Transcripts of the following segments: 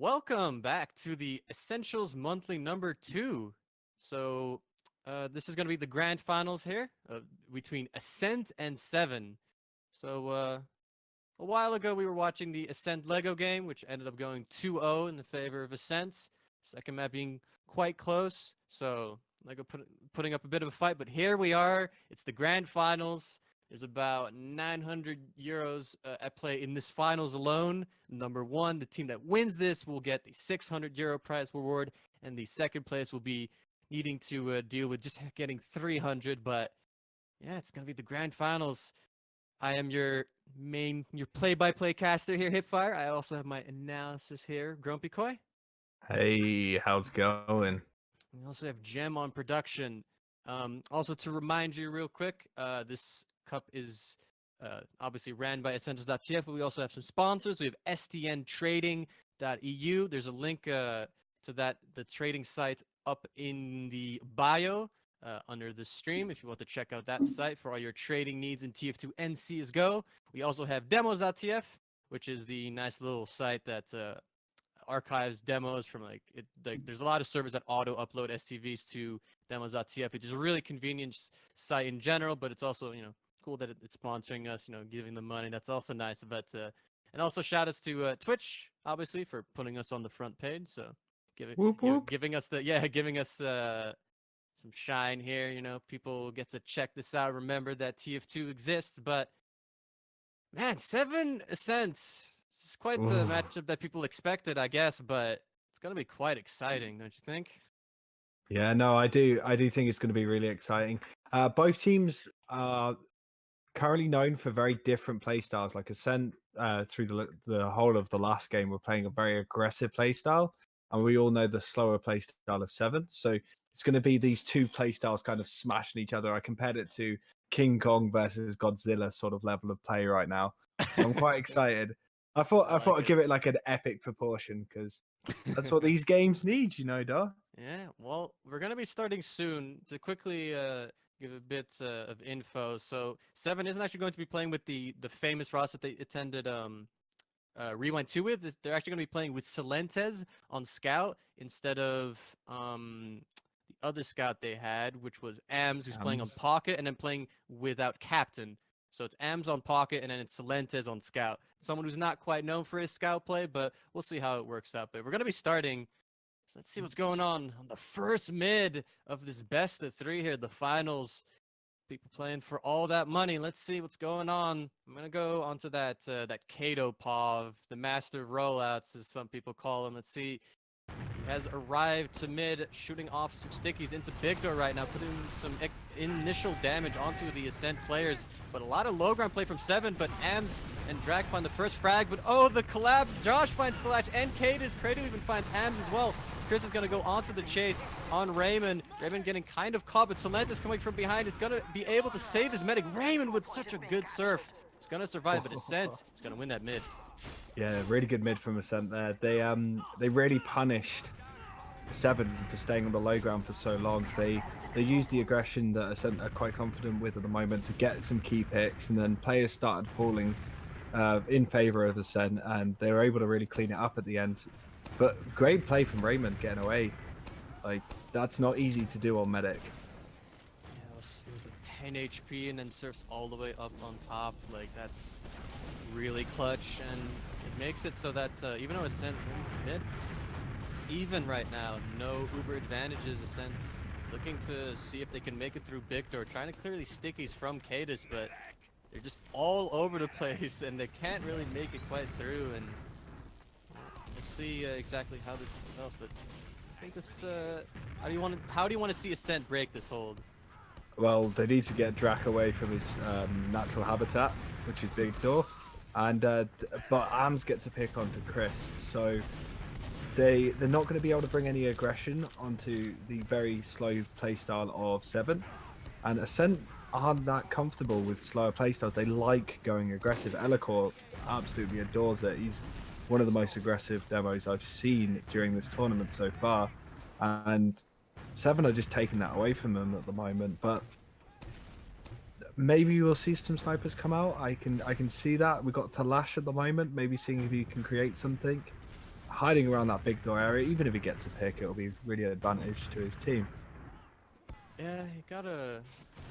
Welcome back to the Essentials monthly number 2. This is going to be the grand finals here between Ascent and Se7en. A while ago, we were watching the Ascent Lego game, which ended up going 2-0 in the favor of Ascent. Second map being quite close, so Lego putting up a bit of a fight. But here we are. It's the grand finals. There's about 900 euros at play in this finals alone. Number one, the team that wins this will get the 600 euro prize reward, and the second place will be needing to deal with just getting 300. But yeah, it's gonna be the grand finals. I am your play-by-play caster here, Hipfire. I also have my analysis here, Grumpy Koi. Hey, how's it going? We also have Gem on production. Also, to remind you real quick, this cup is obviously ran by Essentials.TF, but we also have some sponsors. We have STN There's a link to the trading site up in the bio under the stream if you want to check out that site for all your trading needs in TF2 and CSGO. We also have Demos.TF, which is the nice little site that archives demos from there's a lot of servers that auto upload STVs to Demos.TF, which is a really convenient site in general, but it's also cool that it's sponsoring us, giving them money. That's also nice. But and also shout outs to Twitch, obviously, for putting us on the front page. So Whoop whoop. giving us some shine here. People get to check this out. Remember that TF2 exists. But man, Se7en Ascent. It's quite the matchup that people expected, I guess. But it's gonna be quite exciting, don't you think? Yeah, no, I do. I do think it's going to be really exciting. Both teams are currently known for very different play styles. Like Ascent, through the whole of the last game, were playing a very aggressive play style, and we all know the slower play style of Se7en. So it's going to be these two play styles kind of smashing each other. I compared it to King Kong versus Godzilla sort of level of play right now. So I'm quite excited. I thought I'd give it like an epic proportion because that's what these games need, duh. Yeah, well, we're gonna be starting soon. To quickly give a bit of info, so Se7en isn't actually going to be playing with the famous roster that they attended Rewind 2 with. They're actually gonna be playing with Silentes on Scout instead of the other Scout they had, which was Ams, who's playing on Pocket, and then playing without Captain. So it's Ams on Pocket, and then it's Silentes on Scout. Someone who's not quite known for his Scout play, but we'll see how it works out. But we're gonna be starting. So let's see what's going on the first mid of this best of 3 here, the finals. People playing for all that money. Let's see what's going on. I'm gonna go onto that Kato Pav, the master of rollouts, as some people call him. Let's see. He has arrived to mid, shooting off some stickies into big door right now, putting some initial damage onto the Ascent players. But a lot of low ground play from Se7en, but Ams and Drag find the first frag. But oh, the collapse. Josh finds the latch, and Kratos even finds Ams as well. Chris is going to go onto the chase on Raymond. Raymond getting kind of caught, but Silentes coming from behind is going to be able to save his medic. Raymond with such a good surf. He's going to survive, but Ascent is going to win that mid. Yeah, really good mid from Ascent there. They really punished Se7en for staying on the low ground for so long. They used the aggression that Ascent are quite confident with at the moment to get some key picks, and then players started falling in favor of Ascent, and they were able to really clean it up at the end. But great play from Raymond getting away. Like, that's not easy to do on medic. Yeah, it was a 10 HP and then surfs all the way up on top. Like, that's really clutch, and it makes it so that even though Ascent wins his mid, it's even right now. No uber advantages. Ascent looking to see if they can make it through big door, trying to clear these stickies from Cadis, but they're just all over the place, and they can't really make it quite through. And we'll see exactly how this develops, but I think this. How do you want to see Ascent break this hold? Well, they need to get Drac away from his natural habitat, which is big door, and but Ams gets a pick onto Chris, so they're not going to be able to bring any aggression onto the very slow playstyle of Se7en, and Ascent aren't that comfortable with slower playstyles. They like going aggressive. Elacor absolutely adores it. He's one of the most aggressive demos I've seen during this tournament so far, and Se7en are just taking that away from them at the moment. But maybe we'll see some snipers come out. I can see that. We've got Talash at the moment, maybe seeing if he can create something. hiding around that big door area. Even if he gets a pick, it'll be really an advantage to his team. Yeah, he got a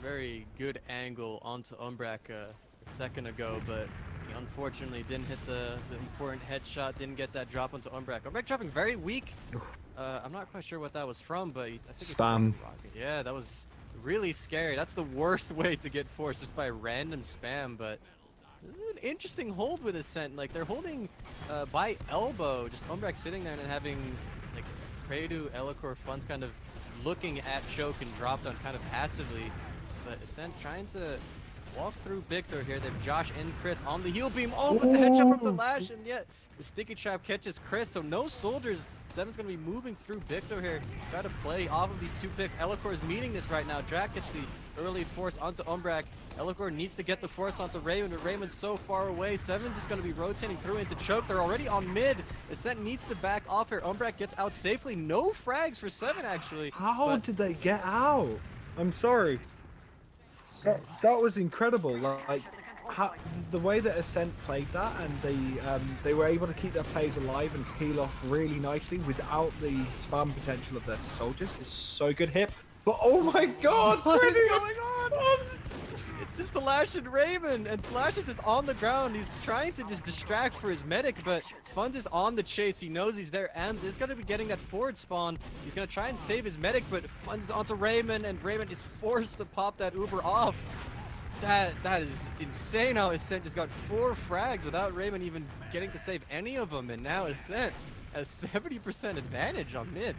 very good angle onto Umbrak a second ago, but he unfortunately didn't hit the important headshot, didn't get that drop onto Umbrak. Umbrak dropping very weak. I'm not quite sure what that was from, but I think Spam. It's rocket. Yeah, that was really scary. That's the worst way to get forced, just by random spam, but this is an interesting hold with Ascent. Like, they're holding by elbow, just Umbrak sitting there and then having like Predu, Elikor, Funds kind of looking at choke and drop down kind of passively, but Ascent trying to walk through Victor here. They have Josh and Chris on the heel beam. Oh, but the headshot from the lash, and yet the sticky trap catches Chris, so no soldiers. Se7en's gonna be moving through Victor here, try to play off of these two picks. Elikor is meeting this right now. Drac gets the early force onto Umbrak. Elikor needs to get the force onto Raymond, but Raymond's so far away. Se7en's just gonna be rotating through into choke. They're already on mid. Ascent needs to back off here. Umbrak gets out safely. No frags for Se7en, actually. How did they get out? I'm sorry. That was incredible. Like the way that Ascent played that, and they were able to keep their players alive and peel off really nicely without the spam potential of their soldiers is so good. Hip, but oh my god, what is going on? It's just the Lash and Raymond, and Flash is just on the ground. He's trying to just distract for his medic, but Funds is on the chase. He knows he's there. Ams is going to be getting that forward spawn. He's going to try and save his medic, but Funds is onto Raymond, and Raymond is forced to pop that Uber off. That is insane how Ascent just got 4 frags without Raymond even getting to save any of them, and now Ascent has 70% advantage on mid.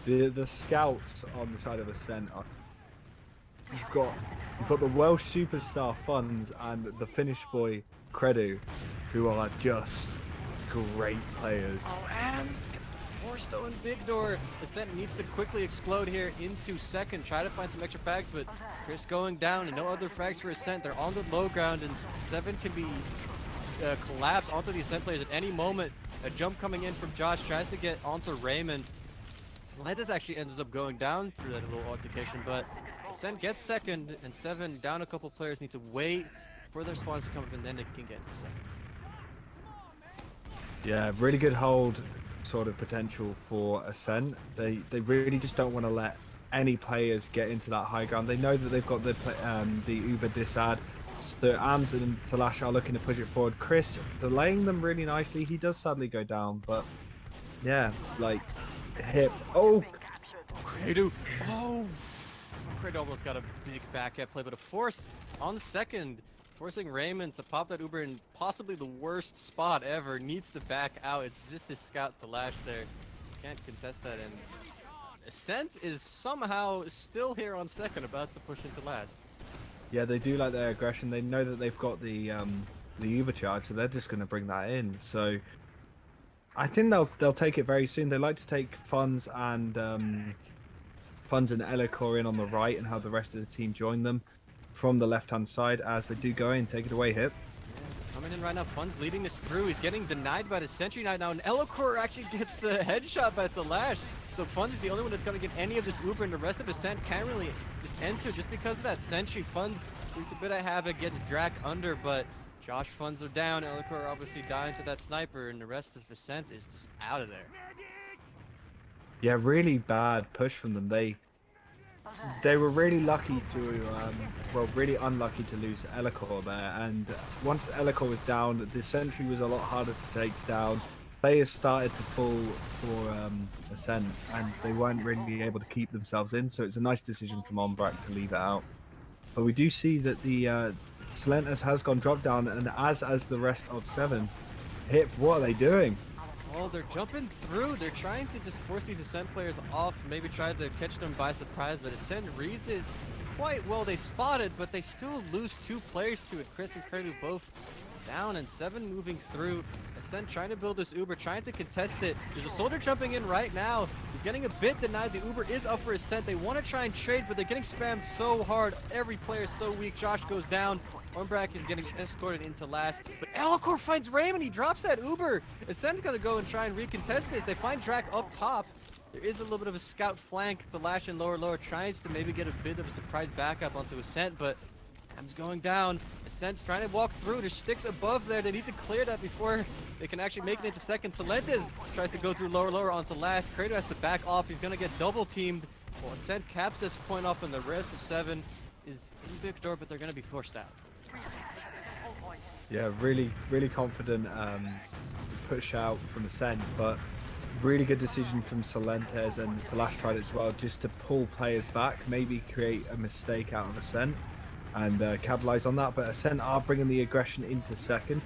The scouts on the side of Ascent are... You've got the Welsh superstar Funds and the Finnish boy Credu, who are just great players. Oh, Ams gets the force though in big door. Ascent needs to quickly explode here into second, try to find some extra frags, but Chris going down and no other frags for Ascent. They're on the low ground, and Se7en can be collapsed onto the Ascent players at any moment. A jump coming in from Josh, tries to get onto Raymond. Slantis actually ends up going down through that little altercation, but Ascent gets second, and Se7en down a couple players, need to wait for their spawns to come up, and then it can get into second. Yeah, really good hold sort of potential for Ascent. They really just don't want to let any players get into that high ground. They know that they've got the Uber disad. So Ams and Thalash are looking to push it forward. Chris delaying them really nicely. He does sadly go down, but yeah, like Hip. Oh, Credu. Oh, Credu almost got a big back at play, but a force on the second, forcing Raymond to pop that Uber in possibly the worst spot ever. Needs to back out. It's just his scout Thalash there. Can't contest that, and Ascent is somehow still here on second, about to push into last. Yeah, they do like their aggression. They know that they've got the Uber charge, so they're just going to bring that in. So I think they'll take it very soon. They like to take Funds and Elikor in on the right and have the rest of the team join them from the left-hand side as they do go in. Take it away, Hip. Yeah, it's coming in right now. Funds leading this through. He's getting denied by the Sentry Knight now, and Elikor actually gets a headshot by the Lash. So Funds is the only one that's going to get any of this Uber, and the rest of Ascent can't really just enter just because of that Sentry. Funds wreaks a bit of havoc, gets Drac under, but Josh Funds are down. Elikor obviously dying to that sniper, and the rest of Ascent is just out of there. Yeah, really bad push from them. They were really lucky to, really unlucky to lose Elikor there. And once Elikor was down, the Sentry was a lot harder to take down. Players started to fall for Ascent, and they weren't really able to keep themselves in. So it's a nice decision from Umbrak to leave it out. But we do see that the Slantis has gone drop down, and as the rest of Se7en. Hip, what are they doing? Oh, they're jumping through. They're trying to just force these Ascent players off, maybe try to catch them by surprise, but Ascent reads it quite well. They spot it, but they still lose 2 players to it. Chris and Credu both down, and Se7en moving through. Ascent trying to build this Uber, trying to contest it. There's a soldier jumping in right now. He's getting a bit denied. The Uber is up for Ascent. They want to try and trade, but they're getting spammed so hard. Every player is so weak. Josh goes down. Umbrak is getting escorted into last, but Elikor finds Raymond. He drops that Uber. Ascent's gonna go and try and recontest this. They find Drac up top. There is a little bit of a scout flank to Lash and lower. Tries to maybe get a bit of a surprise backup onto Ascent, but Am's going down. Ascent's trying to walk through. There's sticks above there. They need to clear that before they can actually make it into second. Solentes tries to go through lower onto last. Credo has to back off. He's going to get double teamed. Well, Ascent caps this point off, and the rest of Se7en is in big door, but they're going to be forced out. Yeah, really confident push out from Ascent, but really good decision from Solentes and Flash tried as well, just to pull players back, maybe create a mistake out of Ascent and capitalize on that. But Ascent are bringing the aggression into second.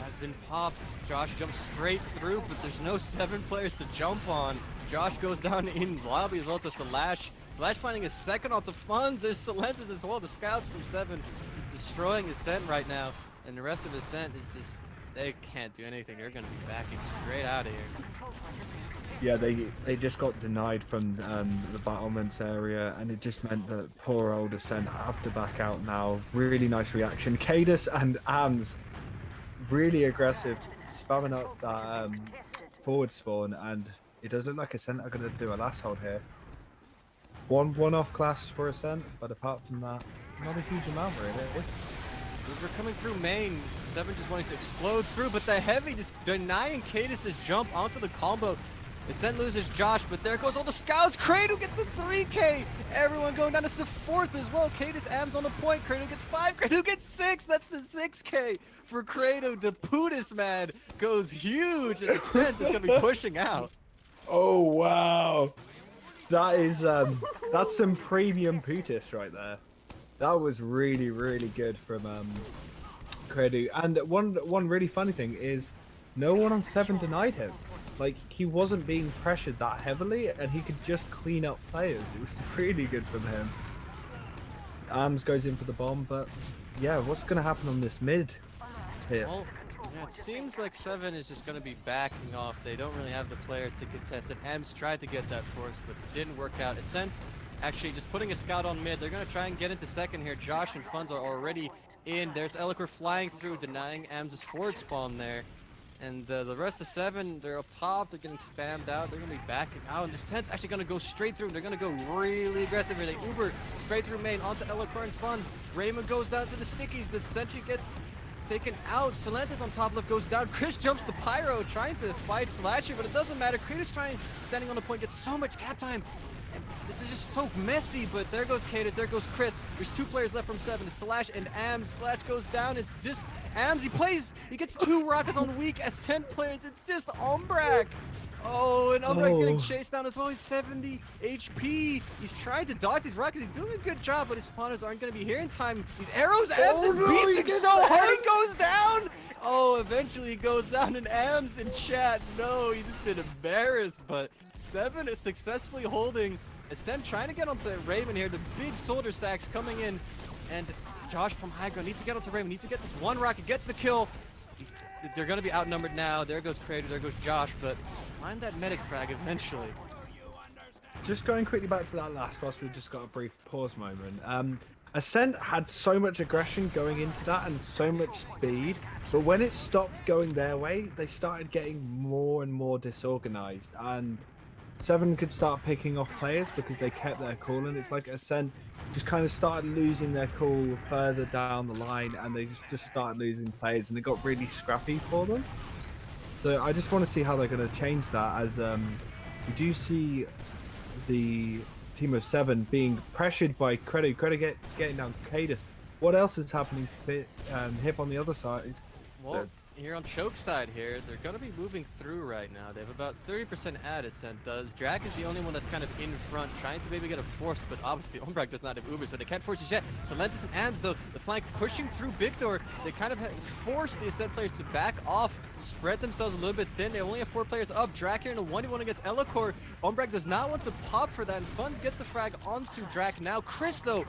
Has been popped. Josh jumps straight through, but there's no Se7en players to jump on. Josh goes down in lobby as well to Flash. Flash finding his second onto Funds. There's Solentes as well. The scouts from Se7en is destroying Ascent right now, and the rest of Ascent is just, they can't do anything. They're going to be backing straight out of here. Yeah, they just got denied from the battlements area, and it just meant that poor old Ascent have to back out now. Really nice reaction. Cadus and Ams really aggressive, spamming up that forward spawn, and it does look like Ascent are going to do a last hold here. One off class for Ascent, but apart from that, not a huge amount really. We're coming through main. Se7en just wanting to explode through, but the heavy just denying Cadus' jump onto the combo. Ascent loses Josh, but there goes all the scouts. Credo gets a 3K. Everyone going down to the fourth as well. Cadus Ams on the point. Credo gets 5. Credo gets 6. That's the 6K for Credo. The Putis man goes huge, and Ascent is going to be pushing out. Oh wow, that is that's some premium Putis right there. That was really good from Credo. And one really funny thing is, no one on Se7en denied him. Like, he wasn't being pressured that heavily, and he could just clean up players. It was really good from him. Ams goes in for the bomb, but yeah, what's going to happen on this mid here? Well, yeah, it seems like Se7en is just going to be backing off. They don't really have the players to contest it. Ams tried to get that force, but it didn't work out. Ascent actually just putting a scout on mid. They're going to try and get into second here. Josh and Funds are already in. There's Eloquer flying through, denying Ams' forward spawn there. And the rest of Se7en, they're up top, they're getting spammed out, they're going to be backing out, and Ascent's actually going to go straight through, they're going to go really aggressive here. They Uber straight through main onto Eloquer and Funds. Raymond goes down to the stickies, the sentry gets taken out. Solentes on top left goes down. Chris jumps the Pyro, trying to fight Flasher, but it doesn't matter. Kratos standing on the point, gets so much cap time. And this is just so messy, but there goes Cadus, there goes Chris. There's 2 players left from Se7en. It's Slash and Ams. Slash goes down. It's just Ams. He gets 2 rockets on weak Ascent players. It's just Umbrak. Oh, and Umbrak's getting chased down as well. He's 70 HP. He's trying to dodge these rockets. He's doing a good job, but his spawners aren't going to be here in time. These arrows, Ams is beating so hard. He goes down. Oh, eventually he goes down, and Ams in chat. No, he's just been embarrassed, but Se7en is successfully holding. Ascent trying to get onto Raven here. The big soldier sacks coming in, and Josh from high ground needs to get onto Raven. Needs to get this 1 rocket. Gets the kill. They're going to be outnumbered now. There goes Creator. There goes Josh, but find that medic frag eventually. Just going quickly back to that last boss, we just got a brief pause moment. Ascent had so much aggression going into that and so much speed, but when it stopped going their way, they started getting more and more disorganized, and Se7en could start picking off players because they kept their cool, and it's like Ascent just kind of started losing their cool further down the line, and they just started losing players, and it got really scrappy for them. So I just want to see how they're going to change that, as we do see the team of Se7en being pressured by Credo getting down Cadus. What else is happening? Hip on the other side. Well, here on Choke side here, they're going to be moving through right now. They have about 30% ad, Ascent does. Drac is the only one that's kind of in front, trying to maybe get a force, but obviously Umbrak does not have Uber, so they can't force his jet. Solentes and Ams, though, the flank pushing through Big Door, they kind of force the Ascent players to back off, spread themselves a little bit thin. They only have 4 players up. Drac here in a 1v1 against Eloquer. Umbrak does not want to pop for that, and Funds gets the frag onto Drac now. Chris, though,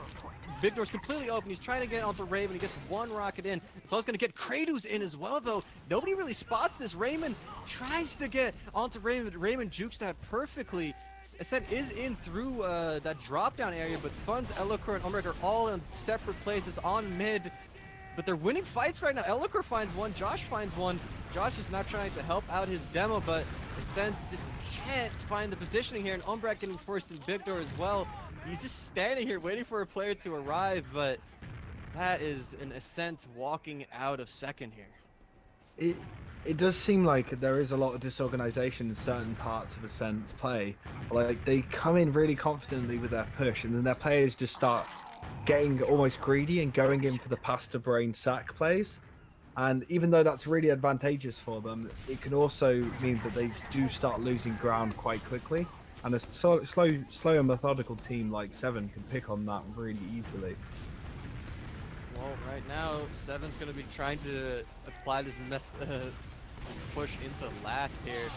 Big Door's completely open. He's trying to get onto Raven. He gets 1 rocket in. It's also going to get Kratos in as well, though. Nobody really spots this. Raymond tries to get onto Raven. Raymond jukes that perfectly. Ascent is in through that drop-down area, but Funds, Eloquer, and Umbrak are all in separate places on mid. but they're winning fights right now. Elikor finds one, Josh finds one. Josh is now trying to help out his demo, but Ascent just can't find the positioning here, and Umbrak getting forced in big door as well. He's just standing here waiting for a player to arrive, but that is an Ascent walking out of second here. It does seem like there is a lot of disorganization in certain parts of Ascent's play. Like, they come in really confidently with their push, and then their players just start getting almost greedy and going in for the pasta brain sack plays. And even though that's really advantageous for them, it can also mean that they do start losing ground quite quickly. And a slow and methodical team like Se7en can pick on that really easily. Well, right now, Se7en's going to be trying to apply this this push into last here.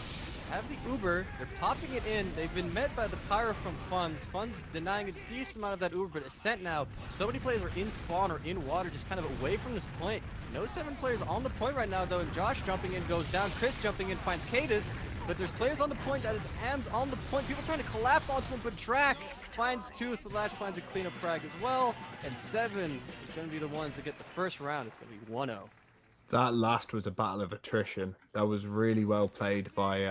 Have the Uber, they're popping it in. They've been met by the Pyro from Funds. Funds denying a decent amount of that Uber, but Ascent now, so many players are in spawn or in water, just kind of away from this point. No Se7en players on the point right now, though, and Josh jumping in goes down. Chris jumping in finds Cadis, but there's players on the point. That is Ams on the point. People trying to collapse onto him, but Drac finds two. Thalash finds a cleanup frag as well, and Se7en is going to be the one to get the first round. It's going to be 1-0. That last was a battle of attrition. That was really well played by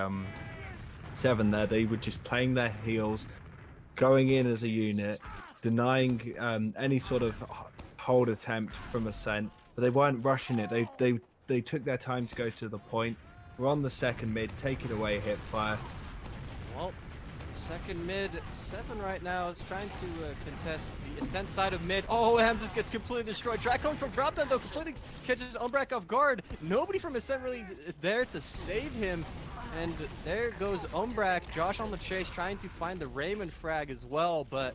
Se7en there. They were just playing their heels, going in as a unit, denying any sort of hold attempt from Ascent, but they weren't rushing it. They took their time to go to the point. We're on the second mid, take it away, hip fire. Well, second mid, Se7en right now is trying to contest the Ascent side of mid. Oh, Ham just gets completely destroyed. Drac coming from drop down though, completely catches Umbrak off guard. Nobody from Ascent really there to save him. And there goes Umbrak. Josh on the chase trying to find the Raymond frag as well, but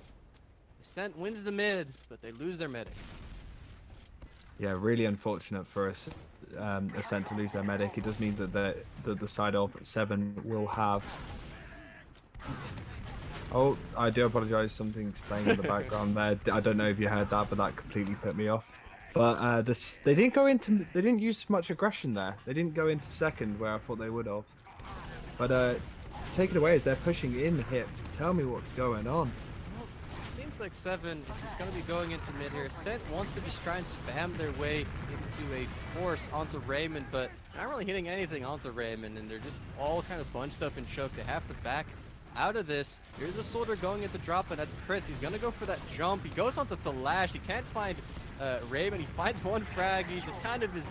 Ascent wins the mid, but they lose their medic. Yeah, really unfortunate for us. Ascent to lose their medic. It does mean that the side of Se7en will have. Oh, I do apologize. Something's playing in the background there. I don't know if you heard that, but that completely put me off. But they didn't use much aggression there. They didn't go into second where I thought they would have. But take it away as they're pushing in hip. Tell me what's going on. Well, it seems like Se7en is just going to be going into mid here. Ascent wants to just try and spam their way into a force onto Raymond, but not really hitting anything onto Raymond, and they're just all kind of bunched up and choked. They have to back out of this. Here's a soldier going into drop, and that's Chris. He's going to go for that jump. He goes onto Thalash. He can't find Raymond. He finds one frag. He just kind of is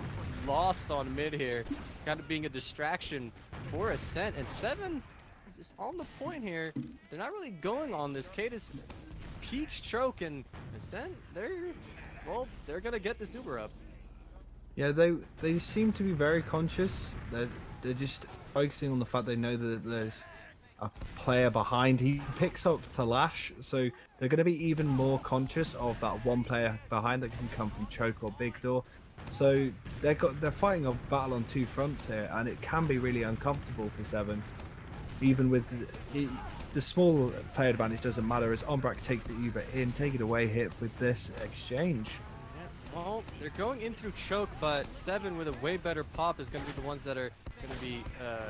lost on mid here, kind of being a distraction for Ascent, and Se7en is just on the point here. They're not really going on this. Cadis peaks choke, and Ascent, they're gonna get this Uber up. Yeah, they seem to be very conscious. They're just focusing on the fact they know that there's a player behind. He picks up Thalash, so they're going to be even more conscious of that one player behind that can come from choke or big door. So they're fighting a battle on two fronts here, and it can be really uncomfortable for Se7en. Even with the small player advantage doesn't matter as Umbrak takes the Uber in, take it away hit with this exchange. Yeah, well, they're going in through choke, but Se7en with a way better pop is going to be the ones that are going to be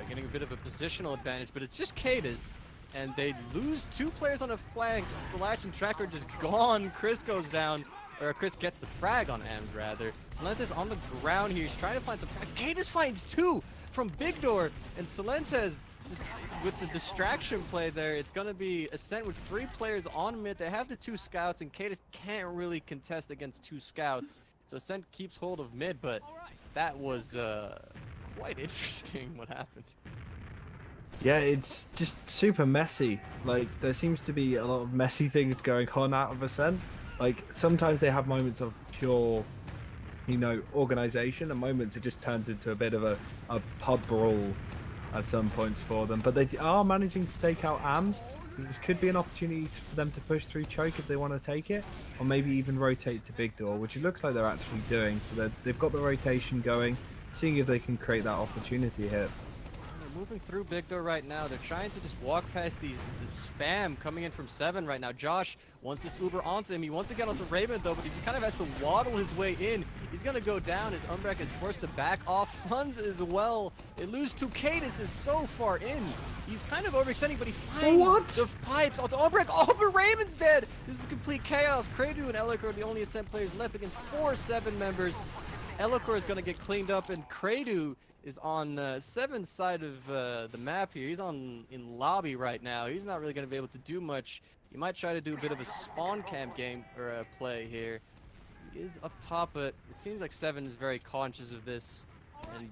getting a bit of a positional advantage, but it's just Cadis, and they lose two players on a flank. Flash and Tracker just gone. Chris goes down. Or Chris gets the frag on Ams, rather. Solentes on the ground here. He's trying to find some frags. Cadis finds two from Big Door. And Solentes, just with the distraction play there, it's going to be Ascent with three players on mid. They have the two scouts, and Cadis can't really contest against two scouts. So Ascent keeps hold of mid, but that was quite interesting what happened. Yeah, it's just super messy. Like, there seems to be a lot of messy things going on out of Ascent. Like, sometimes they have moments of pure, organization, and moments it just turns into a bit of a pub brawl at some points for them. But they are managing to take out Ams. This could be an opportunity for them to push through choke if they want to take it, or maybe even rotate to big door, which it looks like they're actually doing. So they've got the rotation going, seeing if they can create that opportunity here. moving through Big Door right now. They're trying to just walk past this spam coming in from Se7en right now. Josh wants this Uber onto him. He wants to get onto Raven though, but he just kind of has to waddle his way in. He's gonna go down as Umbrek is forced to back off funds as well. They lose to Cadis is so far in. He's kind of overextending, but he finds the pipes onto Umbrek. Oh, but Raven's dead. This is complete chaos. Kradu and Elikor are the only Ascent players left against 4 7 members. Elikor is gonna get cleaned up, and Kradu is on Se7en's side of the map here. He's in lobby right now. He's not really going to be able to do much. He might try to do a bit of a spawn camp game or play here. He is up top, but it seems like Se7en is very conscious of this. And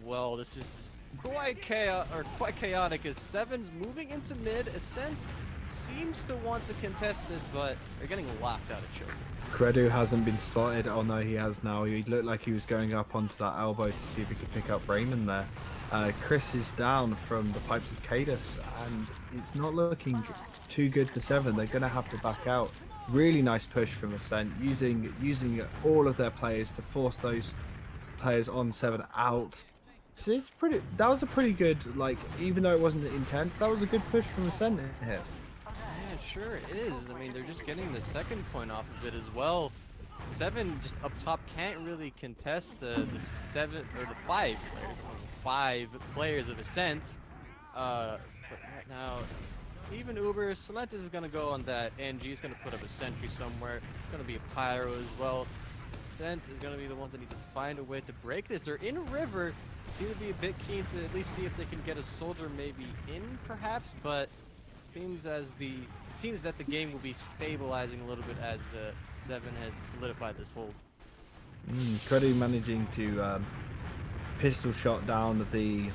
well, this is quite chaotic as Se7en's moving into mid. Ascent seems to want to contest this, but they're getting locked out of choke. Kredu hasn't been spotted. Oh no, he has now. He looked like he was going up onto that elbow to see if he could pick up Raymond there. Chris is down from the pipes of Cadis, and it's not looking too good for Se7en. They're going to have to back out. Really nice push from Ascent, using all of their players to force those players on Se7en out. So it's pretty. That was a pretty good, like, even though it wasn't intense, that was a good push from Ascent here. Yeah, sure it is. I mean, they're just getting the second point off of it as well. Se7en just up top can't really contest the 5 players of Ascent. But right now it's even Uber. Solentis is gonna go on that. NG is gonna put up a sentry somewhere. It's gonna be a pyro as well. Ascent is gonna be the ones that need to find a way to break this. They're in river. Seem to be a bit keen to at least see if they can get a soldier maybe in, perhaps, but seems that the game will be stabilizing a little bit as Se7en has solidified this hold. Cuddy managing to pistol shot down the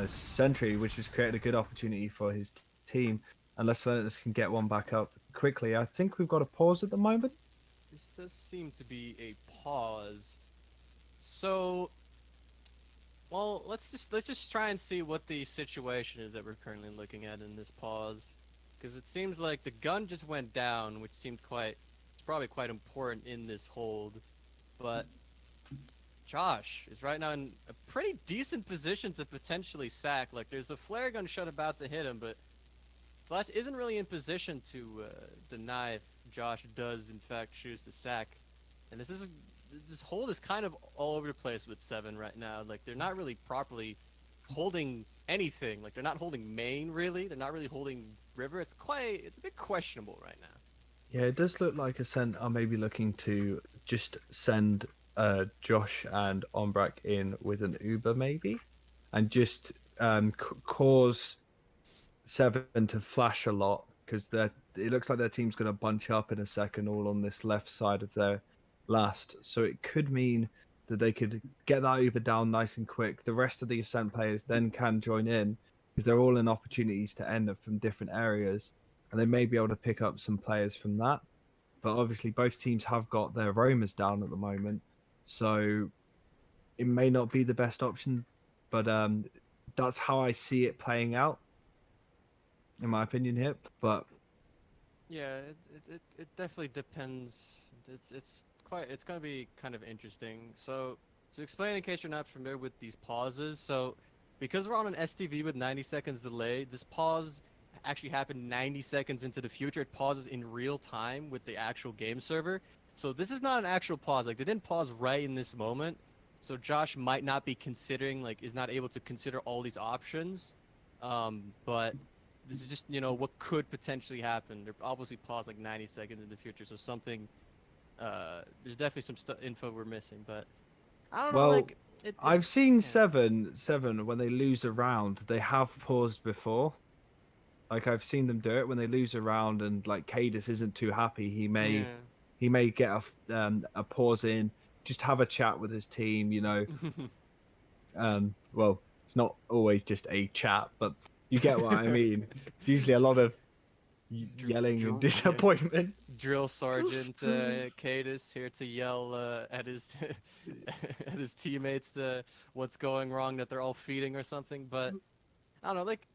sentry, which has created a good opportunity for his team. Unless Lennox can get one back up quickly. I think we've got a pause at the moment. This does seem to be a pause. So, well, let's just try and see what the situation is that we're currently looking at in this pause, because it seems like the gun just went down, which seemed probably quite important in this hold, but Josh is right now in a pretty decent position to potentially sack. Like, there's a flare gun shot about to hit him, but Flash isn't really in position to deny if Josh does in fact choose to sack. And this hold is kind of all over the place with Se7en right now. Like, they're not really properly holding anything. Like, they're not holding main, really. They're not really holding river. It's a bit questionable right now. Yeah, it does look like Ascent are maybe looking to just send Josh and Ombrak in with an Uber maybe, and just cause Se7en to flash a lot, because it looks like their team's going to bunch up in a second all on this left side of their last. So it could mean that they could get that Uber down nice and quick. The rest of the Ascent players then can join in, because they're all in opportunities to end up from different areas, and they may be able to pick up some players from that. But obviously both teams have got their roamers down at the moment, so it may not be the best option, but that's how I see it playing out, in my opinion, Hip. But yeah, it definitely depends. It's going to be kind of interesting. So to explain, in case you're not familiar with these pauses, so because we're on an STV with 90 seconds delay, this pause actually happened 90 seconds into the future. It pauses in real time with the actual game server. So this is not an actual pause. Like, they didn't pause right in this moment. So Josh might not be considering, like, is not able to consider all these options. But this is just, what could potentially happen. They're obviously paused like 90 seconds in the future. So something, there's definitely some info we're missing, but I don't know. Like, I've seen Se7en when they lose a round, they have paused before. Like, I've seen them do it when they lose a round, and like Cadis isn't too happy. He may get a pause in, just have a chat with his team. Well, it's not always just a chat, but you get what I mean. It's usually a lot of yelling and disappointment. Drill Sergeant Cadis here to yell at his at his teammates to what's going wrong, that they're all feeding or something. But I don't know, like,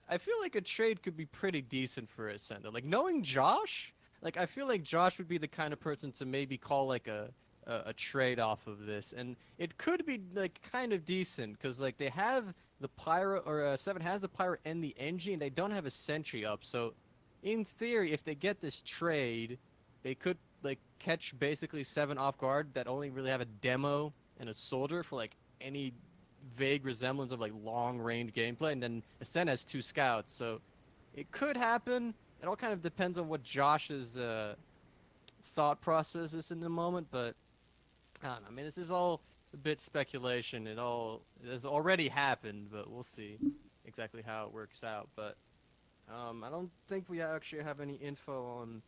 I feel like a trade could be pretty decent for Ascent. Like, knowing Josh, like, I feel like Josh would be the kind of person to maybe call like a a trade off of this, and it could be like kind of decent because like they have the pyro or Seven has the pyro and the NG, and they don't have a sentry up. So in theory, if they get this trade, they could like catch basically Seven off guard that only really have a demo and a soldier for like any vague resemblance of like long range gameplay, and then Ascent has 2 scouts, so it could happen. It all kind of depends on what Josh's thought process is in the moment, but I don't know. I mean, this is all a bit speculation. It has already happened, but we'll see exactly how it works out. But I don't think we actually have any info on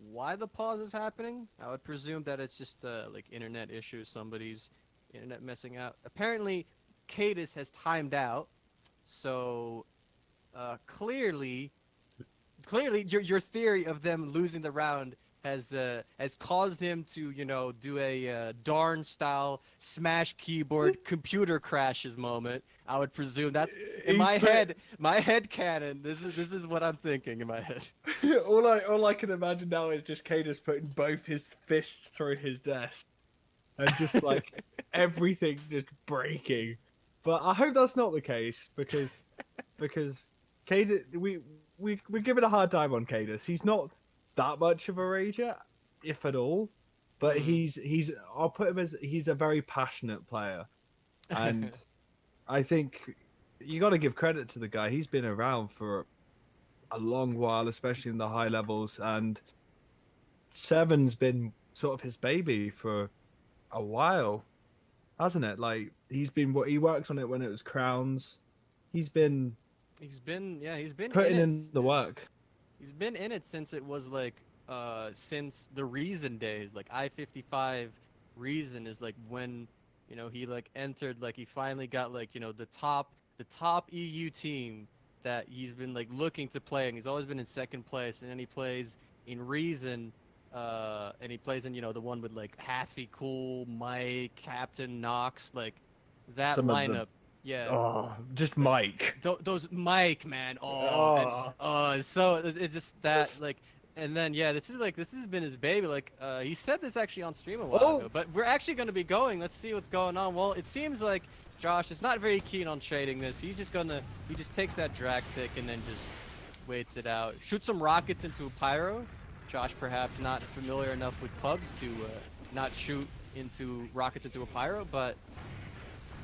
why the pause is happening. I would presume that it's just like internet issues, somebody's internet messing out. Apparently, Cadus has timed out, so clearly your theory of them losing the round has caused him to do a darn style smash keyboard computer crashes moment. I would presume that's in He's my head canon. This is what I'm thinking in my head. all I can imagine now is just Cadus putting both his fists through his desk and just like everything just breaking. But I hope that's not the case because Cadus we give it a hard time on Cadus. He's not that much of a rager, if at all. But he's I'll put him as he's a very passionate player. And I think you got to give credit to the guy. He's been around for a long while, especially in the high levels, and Seven's been sort of his baby for a while, hasn't it? Like he worked on it when it was Crowns. He's been he's been in putting it. in the work. He's been in it since it was like since the Reason days. Like I-55 Reason is like when he like entered, like he finally got like the top EU team that he's been like looking to play, and he's always been in second place, and then he plays in Reason, and he plays in the one with like Happy, Cool, Mike, Captain, Knox, like that Some of the lineup. Yeah, just Mike. those Mike, man. So it's just that like, and then yeah, this has been his baby. Like he said this actually on stream a while ago. But we're actually gonna be going. Let's see what's going on. Well, it seems like Josh is not very keen on trading this. He just takes that drag pick and then just waits it out. Shoot some rockets into a pyro. Josh perhaps not familiar enough with pubs to not shoot into rockets into a pyro, but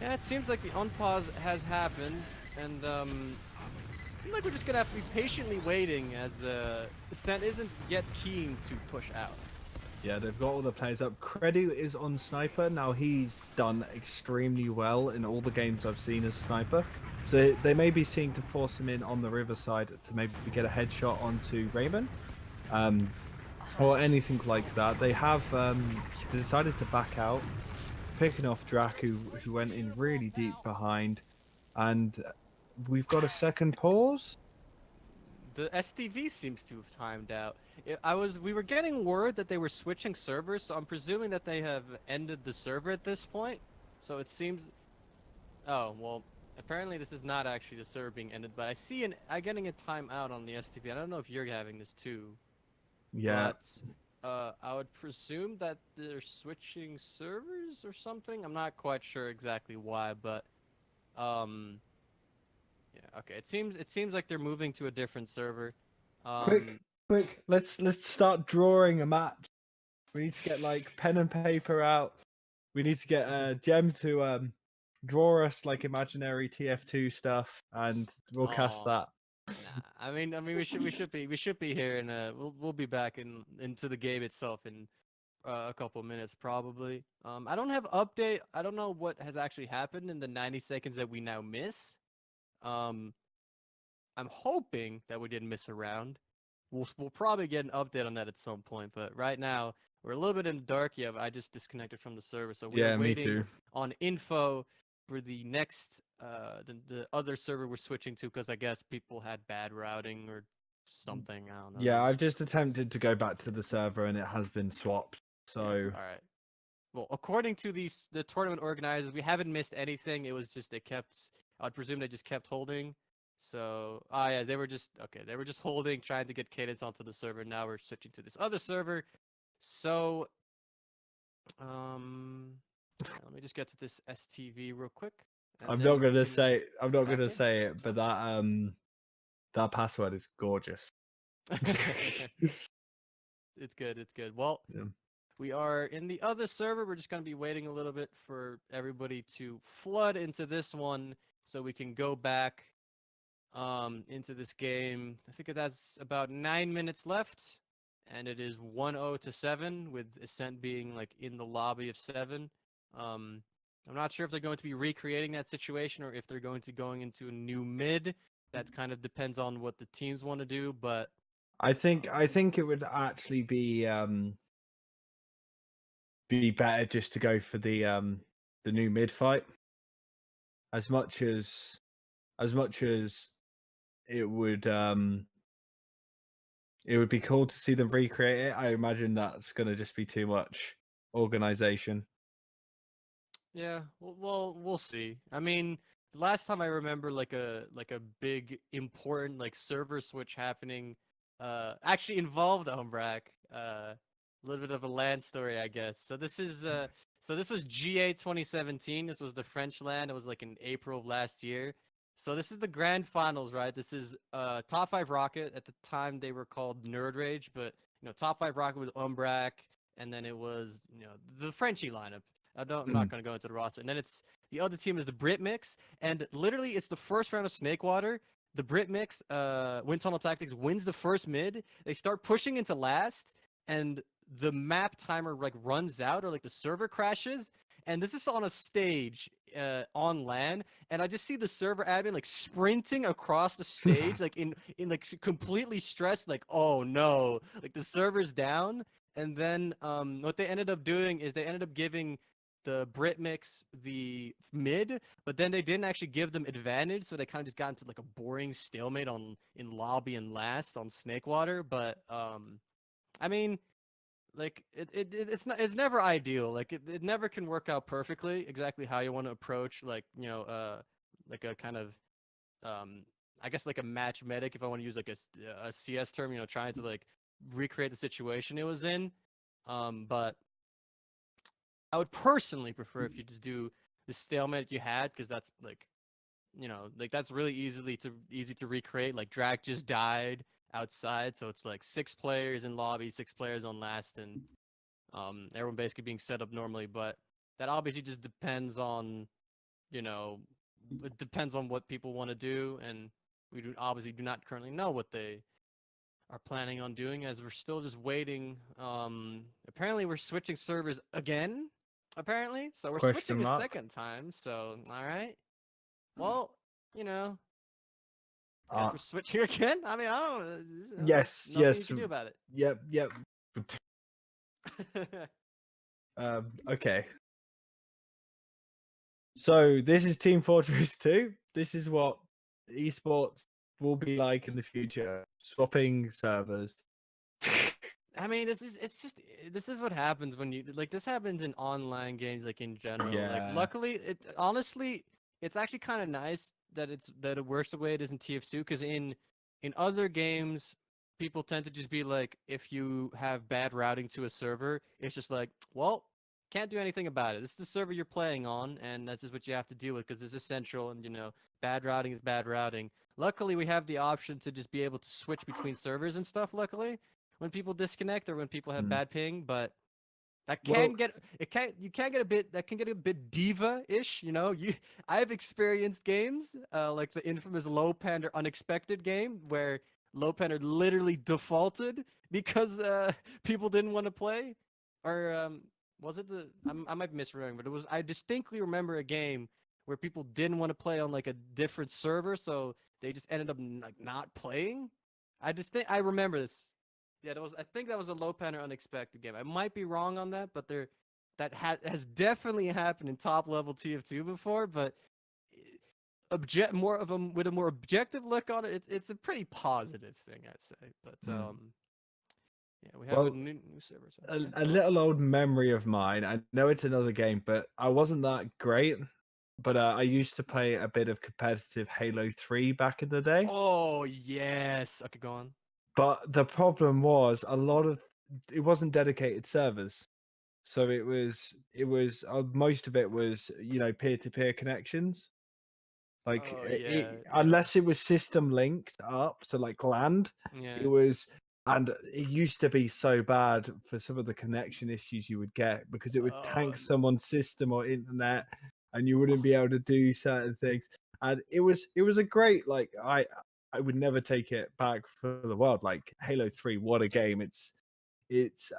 yeah, it seems like the unpause has happened, and it seems like we're just gonna have to be patiently waiting as Ascent isn't yet keen to push out. Yeah, they've got all the players up. Credu is on Sniper. Now he's done extremely well in all the games I've seen as Sniper. So they may be seeking to force him in on the Riverside to maybe get a headshot onto Raven. Or anything like that. They have decided to back out, picking off Drac, who went in really deep behind. And we've got a second pause. The STV seems to have timed out. We were getting word that they were switching servers, so I'm presuming that they have ended the server at this point. So it seems. Oh well, apparently this is not actually the server being ended, but I'm getting a timeout on the STV. I don't know if you're having this too. Yeah. But I would presume that they're switching servers or something. I'm not quite sure exactly why, but yeah, okay. It seems like they're moving to a different server. Quick, let's start drawing a match. We need to get like pen and paper out. We need to get Gem to draw us like imaginary TF2 stuff, and we'll cast that. Nah, I mean, we should be here, and we'll be back into the game itself in a couple minutes probably. I don't have update. I don't know what has actually happened in the 90 seconds that we now miss. I'm hoping that we didn't miss a round. We'll probably get an update on that at some point, but right now we're a little bit in the dark. Yeah, I just disconnected from the server, so we're Me waiting too. on info for the next the other server we're switching to, because I guess people had bad routing or something. I don't know. Yeah, I've just attempted to go back to the server and it has been swapped. So yes, all right. Well, according to the tournament organizers, we haven't missed anything. It was just I'd presume they just kept holding. So, yeah, they were just holding, trying to get cadence onto the server. Now we're switching to this other server. So, Yeah, let me just get to this STV real quick, and I'm not then we gonna can say I'm not back gonna in. say it, but that password is gorgeous. It's good. It's good. Well, Yeah. we are in the other server. We're just gonna be waiting a little bit for everybody to flood into this one, so we can go back into this game. I think it has about 9 minutes left, and it is 1-0 to 7, with Ascent being like in the lobby of 7. Um, I'm not sure if they're going to be recreating that situation or if they're going into a new mid. That kind of depends on what the teams want to do, but I think it would actually be better just to go for the new mid fight as much as it would be cool to see them recreate it. I imagine that's going to just be too much organization. yeah, we'll see. I mean, the last time I remember like a big important like server switch happening, actually involved Umbrak. A little bit of a land story, I guess. So this was GA 2017. This was the French land. It was like in April of last year. So this is the grand finals, right? This is top five Rocket. At the time they were called Nerd Rage, but top five Rocket with Umbrak, and then it was the Frenchie lineup. I'm not Mm. going to go into the roster. And then it's the other team is the Brit Mix, and literally it's the first round of Snakewater. The Brit Mix, Wind Tunnel Tactics wins the first mid. They start pushing into last, and the map timer like runs out, or like the server crashes. And this is on a stage on LAN, and I just see the server admin like sprinting across the stage, like in like completely stressed, like oh no, like the server's down. And then what they ended up doing is they ended up giving the Brit mix the mid, but then they didn't actually give them advantage, so they kind of just got into like a boring stalemate on in lobby and last on Snakewater. But I mean, like it's never ideal. Like it never can work out perfectly exactly how you want to approach like like a kind of um I guess like a match medic, if I want to use like a CS term, trying to like recreate the situation it was in. But I would personally prefer if you just do the stalemate you had, because that's like, like that's really easy to recreate. Like Drac just died outside, so it's like 6 players in lobby, 6 players on last, and everyone basically being set up normally. But that obviously just depends on, you know, it depends on what people want to do, and we obviously do not currently know what they are planning on doing, as we're still just waiting. Apparently we're switching servers again. Apparently, so we're Question switching a mark. second time. So all right, well, you know, I guess Uh, we're switching again. I mean, I don't. yes, Nothing you yes, can do about yep, yep. it. Okay. So this is Team Fortress 2. This is what esports will be like in the future. Swapping servers. I mean, this is what happens when you like this happens in online games, like in general. Like Yeah. luckily, it honestly, it's actually kind of nice that it works the way it is in TF2, because in other games, people tend to just be like, if you have bad routing to a server, it's just like, well, can't do anything about it. This is the server you're playing on, and that's just what you have to deal with, because it's essential, and bad routing is bad routing. Luckily, we have the option to just be able to switch between servers and stuff, luckily, when people disconnect or when people have Mm. bad ping. But that Well, can get it can you can get a bit that can get a bit diva-ish. I've experienced games like the infamous low pander unexpected game, where low pander literally defaulted because people didn't want to play. Or was it I might be misremembering, but I distinctly remember a game where people didn't want to play on like a different server, so they just ended up like not playing. I remember this. Yeah, I think that was a low pen or unexpected game. I might be wrong on that, but has definitely happened in top level TF2 before. But more of a with a more objective look on it, it's a pretty positive thing, I'd say. But mm. yeah, we have a Well, new server. So a, yeah, a go on. little old memory of mine. I know it's another game, but I wasn't that great. But I used to play a bit of competitive Halo 3 back in the day. Oh yes. Okay, go on. But the problem was a lot of it wasn't dedicated servers. So it was most of it was peer-to-peer connections. Like Oh yeah, yeah, unless it was system linked up, so like land, it yeah. was. And it used to be so bad for some of the connection issues you would get because it would Oh, tank someone's system or internet, and you wouldn't be able to do certain things. And it was a great, like, I would never take it back for the world. Like Halo 3, what a game! It's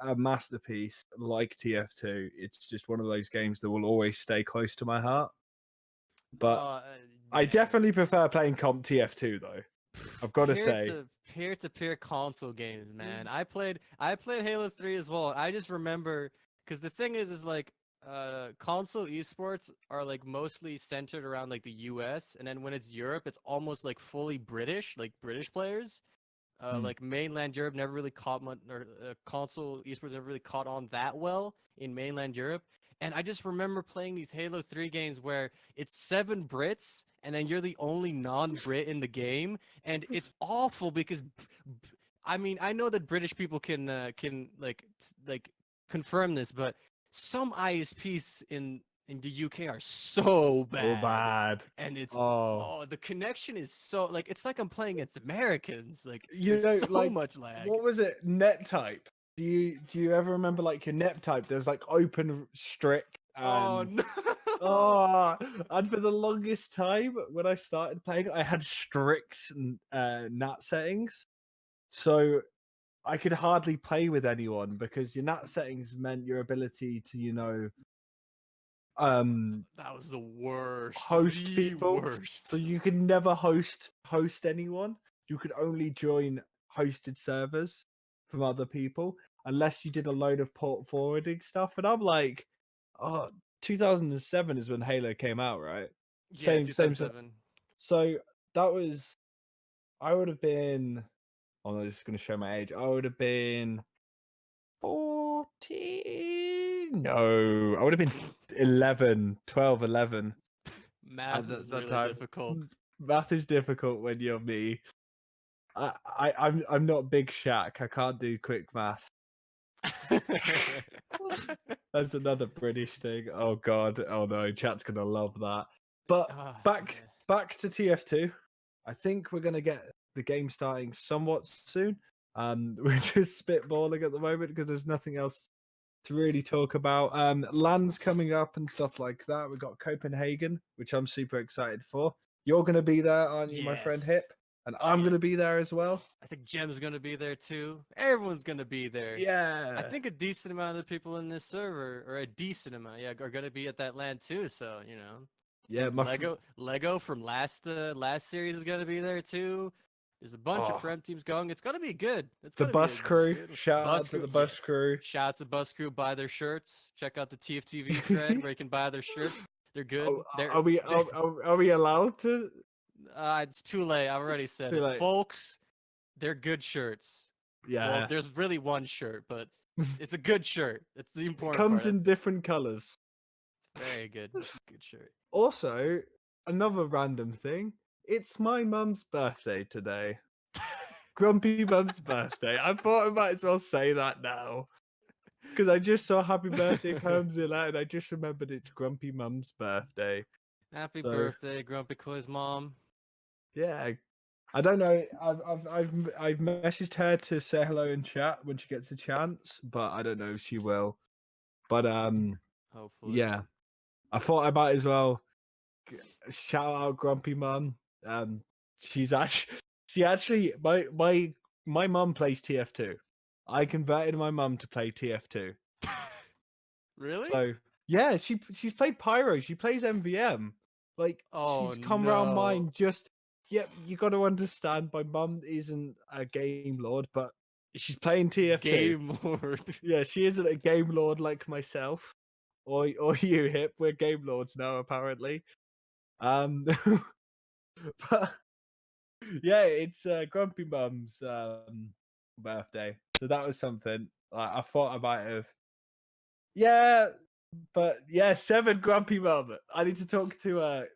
a masterpiece. Like TF2, it's just one of those games that will always stay close to my heart. But oh I man. definitely prefer playing comp TF2 though. I've got to peer say. to peer to peer console games, man. I played Halo 3 as well. I just remember because the thing is like console esports are like mostly centered around like the US, and then when it's Europe, it's almost like fully British, like British players. Mm. Like mainland Europe never really caught much, or console esports never really caught on that well in mainland Europe. And I just remember playing these Halo 3 games where it's 7 Brits, and then you're the only non-Brit in the game, and it's awful because, I mean, I know that British people can like confirm this, but some ISPs in the UK are so Oh, bad, bad. and it's Oh, oh, the connection is so like it's like I'm playing against Americans. Like you there's know, so like, much lag. what was it? Net type. Do you ever remember like your net type? There's like open strict Oh and no. oh, and for the longest time when I started playing, I had strict NAT settings, so I could hardly play with anyone because your NAT settings meant your ability to, um That was the worst. host The people. So worst. you could never host anyone. You could only join hosted servers from other people unless you did a load of port forwarding stuff. And I'm like, oh, 2007 is when Halo came out, right? Yeah, Same. 2007. So that was, I would have been. Oh, no, this is going to show my age. I would have been 14. No, I would have been 11, 12, 11 at Math is that really time. difficult. Math is difficult when you're me. I'm not Big Shaq. I can't do quick math. That's another British thing. Oh god. Oh no, chat's gonna love that. But Ah, back yeah. back to TF2. I think we're gonna get the game starting somewhat soon. We're just spitballing at the moment because there's nothing else to really talk about. Land's coming up and stuff like that. We've got Copenhagen, which I'm super excited for. You're gonna be there, aren't you, my friend Yes. Hip? And Oh I'm yeah. gonna be there as well. I think Jem's gonna be there too. Everyone's gonna be there. I Yeah. think a decent amount of the people in this server, or a decent amount, yeah, are gonna be at that land too. So I Yeah, think Lego from last series is gonna be there too. There's a bunch of oh, Prem teams going. It's gonna be good. It's the gonna be a bus crew. good Shout out bus to crew. the Yeah, bus crew. shouts to bus crew. Buy their shirts. Check out the TFTV thread where you can buy their shirts. They're good. Oh, They're are we they. are we allowed to? It's too late. I already said Too it, late. folks. They're good shirts. Well, Yeah. there's really one shirt, but it's a good shirt. That's the It important part. comes in That's different colors. very good. It's a good shirt. Also, another random thing. It's my mum's birthday today. Grumpy Mum's birthday. I thought I might as well say that now. Because I just saw happy birthday poems in that and I just remembered it's Grumpy Mum's birthday. Happy So birthday, Grumpy Koi's mom. yeah. I don't know. I've messaged her to say hello in chat when she gets a chance, but I don't know if she will. But Hopefully. yeah. I thought I might as well shout out Grumpy Mum. Um she's actually she actually my mum plays TF2. I converted my mum to play TF2. Really? So yeah, she's played Pyro. She plays MVM. Like Oh she's come around no. mine. Just yep. You got to understand. My mum isn't a game lord, but she's playing TF2. Game Lord. Yeah, she isn't a game lord like myself or you, Hip. We're game lords now, apparently. Um, but yeah, it's Grumpy Mum's birthday, so that was something. I thought I might have. Yeah, but yeah, Se7en Grumpy Mum. I need to talk to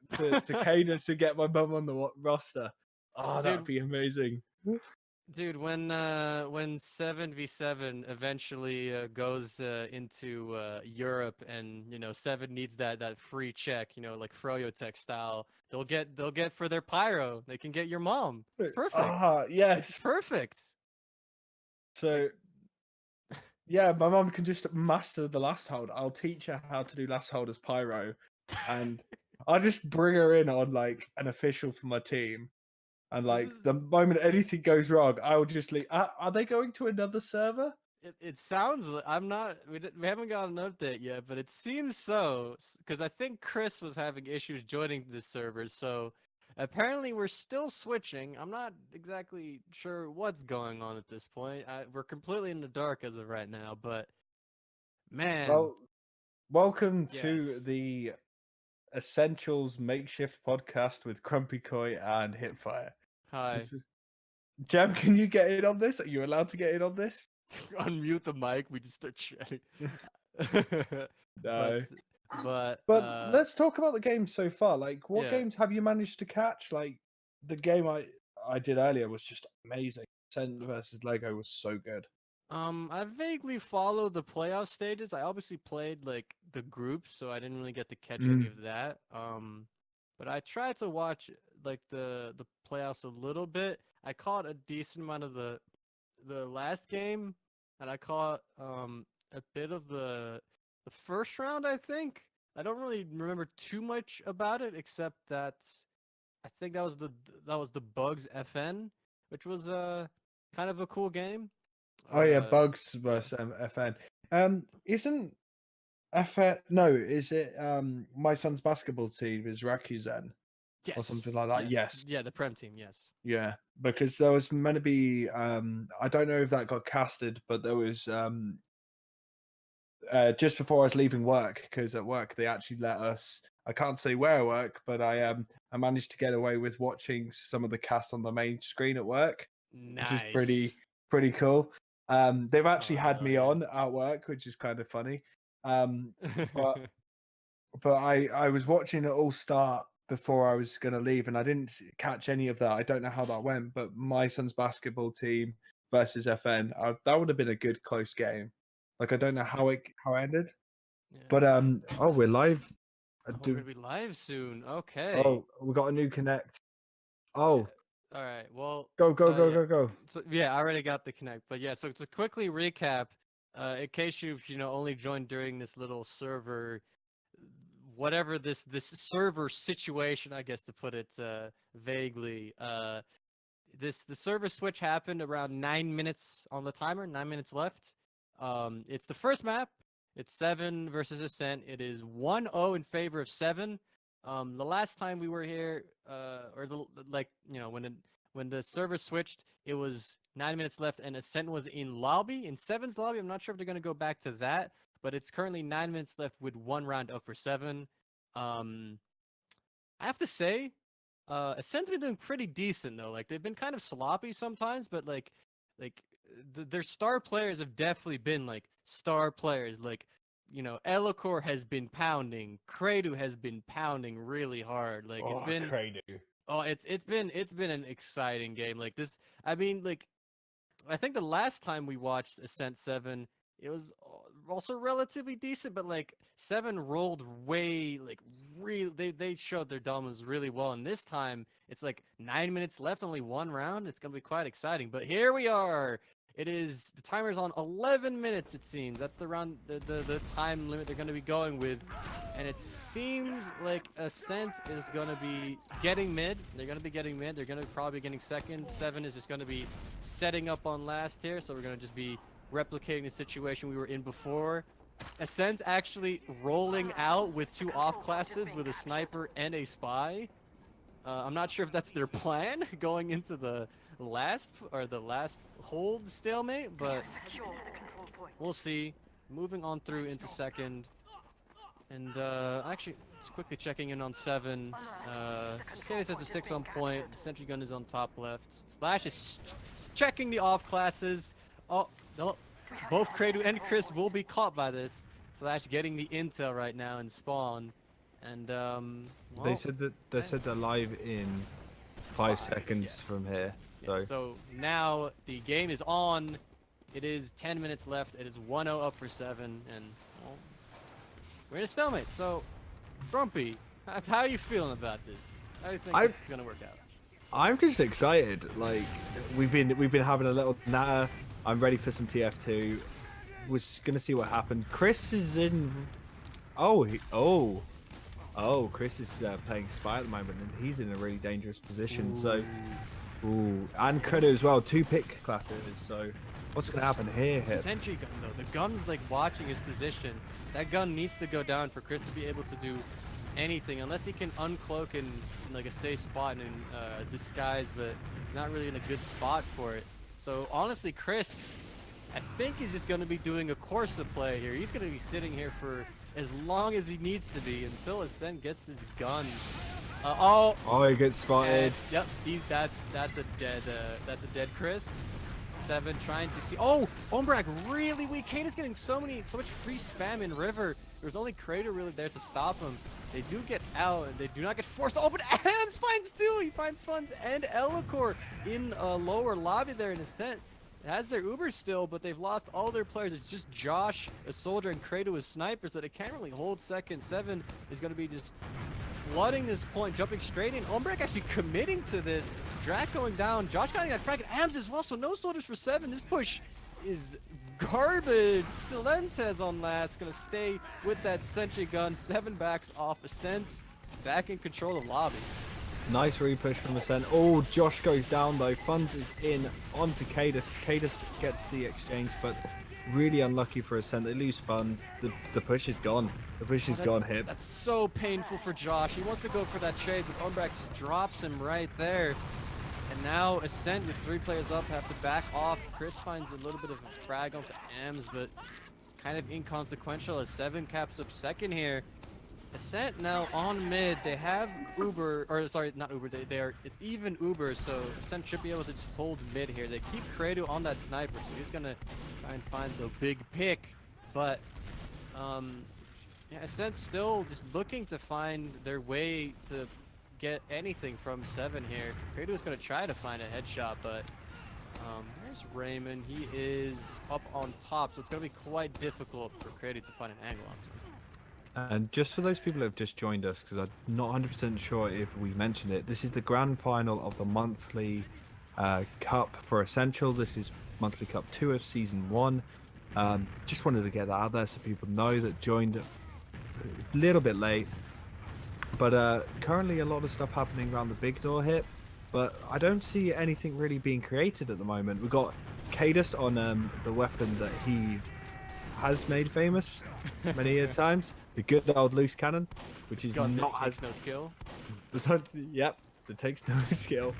Cadence to get my mum on the roster. Oh, that would Dude, be amazing. Dude, when 7v7 eventually goes into Europe, and Seven needs that free check, like Froyo style, they'll get for their pyro. They can get your mom. It's perfect. Ah, It's yes. perfect. Like So yeah, my mom can just master the last hold. I'll teach her how to do last hold as pyro, and I'll just bring her in on like an official for my team. And this like is the moment anything goes wrong, I will just leave. Are they going to another server? it sounds I'm not we haven't got an update yet, but it seems so, because I think Chris was having issues joining this server, so apparently we're still switching. I'm not exactly sure what's going on at this point. We're completely in the dark as of right now, but man, Well, welcome to yes. the Essentials makeshift podcast with Crumpy Koi and Hitfire. Hi. This is... Jam, can you get in on this? Are you allowed to get in on this? Unmute the mic, we just start chatting. but No. but But let's talk about the game so far. Like, what yeah. games have you managed to catch? Like, the game I did earlier was just amazing. Ascent versus Lego was so good. I vaguely followed the playoff stages. I obviously played like the groups, so I didn't really get to catch any Mm. of that. But I tried to watch like the playoffs a little bit. I caught a decent amount of the last game, and I caught a bit of the first round, I think. I don't really remember too much about it, except that I think that was the Bugs FN, which was kind of a cool game. Oh yeah, Bugs Yeah. versus FN. Isn't FN? No, is it my son's basketball team is Rakuzen or something Yes. like that? Yes. Yes. Yeah, the Prem team, yes. Yeah, because there was meant to be I don't know if that got casted, but there was just before I was leaving work, because at work they actually let us. I can't say where I work, but I managed to get away with watching some of the cast on the main screen at work, which is Nice. pretty cool. They've actually Oh had hell me yeah. on at work, which is kind of funny. Um, but I was watching it all start before I was going to leave, and I didn't catch any of that. I don't know how that went, but my son's basketball team versus FN, that would have been a good close game. Like I don't know how it ended, Yeah. but oh, we're live. Oh, we're gonna be live soon. Okay. Oh, we got a new connect. Yeah. Oh, All right. Well, yeah. go. So yeah, I already got the connect. But yeah, so to quickly recap, in case you've only joined during this little server, whatever this server situation, I guess to put it vaguely, the server switch happened around 9 minutes on the timer. 9 minutes left. It's the first map. It's Seven versus Ascent. It is 1-0 in favor of Seven. The last time we were here, or like when the server switched, it was 9 minutes left, and Ascent was in lobby, in Seven's lobby. I'm not sure if they're gonna go back to that, but it's currently 9 minutes left with one round up for Seven. Um, I have to say, Ascent's been doing pretty decent though. Like they've been kind of sloppy sometimes, but like their star players have definitely been like star players. Like Elocor has been pounding, Kradu has been pounding really hard. Like it's Oh, been Crado. oh it's been an exciting game. Like this, I mean like I think the last time we watched Ascent 7, it was also relatively decent, but like Seven rolled way like real. They showed their dominance really well, and this time it's like 9 minutes left, only one round. It's gonna be quite exciting. But here we are. It is the timer's on 11 minutes. It seems that's the round the time limit they're gonna be going with, and it seems like Ascent is gonna be getting mid. They're gonna be getting mid. They're gonna be probably getting second. Seven is just gonna be setting up on last here, so we're gonna just be replicating the situation we were in before. Ascent actually rolling out with two off classes with a sniper and a spy. I'm not sure if that's their plan going into the last hold stalemate, but we'll see. Moving on through into second, and actually just quickly checking in on Seven. Skatis has the sticks on point. The sentry gun is on top left. Slash is checking the off classes. Oh no, both Kradu and Chris will be caught by this. Flash getting the intel right now in spawn, and They well, said that they're live in 5 seconds yeah. from here. Yeah, so now the game is on. It is 10 minutes left. It is 1-0 up for Se7en, and well, we're in a stalemate. So, Grumpy, how are you feeling about this? How do you think this is gonna work out? I'm just excited. Like we've been having a little natter. I'm ready for some TF2. We're gonna see what happened. Chris is in. Chris is playing Spy at the moment, and he's in a really dangerous position. Ooh. So, and Credo as well. 2 pick classes. So, what's gonna happen here? Sentry gun though. The gun's like watching his position. That gun needs to go down for Chris to be able to do anything, unless he can uncloak in like a safe spot and disguise, but he's not really in a good spot for it. So honestly, Chris, I think he's just going to be doing a Corsa play here. He's going to be sitting here for as long as he needs to be until Ascent gets this gun. He gets spotted. Yep, that's a dead Chris. Se7en trying to see. Umbrak really weak. Kane is getting so much free spam in River. There's only Crater really there to stop him. They do get out and they do not get forced. But Ams finds 2. He finds Funds and Elikor in a lower lobby there in Ascent. It has their Uber still, but they've lost all their players. It's just Josh, a soldier, and Kratos with snipers, so they can't really hold second. Se7en is going to be just flooding this point, jumping straight in. Umbrak actually committing to this. Drac going down. Josh got that frag, and Ams as well, so no soldiers for Se7en. This push is garbage. Silentes on last, going to stay with that sentry gun. Se7en backs off. Ascent back in control of lobby. Nice repush from Ascent. Josh goes down though. Funds is in onto Cadus. Cadus gets the exchange, but really unlucky for Ascent. They lose Funds. The push is gone. The push is gone. Hip. That's so painful for Josh. He wants to go for that trade, but Umbrak just drops him right there. And now Ascent with 3 players up have to back off. Chris finds a little bit of a frag onto Ams, but it's kind of inconsequential as Se7en caps up second here. Ascent now on mid. They have Uber, or sorry, not Uber. It's even Uber, so Ascent should be able to just hold mid here. They keep Credo on that sniper, so he's gonna try and find the big pick. But yeah, Ascent still just looking to find their way to get anything from Se7en here. Credo is gonna try to find a headshot, but there's Raymond. He is up on top, so it's gonna be quite difficult for Credo to find an angle onto him. And just for those people who have just joined us, because I'm not 100% sure if we mentioned it, this is the grand final of the monthly cup for Essential. This is monthly cup 2 of season 1. Just wanted to get that out there so people know that joined a little bit late. But currently a lot of stuff happening around the big door hit, but I don't see anything really being created at the moment. We've got Cadus on the weapon that he has made famous many a times, the good old loose cannon, which is not has no skill. Yep, it takes no skill.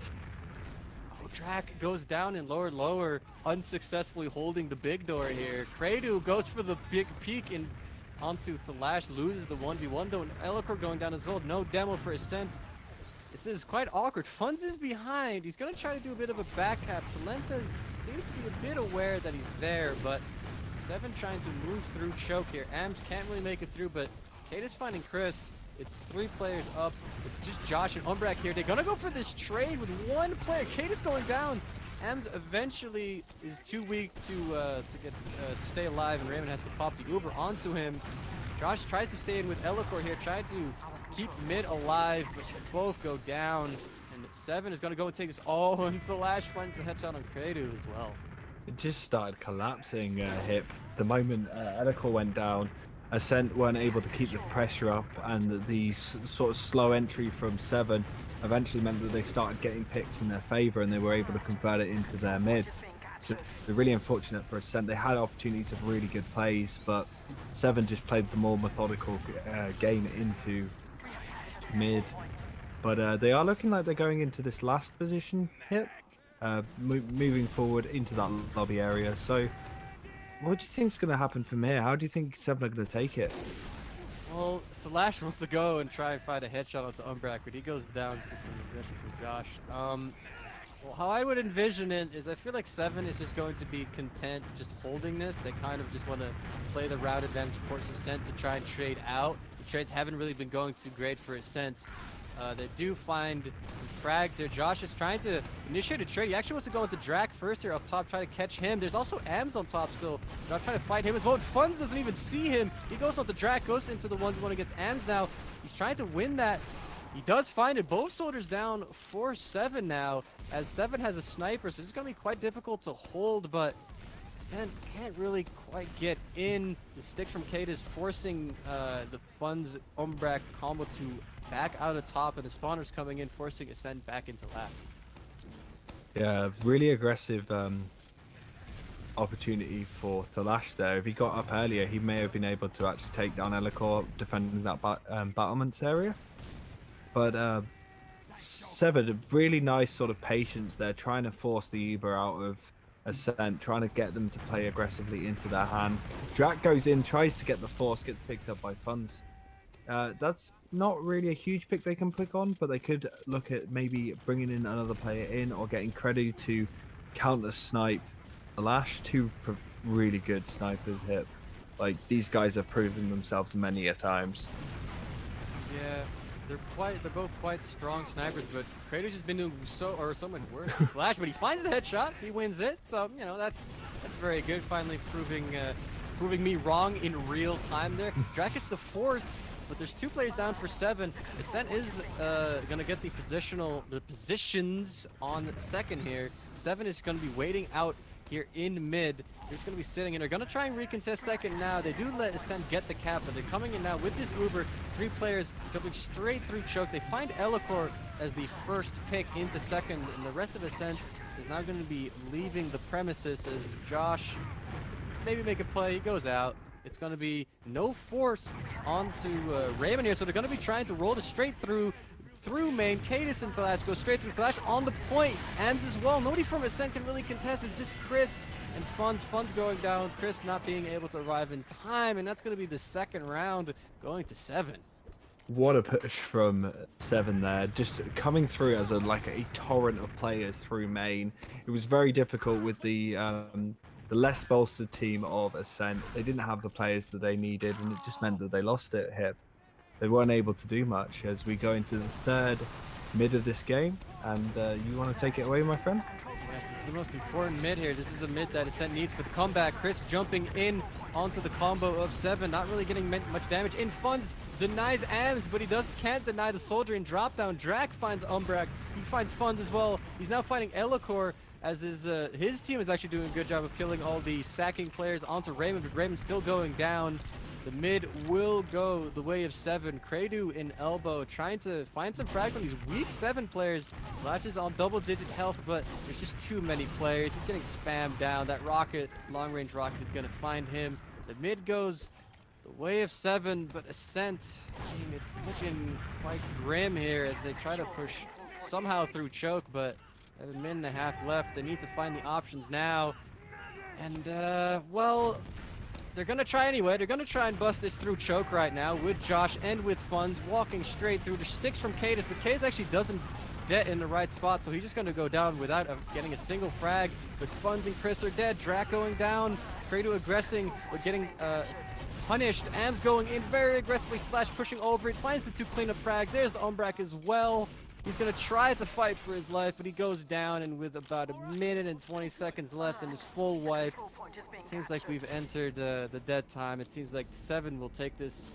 Drac goes down in lower, unsuccessfully holding the big door here. Credo goes for the big peek and onto Thalash, loses the 1v1 though, and Elikor going down as well. No demo for Ascent. This is quite awkward. Funds is behind. He's gonna try to do a bit of a back cap. Silentes seems to be a bit aware that he's there, but Se7en trying to move through choke here. Ams can't really make it through, but Kate is finding Chris. It's 3 players up. It's just Josh and Umbrak here. They're gonna go for this trade with 1 player. Kate is going down. Ams eventually is too weak to stay alive, and Raymond has to pop the Uber onto him. Josh tries to stay in with Elikor here, trying to keep mid alive, but both go down. And Se7en is gonna go and take this. And Thalash finds the headshot on Credo as well. It just started collapsing, Hip. The moment Elikor went down, Ascent weren't able to keep the pressure up, and the sort of slow entry from Se7en eventually meant that they started getting picks in their favor, and they were able to convert it into their mid. So they're really unfortunate for Ascent. They had opportunities of really good plays, but Se7en just played the more methodical game into mid. But they are looking like they're going into this last position, Hip. Moving forward into that lobby area. So what do you think is going to happen from here? How do you think Se7en are going to take it? Well, Thalash wants to go and try and find a headshot onto Umbrak, but he goes down to some aggression from Josh. Well, how I would envision it is I feel like Se7en is just going to be content just holding this. They kind of just want to play the route advantage, force Ascent to try and trade out. The trades haven't really been going too great for Ascent. They do find some frags here. Josh is trying to initiate a trade. He actually wants to go into Drac first here up top, try to catch him. There's also Ams on top still. Josh trying to fight him as well. Funds doesn't even see him. He goes onto Drac, goes into the 1v1 against Ams now. He's trying to win that. He does find it. Both soldiers down for Se7en now, as Se7en has a sniper, so it's going to be quite difficult to hold, but Ascent can't really quite get in. The stick from Kate is forcing the Funds Umbrak combo to back out of top, and the spawners coming in, forcing Ascent back into last. Yeah, really aggressive opportunity for Thalash there. If he got up earlier, he may have been able to actually take down Elikor defending that battlements area. But Se7en, a really nice sort of patience there, trying to force the Uber out of Ascent, trying to get them to play aggressively into their hands. Drac goes in, tries to get the force, gets picked up by Funds. That's not really a huge pick they can pick on, but they could look at maybe bringing in another player in or getting Credu to counter snipe the Lash. Two really good snipers hit. Like, these guys have proven themselves many a times. Yeah, they're both quite strong snipers, but Kratos has been doing so much worse. Flash, but he finds the headshot, he wins it, so you know that's very good. Finally proving me wrong in real time there. Drac gets the force, but there's two players down for Se7en. Ascent is gonna get the positions on second here. Se7en is gonna be waiting out here in mid. They're just going to be sitting in. They're going to try and recontest second now. They do let Ascent get the cap, but they're coming in now with this Uber. Three players jumping straight through choke. They find Elikor as the first pick into second, and the rest of Ascent is now going to be leaving the premises as Josh maybe make a play. He goes out. It's going to be no force onto Raymond here, so they're going to be trying to roll this straight through main. Cadis and Thalash go straight through. Thalash on the point. Ams as well. Nobody from Ascent can really contest. It's just Chris and Funds. Funds going down. Chris not being able to arrive in time. And that's going to be the second round going to Se7en. What a push from Se7en there. Just coming through as a torrent of players through main. It was very difficult with the less bolstered team of Ascent. They didn't have the players that they needed, and it just meant that they lost it here. They weren't able to do much as we go into the third mid of this game. And you want to take it away, my friend? Yes, this is the most important mid here. This is the mid that Ascent needs for the comeback. Chris jumping in onto the combo of Se7en, not really getting much damage. In Funds denies Ams, but he can't deny the soldier in drop down. Drac finds Umbrak. He finds Funds as well. He's now fighting Elikor, as his team is actually doing a good job of killing all the sacking players onto Raymond, but Raymond's still going down. The mid will go the way of Se7en. Credu in elbow, trying to find some frags on these weak Se7en players. Flash is on double-digit health, but there's just too many players. He's getting spammed down. That rocket, long-range rocket, is going to find him. The mid goes the way of Se7en, but Ascent, I mean, it's looking quite grim here as they try to push somehow through choke, but they have a minute and a half left. They need to find the options now. And, well, they're going to try anyway. They're going to try and bust this through choke right now with Josh and with Funds walking straight through. The sticks from Cadis, but Cadis actually doesn't get in the right spot, so he's just going to go down without getting a single frag. But Funds and Chris are dead. Drac going down. Credu aggressing, but getting punished. Ams going in very aggressively, Slash pushing over it. Finds the two cleanup frags. There's the Umbrak as well. He's going to try to fight for his life, but he goes down, and with about a minute and 20 seconds left in his full wipe, it seems like we've entered the dead time. It seems like Se7en will take this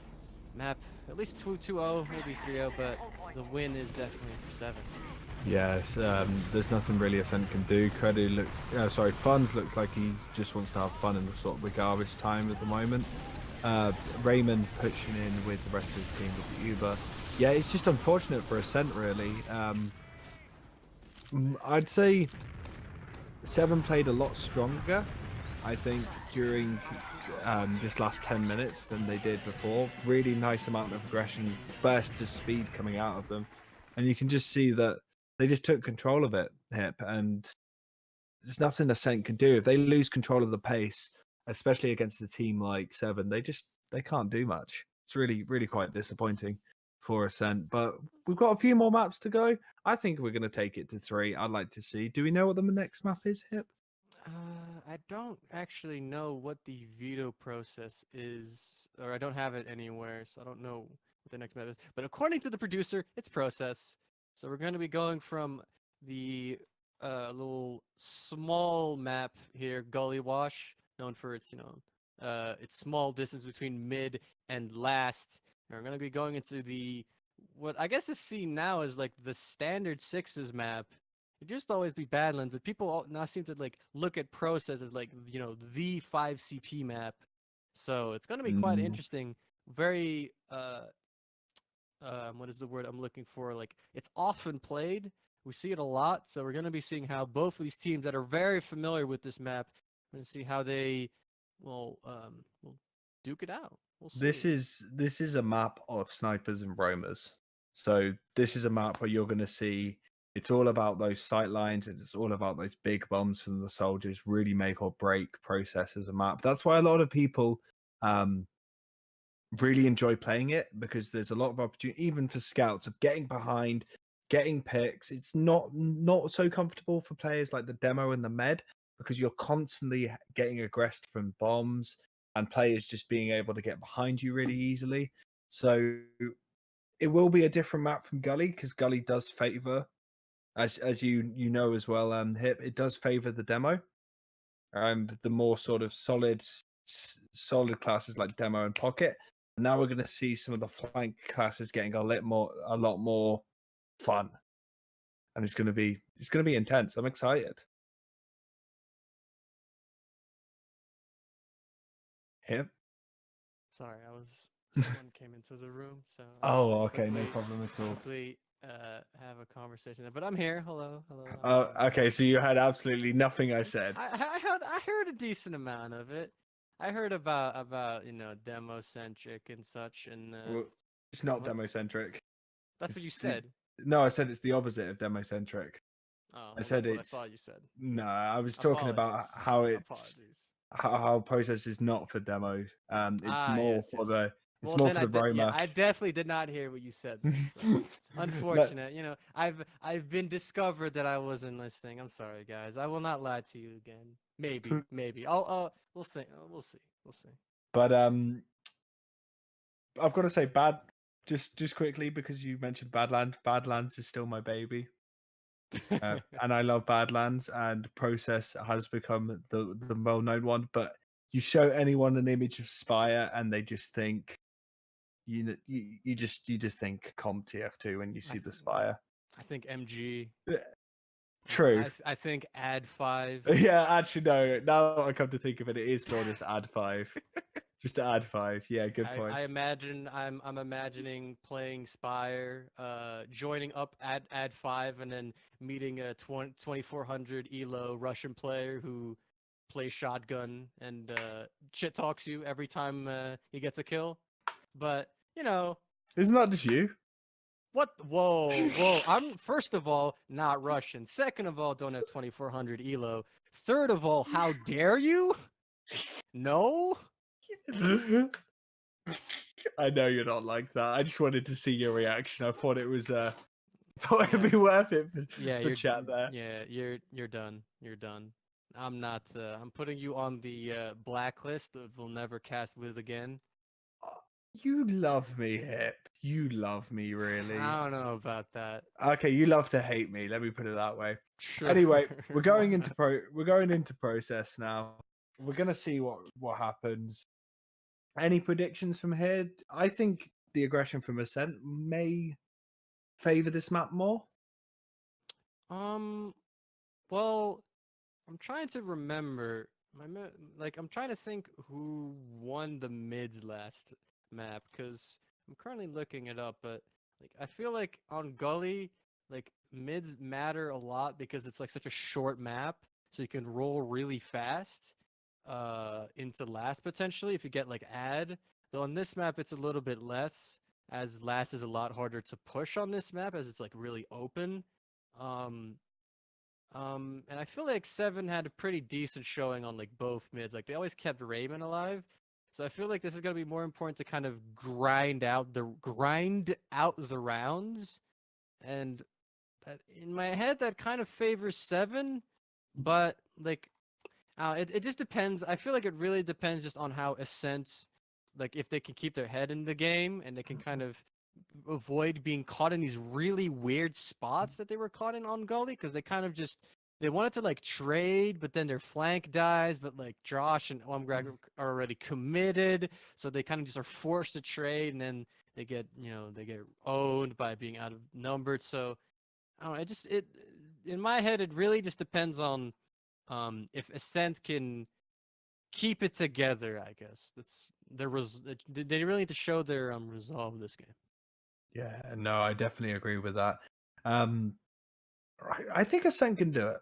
map at least 2-0, maybe 3-0, but the win is definitely for Se7en. Yes, there's nothing really Ascent can do. Funds looks like he just wants to have fun in the sort of the garbage time at the moment. Raymond pushing in with the rest of his team with the Uber. Yeah, it's just unfortunate for Ascent, really. I'd say Se7en played a lot stronger, I think, during this last 10 minutes than they did before. Really nice amount of aggression, burst of speed coming out of them. And you can just see that they just took control of it, Hip, and there's nothing Ascent can do. If they lose control of the pace, especially against a team like Se7en, they can't do much. It's really, really quite disappointing for Ascent. But we've got a few more maps to go. I think we're going to take it to 3. I'd like to see. Do we know what the next map is, Hip? I don't actually know what the veto process is, or I don't have it anywhere, so I don't know what the next map is. But according to the producer, it's Process. So we're going to be going from the little small map here, Gully Wash, known for its its small distance between mid and last. And we're going to be going into the what I guess is seen now as like the standard sixes map. It used to always be Badlands, but people now seem to like look at Process as like the 5 CP map. So it's going to be quite Mm. interesting. Very what is the word I'm looking for? Like it's often played. We see it a lot, so we're going to be seeing how both of these teams that are very familiar with this map, we're going to see how they will duke it out. We'll This see. is a map of snipers and roamers. So this is a map where you're going to see it's all about those sight lines and it's all about those big bombs from the soldiers. Really make or break Process as a map. That's why a lot of people um, really enjoy playing it, because there's a lot of opportunity, even for scouts, of getting behind, getting picks. It's not so comfortable for players like the demo and the med, because you're constantly getting aggressed from bombs and players just being able to get behind you really easily. So it will be a different map from Gully, because Gully does favor, as you know as well, Hip, it does favor the demo and the more sort of solid classes like demo and pocket. And now we're going to see some of the flank classes getting a lot more fun, and it's going to be intense. I'm excited. Him? Sorry, I was someone came into the room, so I had to Oh, okay, no quickly problem at all. quickly have a conversation there. But I'm here. Hello, hello. I'm here. Okay, so you had absolutely nothing I said. I heard a decent amount of it. I heard about demo centric and such, and Well, it's not what? demo-centric. That's what It's you said. no, I said it's the opposite of demo-centric. Oh, I well, said that's what I it's thought you said. no. I was talking about Apologies. how it's Apologies. how Process is not for demo. It's Ah, more yes, for yes. the Well, more then for the yeah, roamer. I definitely did not hear what you said then. So No, unfortunate. I've been discovered that I wasn't listening. I'm sorry, guys. I will not lie to you again. Maybe. We'll see. We'll see. but I've got to say, just quickly, because you mentioned Badlands. Badlands is still my baby, and I love Badlands. And Process has become the well known one. But you show anyone an image of Spire, and they just think you just think Comp TF2 when you I see the th- Spire. I think MG. True. I think Ad 5. Yeah, actually, no. Now that I come to think of it, it is more just add 5. Just to add 5. Yeah, good point. I imagine I'm imagining playing Spire, joining up at Ad 5 and then meeting a 2400 elo Russian player who plays shotgun and shit talks you every time he gets a kill. But Isn't that just you? what? Whoa! I'm first of all not Russian. Second of all, don't have 2400 elo. Third of all, how dare you? No. I know you're not like that. I just wanted to see your reaction. I thought it was thought it'd Yeah. be worth it Yeah, for chat there. you're done. You're done. I'm not. I'm putting you on the blacklist that we'll never cast with again. You love me, Hip. You love me, really. I don't know about that. Okay, you love to hate me. Let me put it that way. Sure. Anyway, we're Why going into not? we're going into Process now. We're gonna see what happens. Any predictions from here? I think the aggression from Ascent may favor this map more. Um. Well, I'm trying to remember. Like I'm trying to think who won the mids last map because I'm currently looking it up, but like I feel like on Gully, like mids matter a lot because it's like such a short map, so you can roll really fast into last potentially if you get like ad. Though on this map it's a little bit less, as last is a lot harder to push on this map as it's like really open. Um and I feel like Se7en had a pretty decent showing on like both mids. Like they always kept Raymond alive. So I feel like this is gonna be more important to kind of grind out the rounds. And in my head that kind of favors Se7en, but like it just depends. I feel like it really depends just on how Ascent like if they can keep their head in the game and they can kind of avoid being caught in these really weird spots that they were caught in on Gully, because they kind of just they wanted to like trade, but then their flank dies, but like Josh and Omgrag are already committed, so they kind of just are forced to trade, and then they get they get owned by being outnumbered. So I don't know, it in my head it really just depends on if Ascent can keep it together. I guess that's they really need to show their resolve this game. Yeah, no, I definitely agree with that. Um, I think Ascent can do it,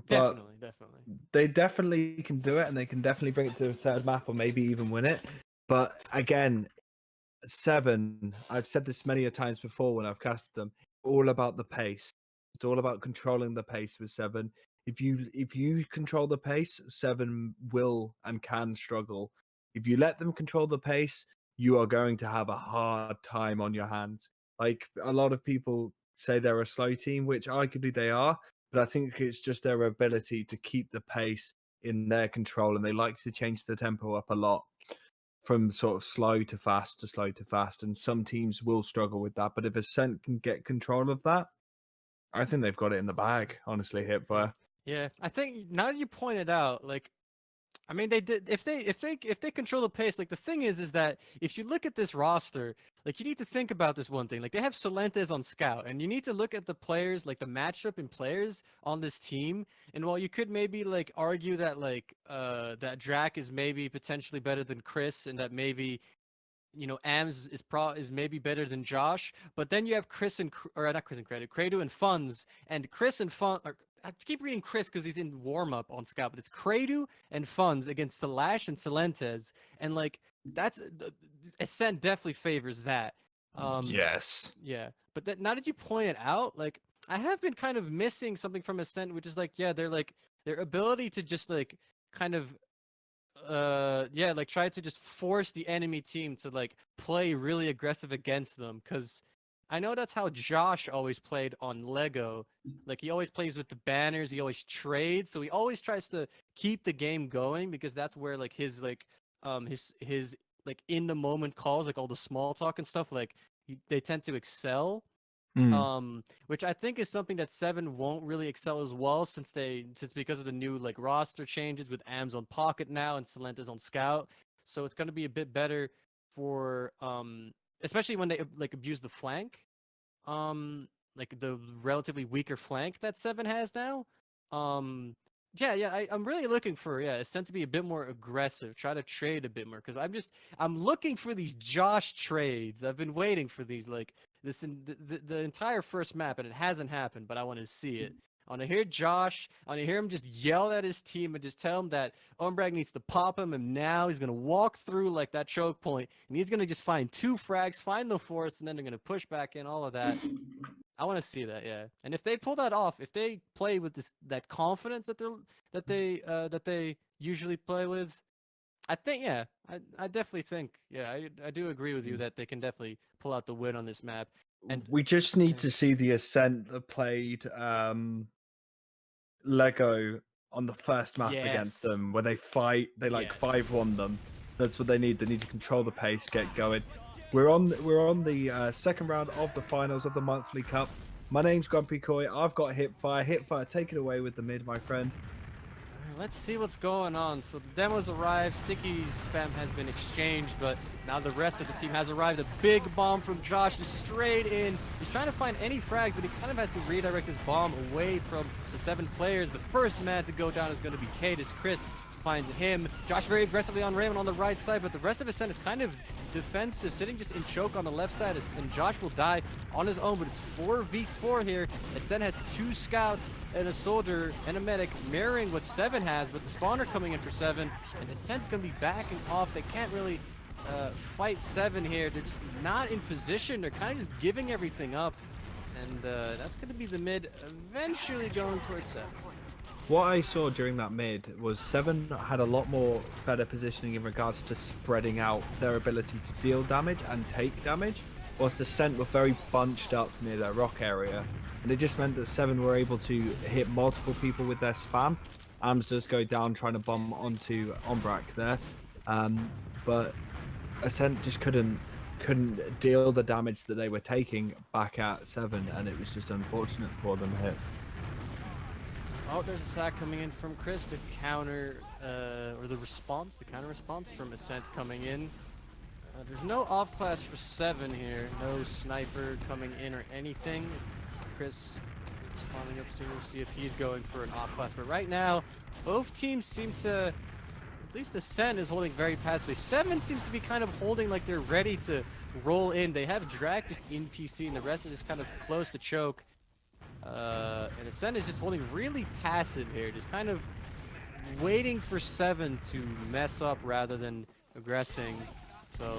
but Definitely. they definitely can do it, and they can definitely bring it to a third map or maybe even win it. But again, Se7en, I've said this many a times before when I've casted them, all about the pace. It's all about controlling the pace with Se7en. If you control the pace, Se7en will and can struggle. If you let them control the pace, you are going to have a hard time on your hands. Like a lot of people say they're a slow team, which arguably they are, but I think it's just their ability to keep the pace in their control, and they like to change the tempo up a lot from sort of slow to fast to slow to fast, and some teams will struggle with that. But if Ascent can get control of that, I think they've got it in the bag. Honestly, Hipfire. Yeah, I think now that you pointed out, like, I mean, they did if they control the pace. Like the thing is that if you look at this roster, like you need to think about this one thing. Like they have Solentes on scout, and you need to look at the players, like the matchup and players on this team. And while you could maybe like argue that like that Drac is maybe potentially better than Chris, and that maybe Ams is maybe better than Josh, but then you have Chris and or not Chris and Credu and Funds, and Chris and Fun. I keep reading Chris because he's in warm up on Scout, but it's Credu and Funds against Salash and Solentes, and like that's Ascent definitely favors that. Yes. Yeah, but now that you point it out, like I have been kind of missing something from Ascent, which is like they're like their ability to just like kind of like try to just force the enemy team to like play really aggressive against them, because I know that's how Josh always played on Lego. Like he always plays with the banners, he always trades, so he always tries to keep the game going, because that's where like his his like in the moment calls, like all the small talk and stuff, like they tend to excel. Which I think is something that Se7en won't really excel as well, since because of the new like roster changes with Ams on Pocket now and Solentes on Scout. So it's going to be a bit better for especially when they like abuse the flank, like the relatively weaker flank that Se7en has now. I'm really looking for Ascent to be a bit more aggressive, try to trade a bit more, because I'm looking for these Josh trades. I've been waiting for these like this in the entire first map, and it hasn't happened, but I want to see it. I want to hear Josh. I want to hear him just yell at his team and just tell him that Ombrag needs to pop him, and now he's going to walk through like that choke point, and he's going to just find 2 frags, find the force, and then they're going to push back in, all of that. I want to see that, yeah. And if they pull that off, if they play with that confidence that they usually play with, I think, I definitely think, I do agree with you that they can definitely pull out the win on this map. And we just need to see the Ascent that played Lego on the first map against them, where they fight, they like 5-1 them. That's what they need. They need to control the pace, get going. We're on the second round of the finals of the monthly cup. My name's Grumpy Koi. I've got Hipfire. Hipfire, take it away with the mid, my friend. Let's see what's going on. So the demos arrived, Sticky's spam has been exchanged, but now the rest of the team has arrived. A big bomb from Josh just straight in. He's trying to find any frags, but he kind of has to redirect his bomb away from the 7 players. The first man to go down is going to be Cadis. Chris finds him. Josh very aggressively on Raymond on the right side, but the rest of Ascent is kind of defensive, sitting just in choke on the left side, and Josh will die on his own, but it's 4v4 here. Ascent has 2 scouts and a soldier and a medic, mirroring what Se7en has, but the spawner coming in for Se7en, and Ascent's going to be backing off. They can't really fight Se7en here. They're just not in position. They're kind of just giving everything up, and that's going to be the mid eventually going towards Se7en. What I saw during that mid was Se7en had a lot more better positioning in regards to spreading out their ability to deal damage and take damage, whilst Ascent were very bunched up near their rock area, and it just meant that Se7en were able to hit multiple people with their spam. Ams does go down trying to bomb onto Ombrak there, but Ascent just couldn't deal the damage that they were taking back at Se7en, and it was just unfortunate for them here. Oh, there's a sack coming in from Chris. The counter, or the counter response from Ascent coming in. There's no off class for Se7en here. No sniper coming in or anything. Chris responding up soon. We'll see if he's going for an off class. But right now, both teams seem to, at least Ascent is holding very passively. Se7en seems to be kind of holding like they're ready to roll in. They have Drac just in PC, and the rest is just kind of close to choke. And Ascent is just holding really passive here, just kind of waiting for Se7en to mess up rather than aggressing. So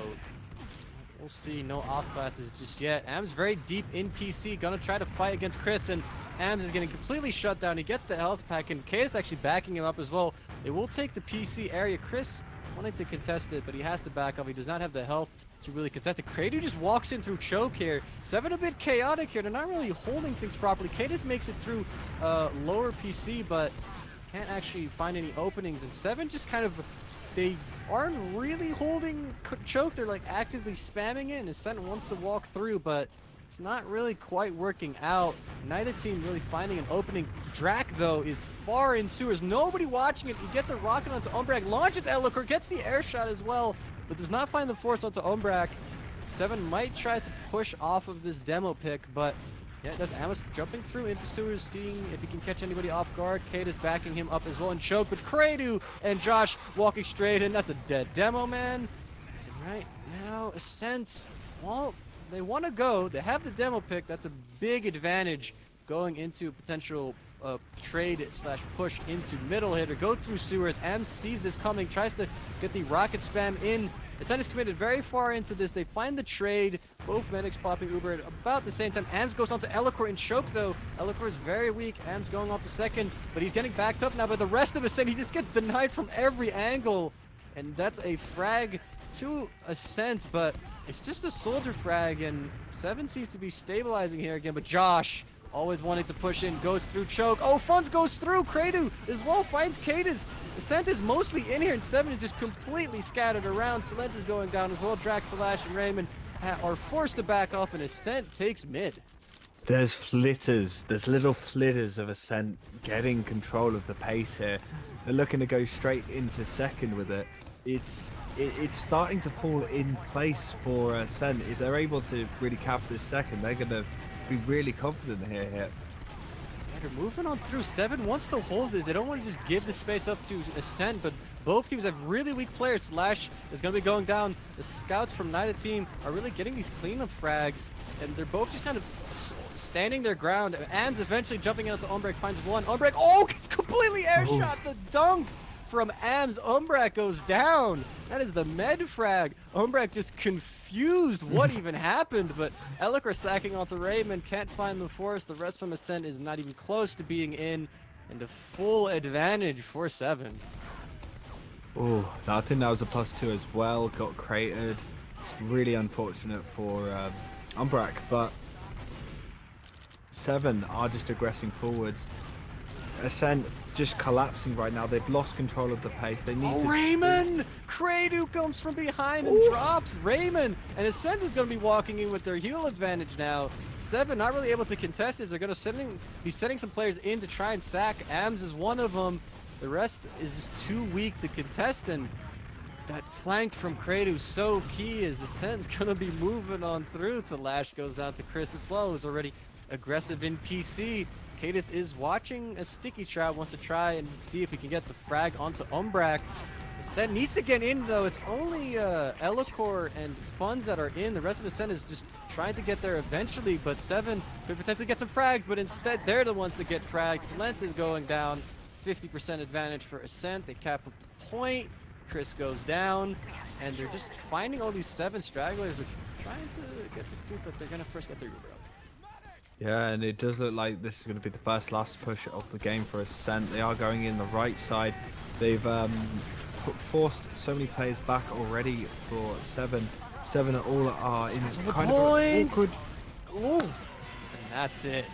we'll see. No off classes just yet. Am's very deep in PC, gonna try to fight against Chris, and Ams is getting completely shut down. He gets the health pack, and Kate is actually backing him up as well. They will take the PC area. Chris wanting to contest it, but he has to back up. He does not have the health to really contest it. Kratos just walks in through choke here. Se7en a bit chaotic here. They're not really holding things properly. Kratos makes it through lower PC, but can't actually find any openings. And Se7en just kind of, they aren't really holding choke. They're like actively spamming it, and Ascent wants to walk through, but it's not really quite working out. Neither team really finding an opening. Drac, though, is far in sewers. Nobody watching it. He gets a rocket onto Umbrak, launches Elikor, gets the air shot as well, but does not find the force onto Umbrak. Se7en might try to push off of this demo pick, but yeah, that's Amos jumping through into sewers, seeing if he can catch anybody off guard. Kate is backing him up as well, and choke, but Kradu and Josh walking straight in. That's a dead demo, man. And right now, Ascent, well, they want to go. They have the demo pick. That's a big advantage going into potential trade slash push into middle hitter. Go through sewers. Am sees this coming, tries to get the rocket spam in. Ascent is committed very far into this. They find the trade. Both medics popping Uber at about the same time. Ams goes onto Elikor and choke, though. Elikor is very weak. Ams going off the second, but he's getting backed up now by the rest of Ascent. He just gets denied from every angle, and that's a frag to Ascent, but it's just a soldier frag, and Se7en seems to be stabilizing here again. But Josh, always wanting to push in, goes through choke. Oh, Funds goes through. Kradu as well finds Cadis. Ascent is mostly in here, and Se7en is just completely scattered around. Silent is going down as well. Drax, Slash, and Raymond are forced to back off, and Ascent takes mid. There's flitters. There's little flitters of Ascent getting control of the pace here. They're looking to go straight into second with it. It's starting to fall in place for Ascent. If they're able to really cap this second, they're going to be really confident here. Yeah, they're moving on through. Se7en wants to hold this. They don't want to just give the space up to Ascent, but both teams have really weak players. Slash is going to be going down. The scouts from neither team are really getting these cleanup frags, and they're both just kind of standing their ground. Ams eventually jumping out to Umbrak, finds one. Umbrak, oh, gets completely air shot. The dunk from Ams. Umbrak goes down. That is the med frag. Umbrak just confused what even happened, but Elikor sacking onto Raymond, can't find the force. The rest from Ascent is not even close to being in, and a full advantage for Se7en. Oh, I think that was a +2 as well. Got cratered. Really unfortunate for Umbrak, but Se7en are just aggressing forwards. Ascent just collapsing right now. They've lost control of the pace. They need to... Raymond! Kradu comes from behind and drops Raymond. And Ascent is going to be walking in with their heal advantage now. Se7en not really able to contest it. They're going to be sending some players in to try and sack. Ams is one of them. The rest is just too weak to contest. And that flank from Kradu so key, as Ascent's going to be moving on through. The lash goes down to Chris as well, who's already aggressive in PC. Cadis is watching a sticky trap, wants to try and see if he can get the frag onto Umbrak. Ascent needs to get in, though. It's only Elikor and Funds that are in. The rest of Ascent is just trying to get there eventually, but Se7en could potentially get some frags, but instead they're the ones that get fragged. Silent is going down. 50% advantage for Ascent. They cap a point. Chris goes down, and they're just finding all these Se7en stragglers, which are trying to get this dude, but they're going to first get their Uber up. Yeah, and it does look like this is going to be the last push of the game for Ascent. They are going in the right side. They've forced so many players back already for Se7en. Se7en all are in kind of awkward. Ooh, and that's it.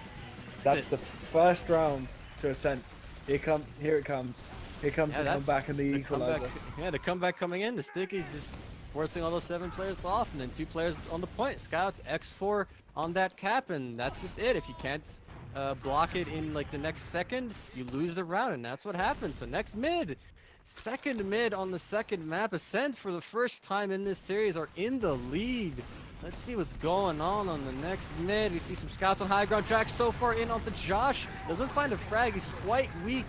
That's the first round to Ascent. Here it comes. Here comes the comeback and the equalizer. Yeah, the comeback coming in. The Stickies just forcing all those 7 players off, and then 2 players on the point. Scouts, X4 on that cap, and that's just it. If you can't block it in like the next second, you lose the round, and that's what happens. So next mid, second mid on the second map. Ascent for the first time in this series are in the lead. Let's see what's going on the next mid. We see some scouts on high ground. Jack so far in onto Josh. Doesn't find a frag. He's quite weak.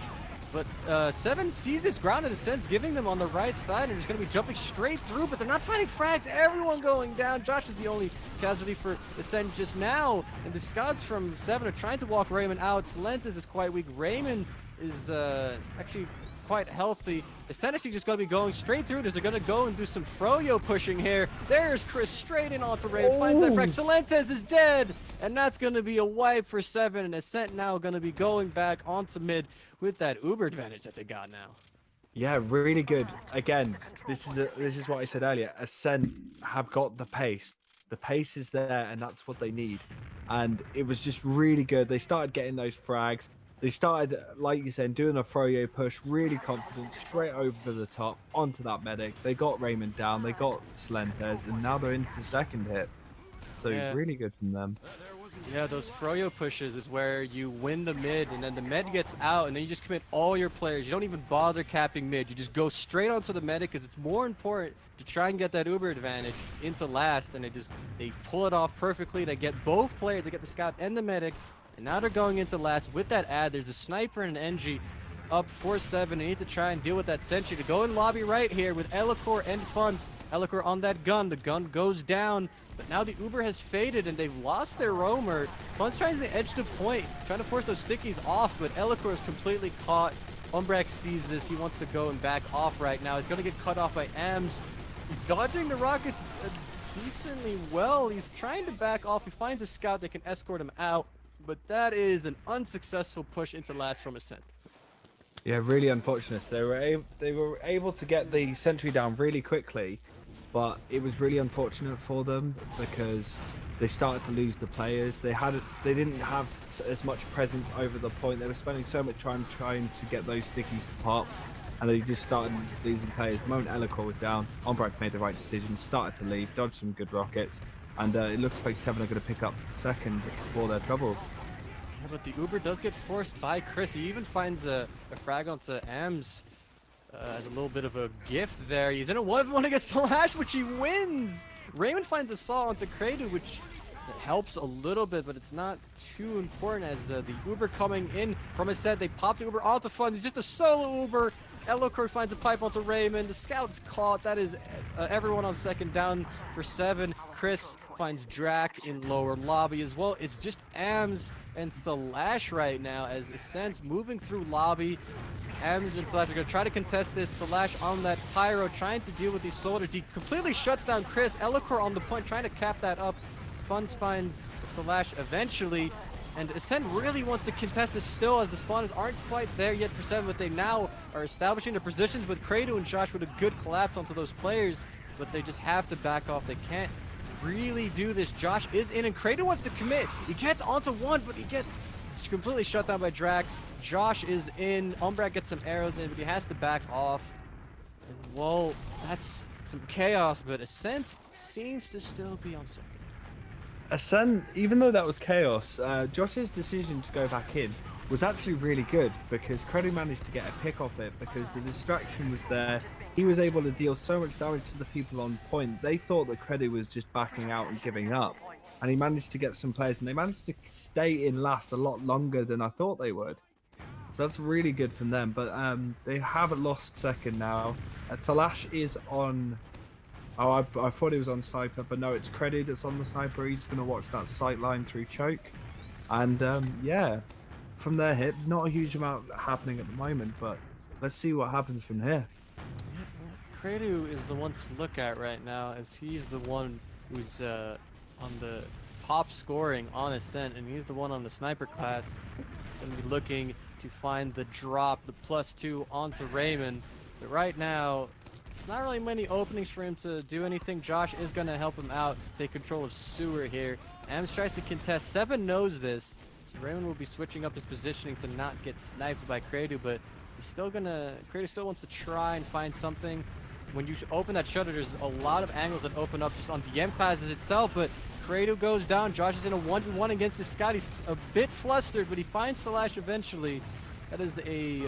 But Se7en sees this ground in a sense, giving them on the right side, and he's going to be jumping straight through, but they're not finding frags. Everyone going down. Josh is the only casualty for Ascent just now, and the scouts from Se7en are trying to walk Raymond out. Salentis is quite weak. Raymond is actually quite healthy. Ascent actually just going to be going straight through. They're going to go and do some froyo pushing here. There's Chris straight in onto Raymond. Finds that frag. Salentis is dead, and that's going to be a wipe for Se7en, and Ascent now going to be going back onto mid with that Uber advantage that they got now. Yeah, really good. Again, this is what I said earlier. Ascent have got the pace. The pace is there, and that's what they need. And it was just really good. They started getting those frags. They started, like you said, doing a froyo push, really confident, straight over the top, onto that medic. They got Raymond down, they got Slentes, and now they're into second hit. So yeah, really good from them. Yeah, those froyo pushes is where you win the mid, and then the med gets out, and then you just commit all your players. You don't even bother capping mid. You just go straight onto the medic, because it's more important to try and get that Uber advantage into last, and they pull it off perfectly. They get both players, they get the scout and the medic, and now they're going into last with that ad. There's a sniper and an NG up for Se7en. They need to try and deal with that sentry to go in lobby right here with Elikor and Funz. Elikor on that gun. The gun goes down, but now the Uber has faded and they've lost their roamer. Funz trying to edge the point, trying to force those stickies off, but Elikor is completely caught. Umbrex sees this. He wants to go and back off right now. He's going to get cut off by Ams. He's dodging the rockets decently well. He's trying to back off. He finds a scout that can escort him out, but that is an unsuccessful push into last from Ascent. Yeah, really unfortunate. They were able to get the sentry down really quickly, but it was really unfortunate for them because they started to lose the players. They didn't have as much presence over the point. They were spending so much time trying to get those stickies to pop, and they just started losing players. The moment Elikor was down, Umbrex made the right decision, started to leave, dodged some good rockets, and it looks like Se7en are going to pick up second for their troubles. Yeah, but the Uber does get forced by Chris. He even finds a frag onto Ams as a little bit of a gift there. He's in a 1v1 against Slash, which he wins. Raymond finds a saw onto Kredu, which helps a little bit, but it's not too important as the Uber coming in from his set. They pop the Uber onto Funz. It's just a solo Uber. Elikor finds a pipe onto Raymond. The scout's caught. That is everyone on second down for Se7en. Chris finds Drac in lower lobby as well. It's just Ams and Slash right now as Ascent's moving through lobby. Ams and Slash are going to try to contest this. Slash on that pyro trying to deal with these soldiers. He completely shuts down Chris. Elikor on the point trying to cap that up. Funz finds Slash eventually. And Ascent really wants to contest this still as the spawners aren't quite there yet for Se7en, but they now are establishing their positions with Kredu and Josh with a good collapse onto those players, but they just have to back off. They can't really do this. Josh is in and Kredu wants to commit. He gets onto one, but he gets completely shut down by Drac. Josh is in. Umbrex gets some arrows in, but he has to back off. And, well, that's some chaos, but Ascent seems to still be on second. Ascent, even though that was chaos, Josh's decision to go back in was actually really good because Kredu managed to get a pick off it because the distraction was there. He was able to deal so much damage to the people on point. They thought that Kredu was just backing out and giving up, and he managed to get some players, and they managed to stay in last a lot longer than I thought they would. So that's really good from them, but they haven't lost second now. Thalash is on... Oh, I thought he was on Sniper, but no, it's Kredu that's on the Sniper. He's going to watch that sight line through Choke. And yeah, from their hit, not a huge amount happening at the moment, but let's see what happens from here. Kredu is the one to look at right now, as he's the one who's on the top scoring on Ascent, and he's the one on the Sniper class. He's going to be looking to find the drop, the +2 onto Raymond. But right now, there's not really many openings for him to do anything. Josh is going to help him out, take control of Sewer here. Ams tries to contest. Se7en knows this, so Raymond will be switching up his positioning to not get sniped by Kredu, but he's still gonna... Kredu still wants to try and find something. when you open that shutter, there's a lot of angles that open up just on DM classes itself, but Credo goes down. Josh is in a 1v1 against the Scout. He's a bit flustered, but he finds the lash eventually. That is a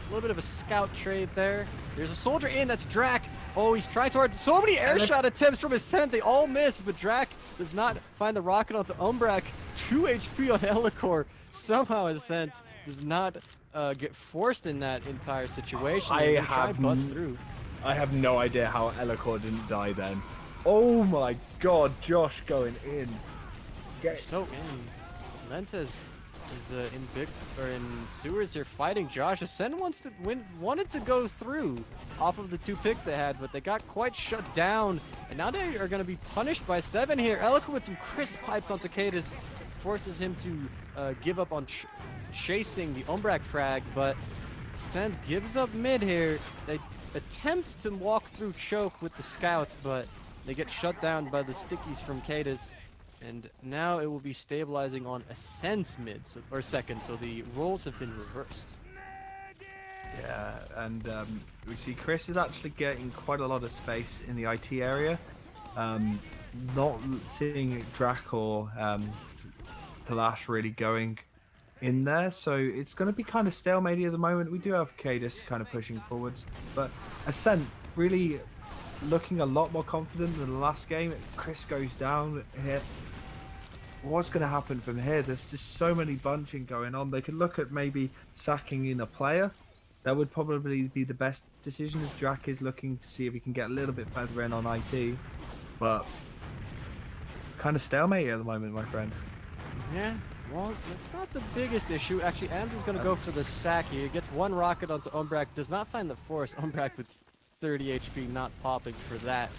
little bit of a scout trade there. There's a soldier in, that's Drac. Oh, he's trying so hard. So many air shot attempts from Ascent. They all miss, but Drac does not find the rocket onto Umbrak. 2 HP on Elicor. Somehow Ascent does not get forced in that entire situation. I have no idea how Elicor didn't die then. Oh my god, Josh going in. So in. Cementas is in sewers here fighting Josh. Ascent wanted to go through off of the 2 picks they had, but they got quite shut down. And now they are going to be punished by Se7en here. Elicor with some crisp pipes on Takedas forces him to give up on chasing the Umbrak frag, but Ascent gives up mid here. They attempt to walk through choke with the scouts, but they get shut down by the stickies from Cadis. And now it will be stabilizing on Ascent mid, or second, so the roles have been reversed. Yeah, and we see Chris is actually getting quite a lot of space in the IT area. Not seeing Drac or Talash really going in there, so it's going to be kind of stalemate at the moment. We do have Cadis kind of pushing forwards, but Ascent really looking a lot more confident than the last game. Chris goes down here. What's going to happen from here? There's just so many bunching going on. They could look at maybe sacking in a player. That would probably be the best decision, as Drac is looking to see if he can get a little bit further in on IT. But kind of stalemate at the moment, my friend. Yeah, well, that's not the biggest issue. Actually, Ams is going to go for the sack here. He gets 1 rocket onto Umbrak. Does not find the force. Umbrak with 30 HP, not popping for that.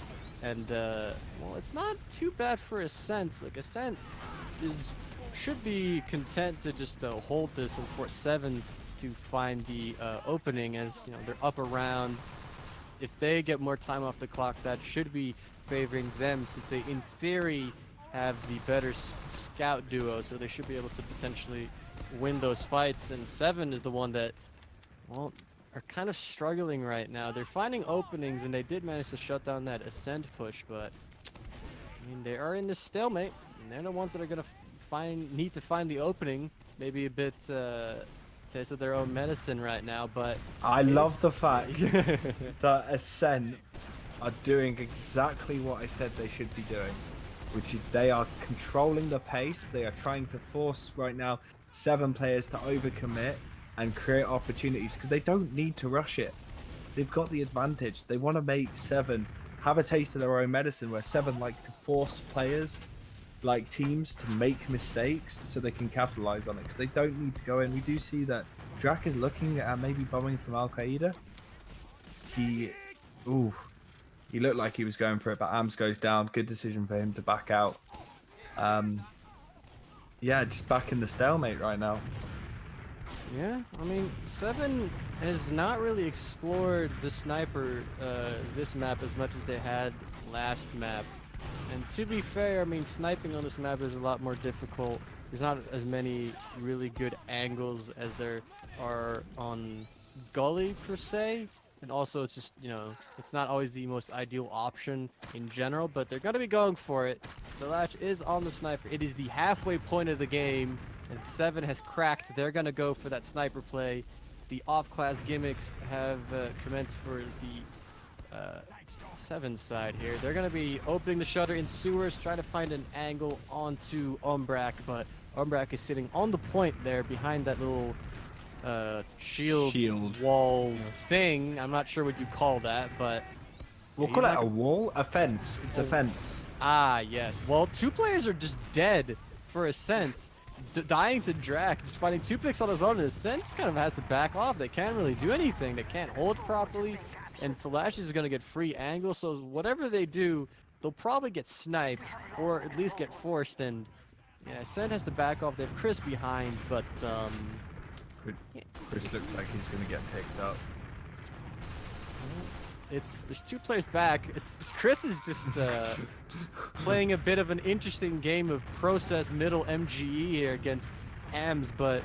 And, well, it's not too bad for Ascent. Like, Ascent should be content to just hold this and force Se7en to find the opening, as, you know, they're up around. If they get more time off the clock, that should be favoring them, since they, in theory, have the better scout duo, so they should be able to potentially win those fights. And Se7en is the one that, well, are kind of struggling right now. They're finding openings, and they did manage to shut down that Ascent push, but I mean, they are in this stalemate, and they're the ones that are going to need to find the opening. Maybe a bit taste of their own medicine right now, but I love the fact that Ascent are doing exactly what I said they should be doing, which is they are controlling the pace. They are trying to force right now 7 players to overcommit and create opportunities, because they don't need to rush it. They've got the advantage. They want to make Se7en have a taste of their own medicine, where Se7en like to force players, like teams, to make mistakes so they can capitalize on it, because they don't need to go in. We do see that Drac is looking at maybe bombing from Al Qaeda. He looked like he was going for it, but Ams goes down. Good decision for him to back out. Yeah, just back in the stalemate right now. Yeah, I mean, Se7en has not really explored the sniper this map as much as they had last map. And to be fair, I mean, sniping on this map is a lot more difficult. There's not as many really good angles as there are on Gully, per se. And also, it's just, you know, it's not always the most ideal option in general, but they're going to be going for it. The latch is on the sniper. It is the halfway point of the game, and Se7en has cracked. They're going to go for that sniper play. The off-class gimmicks have commenced for the Se7en side here. They're going to be opening the shutter in sewers, trying to find an angle onto Umbrak, but Umbrak is sitting on the point there behind that little shield wall thing. I'm not sure what you call that, but we'll call it a wall, a fence. It's a fence. Ah, yes. Well, 2 players are just dead for Ascent, dying to Drac, just finding 2 picks on his own. And Ascent just kind of has to back off. They can't really do anything. They can't hold properly, and Flash is going to get free angle. So whatever they do, they'll probably get sniped or at least get forced. And yeah, Ascent has to back off. They have Chris behind, but Chris looks like he's going to get picked up. There's 2 players back. Chris is just playing a bit of an interesting game of process middle MGE here against Ams, but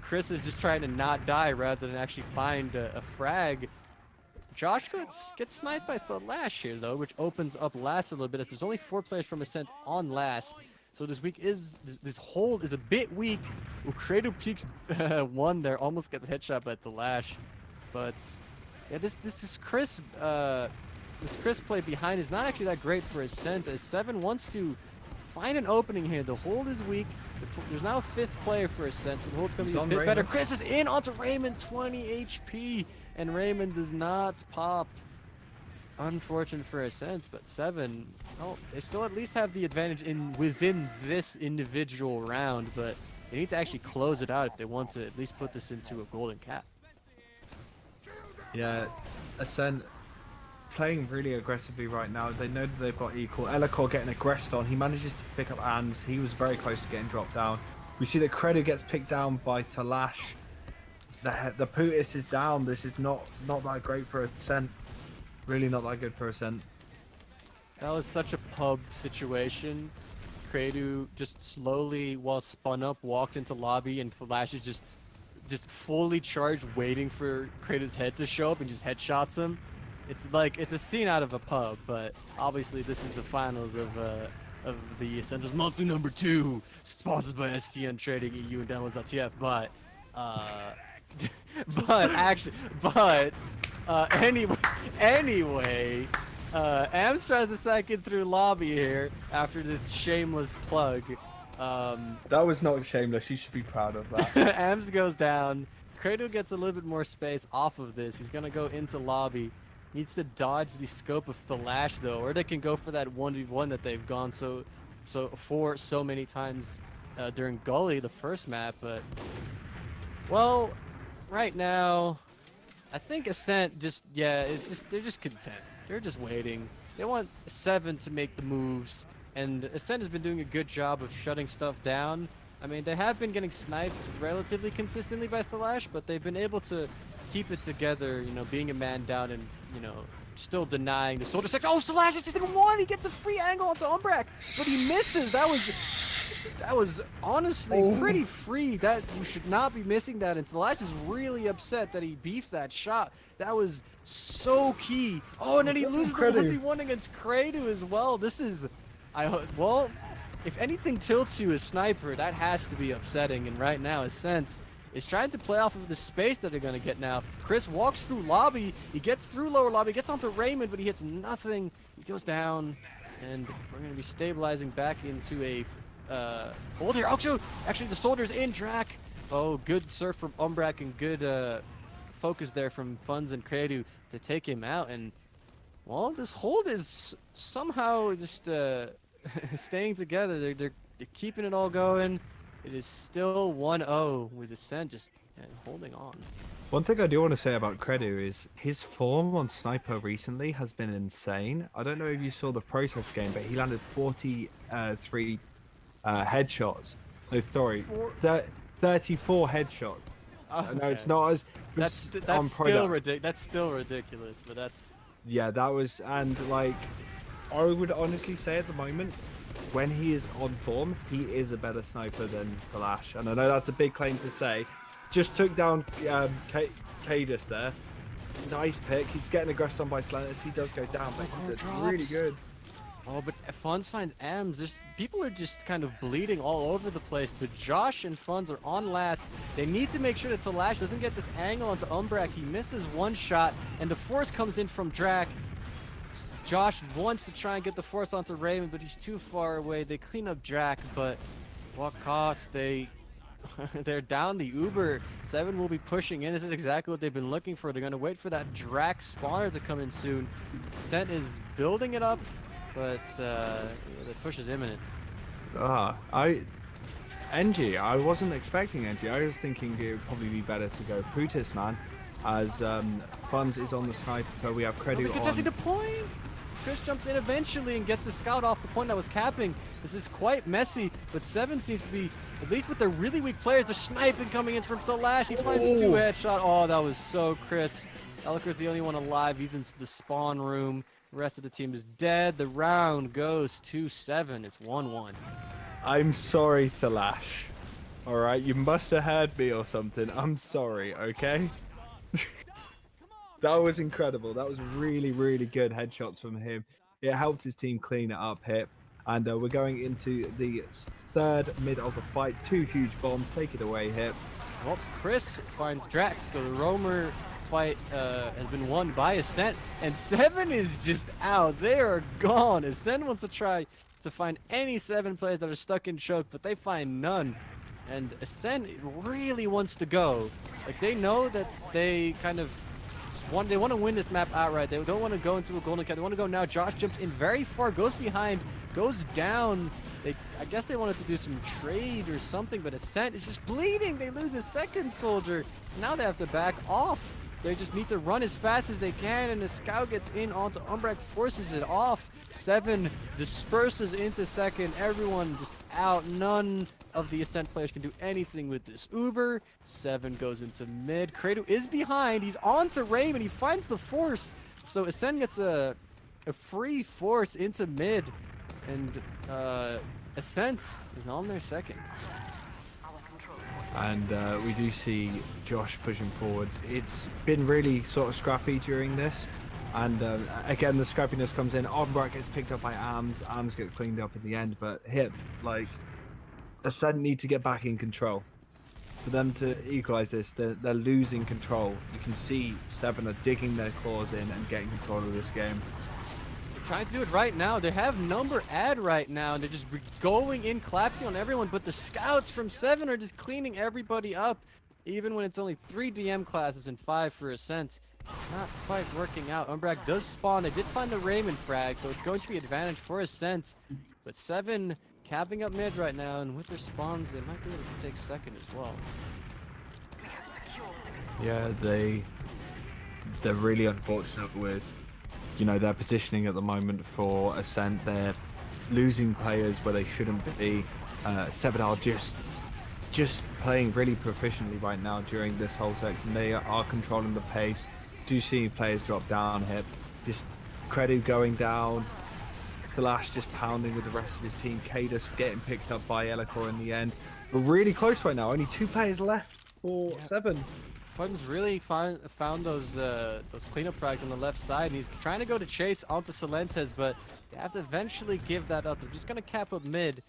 Chris is just trying to not die rather than actually find a frag. Josh gets sniped by Thalash here though, which opens up last a little bit as there's only 4 players from Ascent on last. So this hold is a bit weak. Credo peaks 1 there, almost gets headshot by Thalash. But yeah, this Chris play behind is not actually that great for Ascent, as Se7en wants to find an opening here. The hold is weak. There's now a 5th player for Ascent, so the hold's going to be a bit better. Chris is in onto Raymond, 20 HP, and Raymond does not pop. Unfortunate for Ascent, but Se7en, oh, they still at least have the advantage within this individual round, but they need to actually close it out if they want to at least put this into a golden cap. Yeah, Ascent playing really aggressively right now. They know that they've got equal. Elacor getting aggressed on. He manages to pick up Ams. He was very close to getting dropped down. We see that Credo gets picked down by Thalash. The Putis is down. This is not that great for Ascent. Really not that good for Ascent. That was such a pub situation. Credo just slowly, while spun up, walks into lobby, and Thalash is just fully charged, waiting for Credo's head to show up and just headshots him. It's a scene out of a pub, but obviously this is the finals of the Essentials monthly number 2, sponsored by Essentials.EU and Essentials.TF. But anyway, Ams tries to sack it through lobby here after this shameless plug. That was not shameless. You should be proud of that. Ams goes down. Credo gets a little bit more space off of this. He's gonna go into lobby. Needs to dodge the scope of Thalash though, or they can go for that 1v1 that they've gone so many times during Gully, the first map. But well, right now, I think Ascent they're just content. They're just waiting. They want Se7en to make the moves, and Ascent has been doing a good job of shutting stuff down. I mean, they have been getting sniped relatively consistently by Thalash, but they've been able to keep it together, you know, being a man down and, you know, still denying the Soldier 6. Oh, Thalash is just in 1! He gets a free angle onto Umbrak, but he misses! That was honestly pretty free. That you should not be missing that, and Thalash is really upset that he beefed that shot. That was so key. Oh, and then he loses the 1v1 against Credo as well. This is... well, if anything tilts you as sniper, that has to be upsetting, and right now, Ascent is trying to play off of the space that they're going to get now. Chris walks through lobby, he gets through lower lobby, gets onto Raymond, but he hits nothing. He goes down, and we're going to be stabilizing back into a hold here. Oh, actually the Soldier's in Drac. Oh, good surf from Umbrak and good focus there from Funds and Credo to take him out. And well, this hold is somehow just staying together. They're keeping it all going. It is still 1-0 with Ascent just holding on. One thing I do want to say about Credo is his form on Sniper recently has been insane. I don't know if you saw the process game, but he landed 43 headshots. No, sorry, 34 headshots. Okay. No, it's not as... That's still ridiculous. That's still ridiculous, but that's... Yeah, that was... And, like, I would honestly say at the moment, when he is on form, he is a better sniper than Thalash. And I know that's a big claim to say. Just took down Cadus there. Nice pick. He's getting aggressed on by Slantis. He does go down, but he's really good. Oh, but Funds finds Ams. People are just kind of bleeding all over the place, but Josh and Funds are on last. They need to make sure that Thalash doesn't get this angle onto Umbrak. He misses one shot, and the force comes in from Drac. Josh wants to try and get the force onto Raymond, but he's too far away. They clean up Drac, but what cost? They're down the Uber. Se7en will be pushing in. This is exactly what they've been looking for. They're going to wait for that Drac spawner to come in soon. Ascent is building it up, but the push is imminent. NG, I wasn't expecting NG. I was thinking it would probably be better to go Putis, man, as Funds is on the sniper. We have Credo on. Contesting the point! Chris jumps in eventually and gets the scout off the point that was capping. This is quite messy, but Se7en seems to be, at least with their really weak players, they're sniping coming in from Thalash. He finds two headshot. Oh, that was so crisp. Eliker's the only one alive. He's in the spawn room. The rest of the team is dead. The round goes to Se7en. It's 1-1. I'm sorry, Thalash. Alright, you must have heard me or something. I'm sorry, okay? That was incredible. That was really, really good headshots from him. It helped his team clean it up here. And we're going into the third mid of the fight. 2 huge bombs. Take it away here. Well, Chris finds Drax, so the Roamer fight has been won by Ascent, and Se7en is just out. They are gone. Ascent wants to try to find any 7 players that are stuck in choke, but they find none. And Ascent really wants to go. Like, they know that they kind of want to win this map outright. They don't want to go into a golden cap. They want to go now. Josh jumps in very far, goes behind, goes down. I guess they wanted to do some trade or something, but Ascent is just bleeding. They lose a second soldier. Now they have to back off. They just need to run as fast as they can, and the scout gets in onto Umbrak, forces it off. Se7en disperses into second. Everyone just out. None of the Ascent players can do anything with this Uber. Se7en goes into mid. Credo is behind. He's on to Raymond. He finds the force. So Ascent gets a free force into mid. And Ascent is on their second. And we do see Josh pushing forwards. It's been really sort of scrappy during this. And again, the scrappiness comes in. Oddbrock gets picked up by Arms. Arms get cleaned up at the end. But Hip, like, Ascent need to get back in control. For them to equalize this, they're losing control. You can see Se7en are digging their claws in and getting control of this game. Trying to do it right now. They have number ad right now, and they're just going in, collapsing on everyone. But the scouts from Se7en are just cleaning everybody up, even when it's only 3 DM classes and 5 for Ascent. It's not quite working out. Umbrak does spawn. They did find the Raymond frag, so it's going to be advantage for Ascent. But Se7en capping up mid right now, and with their spawns, they might be able to take second as well. Yeah, they're really unfortunate with, you know, their positioning at the moment for Ascent. They're losing players where they shouldn't be. Se7en are just playing really proficiently right now during this whole section. They are controlling the pace. Do see players drop down here. Just Credu going down. Thalash just pounding with the rest of his team. Cadus getting picked up by Elikor in the end. We're really close right now. Only 2 players left for Se7en. Fun's really found those cleanup frags on the left side, and he's trying to go to chase onto Solentes, but they have to eventually give that up. They're just gonna cap up mid.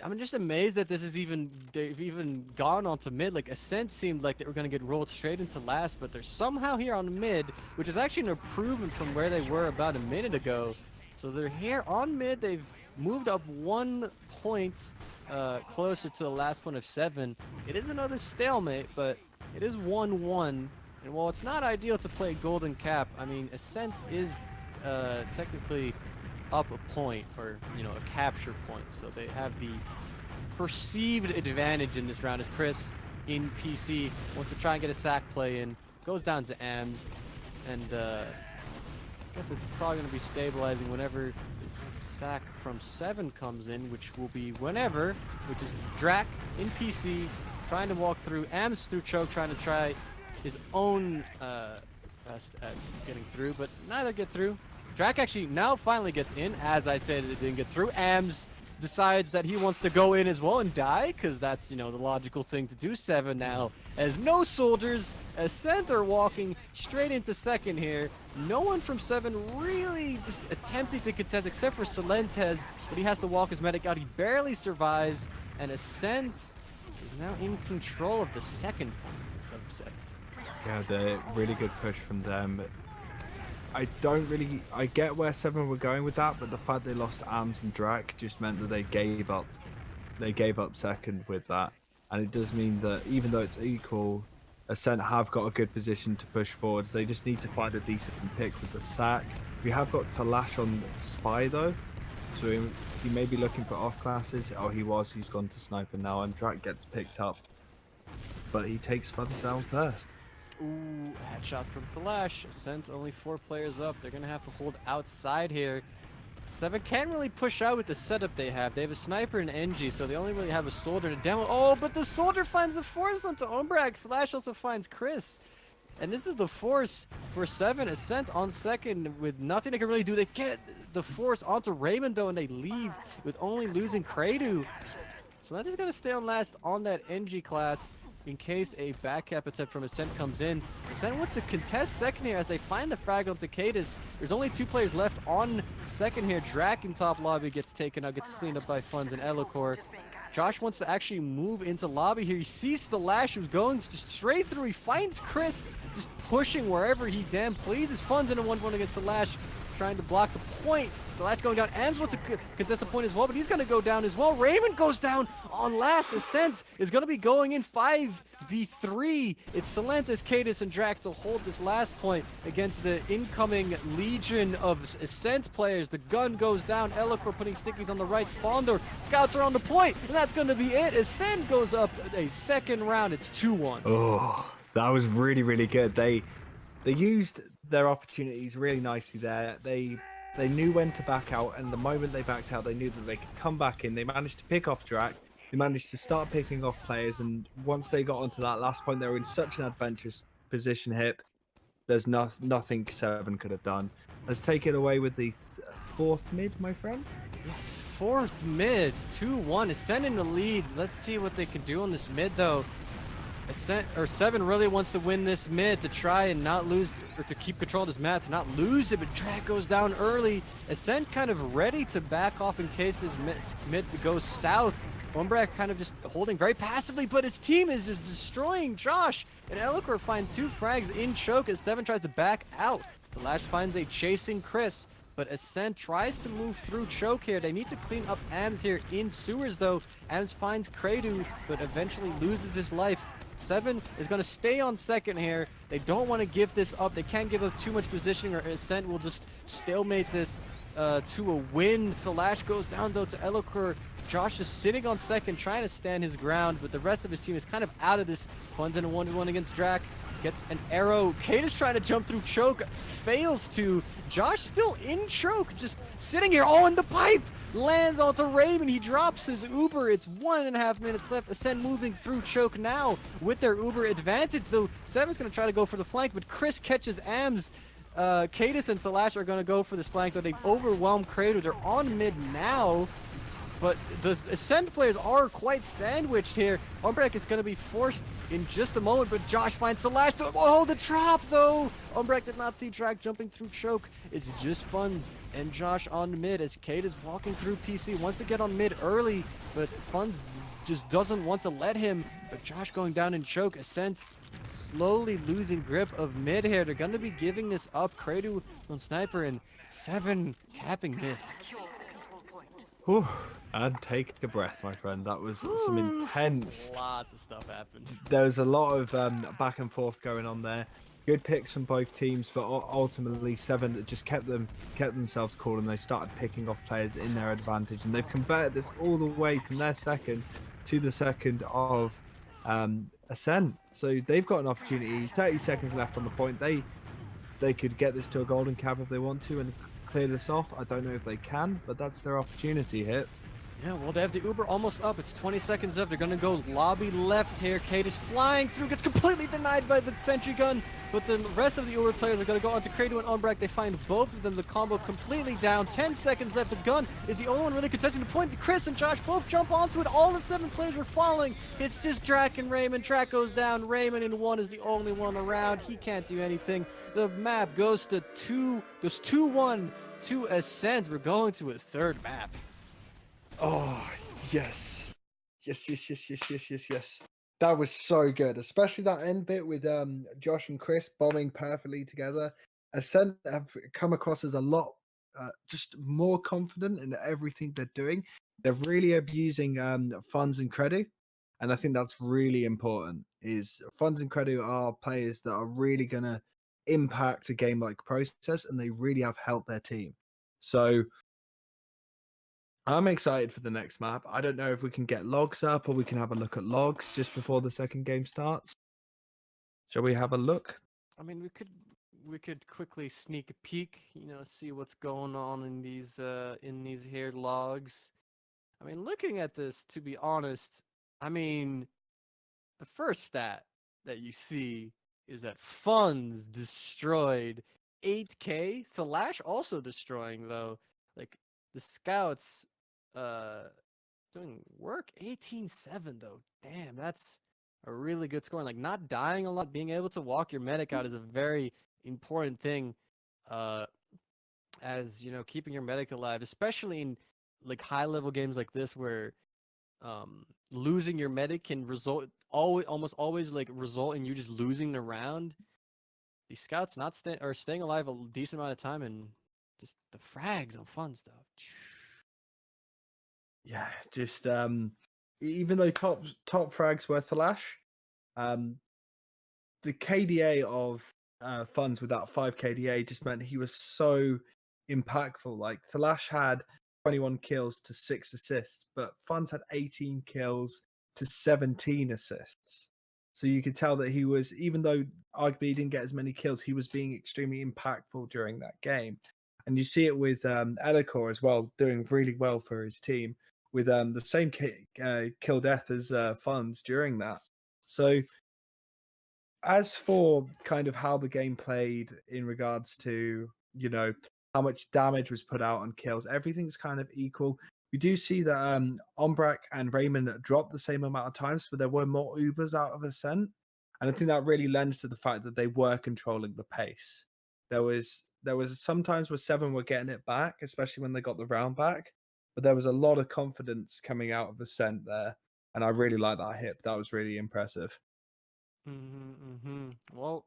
I'm just amazed that they've even gone onto mid. Like, Ascent seemed like they were gonna get rolled straight into last, but they're somehow here on mid, which is actually an improvement from where they were about a minute ago. So they're here on mid. They've moved up 1 point closer to the last point of Se7en. It is another stalemate, but it is 1-1, and while it's not ideal to play golden cap, I mean, Ascent is technically up a point, or, you know, a capture point, so they have the perceived advantage in this round as Chris in PC wants to try and get a sack play in, goes down to Ams, and I guess it's probably going to be stabilizing whenever this sack from Se7en comes in, which will be whenever, which is Drac in PC, trying to walk through, Ams through choke, trying to try his own best at getting through, but neither get through. Drac actually now finally gets in, as I said, it didn't get through. Ams decides that he wants to go in as well and die, because that's, you know, the logical thing to do. Se7en now, as no soldiers, Ascent are walking straight into second here. No one from Se7en really just attempting to contest, except for Solentes, but he has to walk his medic out. He barely survives, and Ascent is now in control of the second point of Se7en. Yeah, the really good push from them. I get where Se7en were going with that, but the fact they lost Arms and Drac just meant that they gave up second with that. And it does mean that even though it's equal, Ascent have got a good position to push forwards. They just need to find a decent pick with the sack. We have got Thalash on Spy though, so he may be looking for off classes. Oh, he's gone to Sniper now, and Drac gets picked up, but he takes Funs down first. Ooh, headshot from Thalash. Ascent only 4 players up. They're gonna have to hold outside here. Se7en can't really push out with the setup they have. They have a sniper and NG, so they only really have a soldier to demo. Oh, but the soldier finds the force onto Umbrak. Thalash also finds Chris. And this is the force for Se7en. Ascent on second with nothing they can really do. They get the force onto Raymond though, and they leave with only losing Credu. So that is gonna stay on last on that NG class. in case a back cap attempt from Ascent comes in. Ascent wants to contest second here as they find the frag on Takedas. There's only 2 players left on second here. Drac in top lobby gets taken out, gets cleaned up by Funds and Elocor. Josh wants to actually move into lobby here. He sees the lash who's going just straight through. He finds Chris just pushing wherever he damn pleases. Funds in a 1-1 against the lash, trying to block the point. The lash going down. Ams wants to contest the point as well, but he's going to go down as well. Raymond goes down on last. Ascent is going to be going in 5v3. It's Solantis, Cadis, and Drac to hold this last point against the incoming legion of Ascent players. The gun goes down. Elocor putting stickies on the right spawn door. Scouts are on the point, and that's going to be it. Ascent goes up a second round. It's 2-1. Oh, that was really, really good. They used their opportunities really nicely there. They knew when to back out, and the moment they backed out, they knew that they could come back in. They managed to pick off Drac. They managed to start picking off players, and once they got onto that last point, they were in such an advantageous position. Hip, there's nothing Se7en could have done. Let's take it away with the 4th mid, my friend. Yes, 4th mid, 2-1. Ascent in the lead. Let's see what they can do on this mid, though. Se7en really wants to win this mid to try and not lose, or to keep control of this map, to not lose it, but Drac goes down early. Ascent kind of ready to back off in case this mid goes south. Umbrak kind of just holding very passively, but his team is just destroying Josh. And Elocor find 2 frags in choke as Se7en tries to back out. The Lash finds a chasing Chris, but Ascent tries to move through choke here. They need to clean up Ams here in sewers, though. Ams finds Kredu, but eventually loses his life. Se7en is going to stay on second here. They don't want to give this up. They can't give up too much positioning, or Ascent will just stalemate this to a win. Salash goes down, though, to Elocor. Josh is sitting on second, trying to stand his ground, but the rest of his team is kind of out of this. Funds in a 1v1 against Drac. Gets an arrow. Kate is trying to jump through choke. Fails to. Josh still in choke, just sitting here. Oh, in the pipe! Lands onto Raven. He drops his Uber. It's 1.5 minutes left. Ascent moving through choke now with their Uber advantage, though. Se7en's going to try to go for the flank, but Chris catches Ams. Cadis and Talash are going to go for this flank, though. They've overwhelmed Kratos. They're on mid now. But the Ascent players are quite sandwiched here. Umbrak is going to be forced in just a moment, but Josh finds Salash to hold the trap, though. Umbrak did not see Drac jumping through choke. It's just Funds and Josh on mid as Kate is walking through PC. Wants to get on mid early, but Funds just doesn't want to let him. But Josh going down in choke. Ascent slowly losing grip of mid here. They're going to be giving this up. Kredu on sniper and Se7en capping mid. Whew. And take a breath, my friend. That was some intense. Lots of stuff happened. There was a lot of back and forth going on there. Good picks from both teams, but ultimately Se7en just kept themselves cool, and they started picking off players in their advantage, and they've converted this all the way from their second to the second of Ascent. So they've got an opportunity. 30 seconds left on the point. They could get this to a golden cap if they want to and clear this off. I don't know if they can, but that's their opportunity here. Yeah, well, they have the Uber almost up. It's 20 seconds left. They're going to go lobby left here. Kate is flying through, gets completely denied by the sentry gun, but the rest of the Uber players are going to go onto Kredu and Umbrak. They find both of them. The combo completely down. 10 seconds left. The gun is the only one really contesting the point. Chris and Josh both jump onto it. All the 7 players are falling. It's just Drac and Raymond. Drac goes down. Raymond in 1 is the only one around. He can't do anything. The map goes to 2-1 to Ascent. We're going to a third map. Oh, yes. Yes. That was so good, especially that end bit with Josh and Chris bombing perfectly together. Ascent have come across as a lot just more confident in everything they're doing. They're really abusing Funds and Kredu, and I think that's really important. Is Funds and Kredu are players that are really going to impact a game like Process, and they really have helped their team. So I'm excited for the next map. I don't know if we can get logs up or we can have a look at logs just before the second game starts. Shall we have a look? I mean, we could quickly sneak a peek, see what's going on in these here logs. I mean, looking at this, to be honest, I mean, the first stat that you see is that Funds destroyed 8K. Thalash also destroying, though. Like, the scouts doing work. 18-7, though. Damn, that's a really good score. And like not dying a lot, being able to walk your medic out is a very important thing. Uh, as you know, keeping your medic alive, especially in like high level games like this where losing your medic can result almost always like result in you just losing the round. These scouts not staying alive a decent amount of time and just the frags on fun stuff. Yeah, just even though top frags were Thalash, um, the KDA of funds with that 5 KDA just meant he was so impactful. Like Thalash had 21 kills to 6 assists, but funds had 18 kills to 17 assists. So you could tell that he was, even though arguably he didn't get as many kills, he was being extremely impactful during that game. And you see it with Elikor as well, doing really well for his team with the same kill death as funds during that. So as for kind of how the game played in regards to, you know, how much damage was put out on kills, everything's kind of equal. We do see that Ombrak and Raymond dropped the same amount of times, but there were more Ubers out of Ascent. And I think that really lends to the fact that they were controlling the pace. There was some times where Se7en were getting it back, especially when they got the round back. But there was a lot of confidence coming out of Ascent there. And I really like that hit. That was really impressive. Well,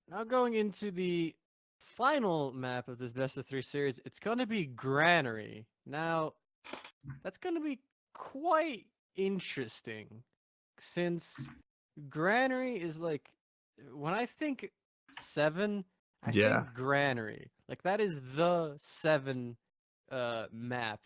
now going into the final map of this best of 3 series, it's going to be Granary. Now, that's going to be quite interesting since Granary is like when I think Se7en, I Yeah. think Granary. Like that is the Se7en map.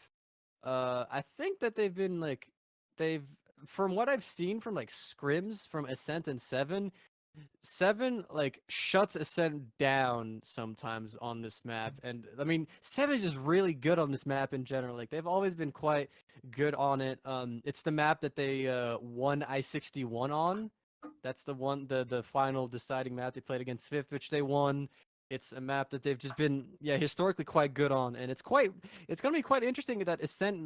I think that they've from what I've seen from like scrims from Ascent and Se7en like shuts Ascent down sometimes on this map, and I mean Se7en is just really good on this map in general. Like they've always been quite good on it. It's the map that they won I-61 on. That's the final deciding map they played against Fifth, which they won. It's a map that they've just been historically quite good on, and it's gonna be quite interesting that Ascent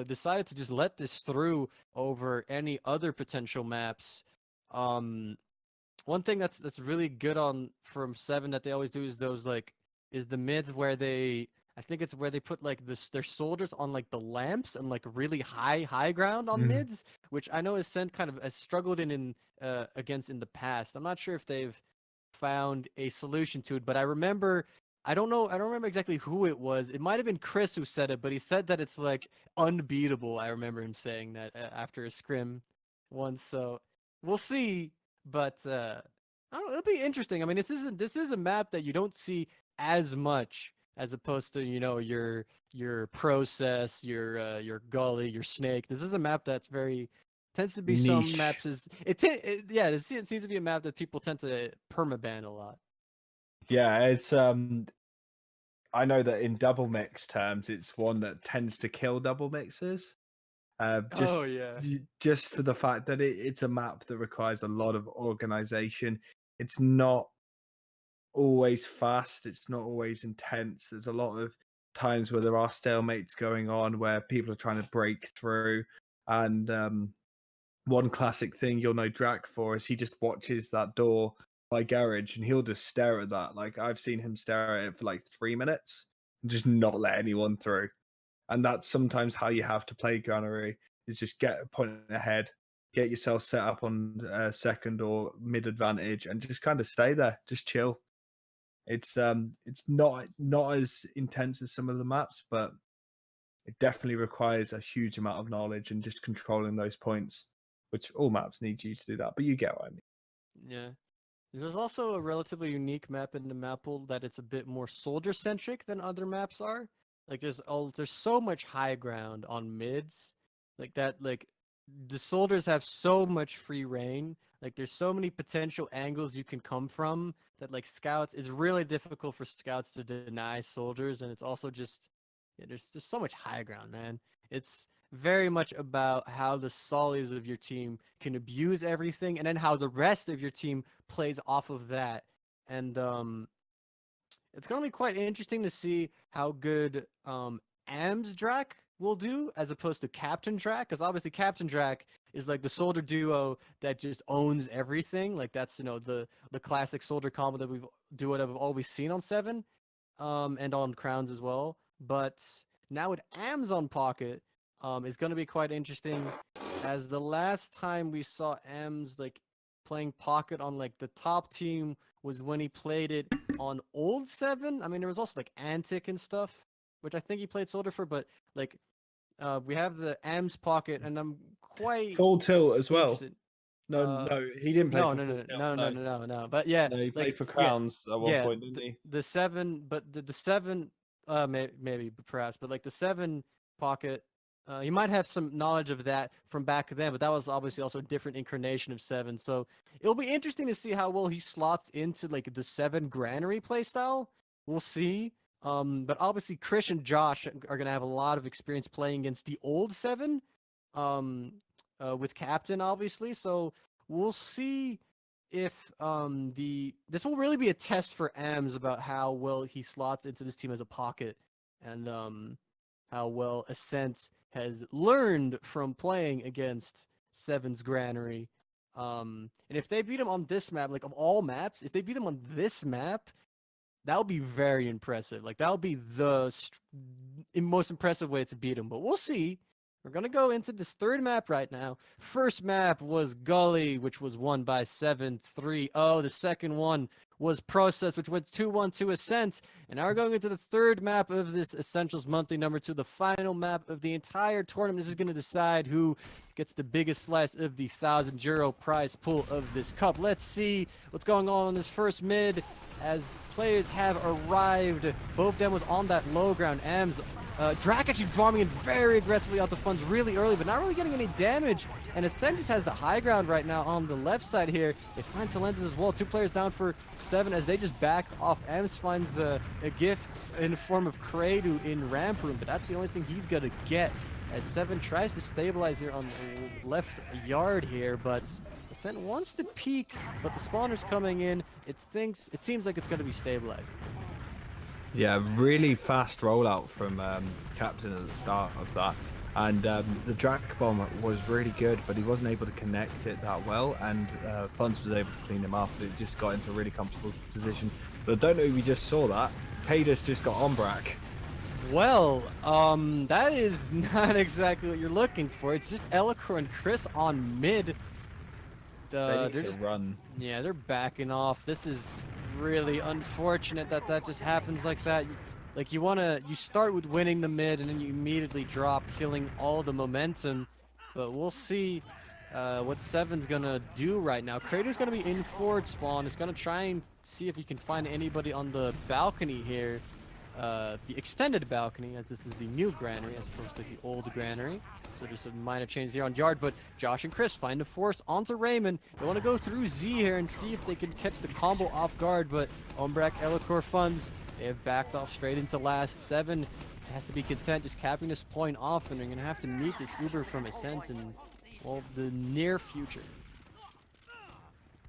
decided to just let this through over any other potential maps. One thing that's really good on from Se7en that they always do is those is the mids where I think it's where they put like their soldiers on like the lamps and like really high ground on mids, which I know Ascent kind of has struggled in against in the past. I'm not sure if they've found a solution to it, but I don't remember exactly who it was. It might have been Chris who said it, but he said that it's like unbeatable. I remember him saying that after a scrim once. So we'll see. But I don't know, it'll be interesting. I mean, this is a map that you don't see as much as opposed to your process, your gully, your snake. This is a map that's very tends to be some Niche. maps is it seems to be a map that people tend to permaban a lot. Yeah, it's I know that in double mix terms, it's one that tends to kill double mixes. Just Oh yeah. just for the fact that it's a map that requires a lot of organization. It's not always fast. It's not always intense. There's a lot of times where there are stalemates going on, where people are trying to break through. And one classic thing you'll know Drac for is he just watches that door by garage and he'll just stare at that. Like I've seen him stare at it for like 3 minutes and just not let anyone through. And that's sometimes how you have to play Granary, is just get a point ahead, get yourself set up on second or mid advantage, and just kind of stay there, just chill. It's not as intense as some of the maps, but it definitely requires a huge amount of knowledge and just controlling those points, which all maps need you to do that. But you get what I mean. Yeah. There's also a relatively unique map in the map pool that it's a bit more soldier centric than other maps are. Like there's so much high ground on mids, like that like the soldiers have so much free reign. Like there's so many potential angles you can come from that like scouts. It's really difficult for scouts to deny soldiers, and it's also just there's just so much high ground, man. It's very much about how the solis of your team can abuse everything, and then how the rest of your team plays off of that. And it's gonna be quite interesting to see how good Am's Drac will do as opposed to Captain Drac, because obviously Captain Drac is like the soldier duo that just owns everything. Like that's the classic soldier combo that we've always seen on Seven, and on Crowns as well. But now with Amazon Pocket, is going to be quite interesting, as the last time we saw Ams like playing Pocket on like the top team was when he played it on old Seven. I mean, there was also like Antic and stuff, which I think he played Soldier for, but like we have the Ams Pocket, and I'm quite Full Tilt as well. interested. No, he didn't play No, for no, Full no, Tilt, no, no, no, no, no. But yeah, No, he played like for Crowns at one point, didn't he? the Seven, but the Seven, maybe perhaps, but like the Seven Pocket, he might have some knowledge of that from back then, but that was obviously also a different incarnation of Seven. So it'll be interesting to see how well he slots into like the Seven Granary playstyle. We'll see. But obviously Chris and Josh are gonna have a lot of experience playing against the old Seven, with Captain obviously. So we'll see if this will really be a test for Ams about how well he slots into this team as a pocket, and how well Ascent has learned from playing against Seven's Granary. And if they beat him on this map, like of all maps, if they beat him on this map, that would be very impressive. Like that would be the most impressive way to beat him. But we'll see. We're gonna go into this third map right now. First map was Gully, which was won by 7-3-0. The second one was Process, which went 2-1 to Ascent. And now we're going into the third map of this Essentials Monthly number 2, the final map of the entire tournament. This is going to decide who gets the biggest slice of the €1,000 prize pool of this cup. Let's see what's going on this first mid as players have arrived. Both of them was on that low ground. Ams Drac actually bombing in very aggressively onto funds really early, but not really getting any damage. And Ascent just has the high ground right now on the left side here. They find Silenzas as well. 2 players down for 7 as they just back off. Ems finds a gift in the form of Kradu in Ramp Room, but that's the only thing he's going to get as 7 tries to stabilize here on the left yard here, but Ascent wants to peek, but the spawner's coming in. It seems like it's going to be stabilizing. Yeah, really fast rollout from Captain at the start of that. And the Drac bomb was really good, but he wasn't able to connect it that well, and Funds was able to clean him off. It just got into a really comfortable position. But I don't know if you just saw that. Paydus just got on Brack. Well, that is not exactly what you're looking for. It's just Elicor and Chris on mid. They're just run. Yeah, they're backing off. This is really unfortunate that just happens like that. Like you start with winning the mid and then you immediately drop, killing all the momentum. But we'll see what Seven's gonna do right now. Kratos gonna be in forward spawn. He's gonna try and see if he can find anybody on the balcony here. The extended balcony, as this is the new granary as opposed to the old granary. So just a minor change here on yard, but Josh and Chris find a force onto Raymond. They want to go through Z here and see if they can catch the combo off guard, but Ombrak, Elicor Funds, they have backed off straight into last. 7 has to be content just capping this point off, and they're going to have to meet this Uber from Ascent in, well, the near future.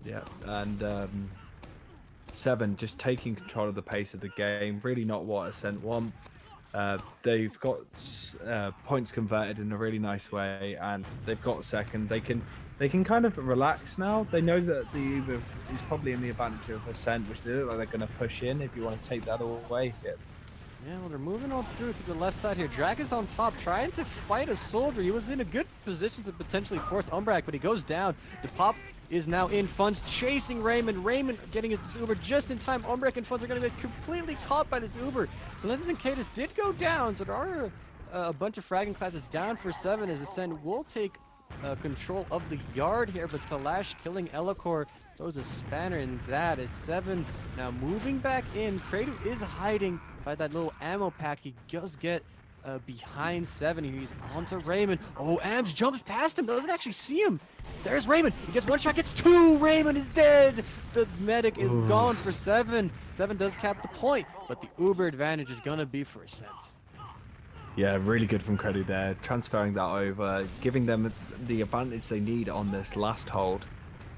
Yeah, and 7 just taking control of the pace of the game, really not what Ascent want. They've got points converted in a really nice way, and they've got second. They can kind of relax now. They know that the Uber is probably in the advantage of Ascent, which they look like they're going to push in if you want to take that away. Yeah, well, they're moving on through to the left side here. Drag is on top, trying to fight a soldier. He was in a good position to potentially force Umbrak, but he goes down. The pop is now in. Funds chasing Raymond. Raymond getting his Uber just in time. Umbrak and Funds are going to get completely caught by this Uber. Silenzas and Cadus did go down, so there are a bunch of fragging classes down for 7 as Ascent will take control of the yard here, but Talash killing Elicor throws a spanner in that as 7 now moving back in. Kradu is hiding by that little ammo pack. He does get behind 7. He's onto Raymond. Oh, Ams jumps past him, doesn't actually see him. There's Raymond. He gets 1 shot, gets 2. Raymond is dead. The medic is gone for 7. 7 does cap the point, but the Uber advantage is gonna be for Ascent. Yeah, really good from Kradu there, transferring that over, giving them the advantage they need on this last hold.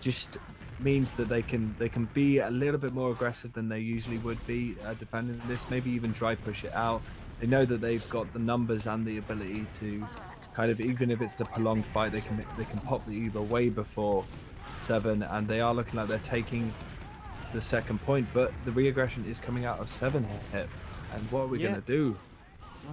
Just means that they can be a little bit more aggressive than they usually would be defending this, maybe even try push it out. They know that they've got the numbers and the ability to kind of, even if it's a prolonged fight, they can pop the Uber way before Se7en, and they are looking like they're taking the second point, but the re-aggression is coming out of Se7en here. And what are we gonna do?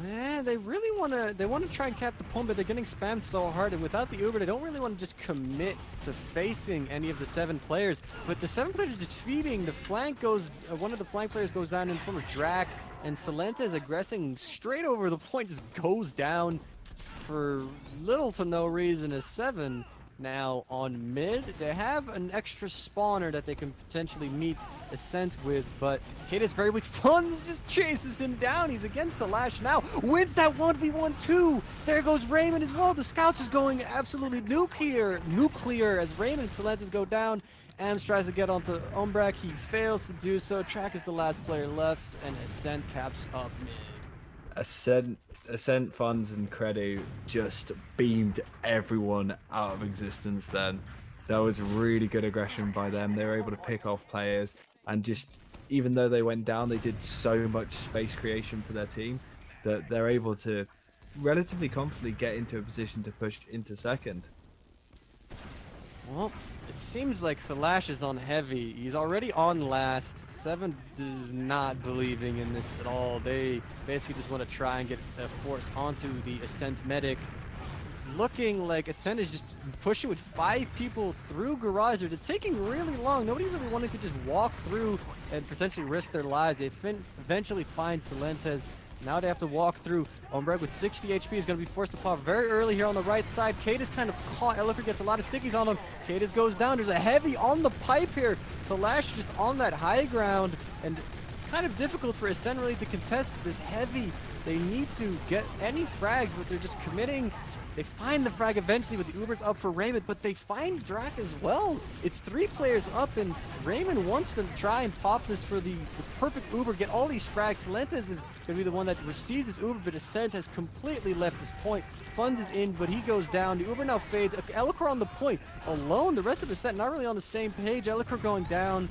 Yeah, they really want to try and cap the point, but they're getting spammed so hard, and without the Uber, they don't really want to just commit to facing any of the 7 players. But the 7 players are just feeding. The flank goes, one of the flank players goes down in form of Drac, and Se7en is aggressing straight over the point, just goes down for little to no reason. As Se7en now on mid, they have an extra spawner that they can potentially meet Ascent with, but Kate is very weak. Funds just chases him down. He's against the lash now. Wins that 1v1 too. There goes Raymond as well. The scouts is going absolutely nuclear as Raymond and Se7en go down. Ams tries to get onto Umbrak. He fails to do so. Track is the last player left, and Ascent caps up mid. Ascent, Funds, and Credu just beamed everyone out of existence then. That was really good aggression by them. They were able to pick off players, and just, even though they went down, they did so much space creation for their team that they're able to relatively confidently get into a position to push into second. Well, it seems like Thalash is on heavy. He's already on last. Se7en is not believing in this at all. They basically just want to try and get a force onto the Ascent medic. It's looking like Ascent is just pushing with 5 people through Garage. They're taking really long. Nobody really wanted to just walk through and potentially risk their lives. They eventually find Silentes. Now they have to walk through. Ombreg with 60 HP is going to be forced to pop very early here on the right side. Cadis kind of caught. Elifer gets a lot of stickies on him. Cadis goes down. There's a heavy on the pipe here. Thalash just on that high ground, and it's kind of difficult for Ascent really to contest this heavy. They need to get any frags, but they're just committing. They find the frag eventually with the Ubers up for Raymond, but they find Drac as well. It's 3 players up, and Raymond wants to try and pop this for the perfect Uber, get all these frags. Silentes is going to be the one that receives this Uber, but Ascent has completely left this point. Funds is in, but he goes down. The Uber now fades. Elikor on the point alone. The rest of Ascent not really on the same page. Elikor going down.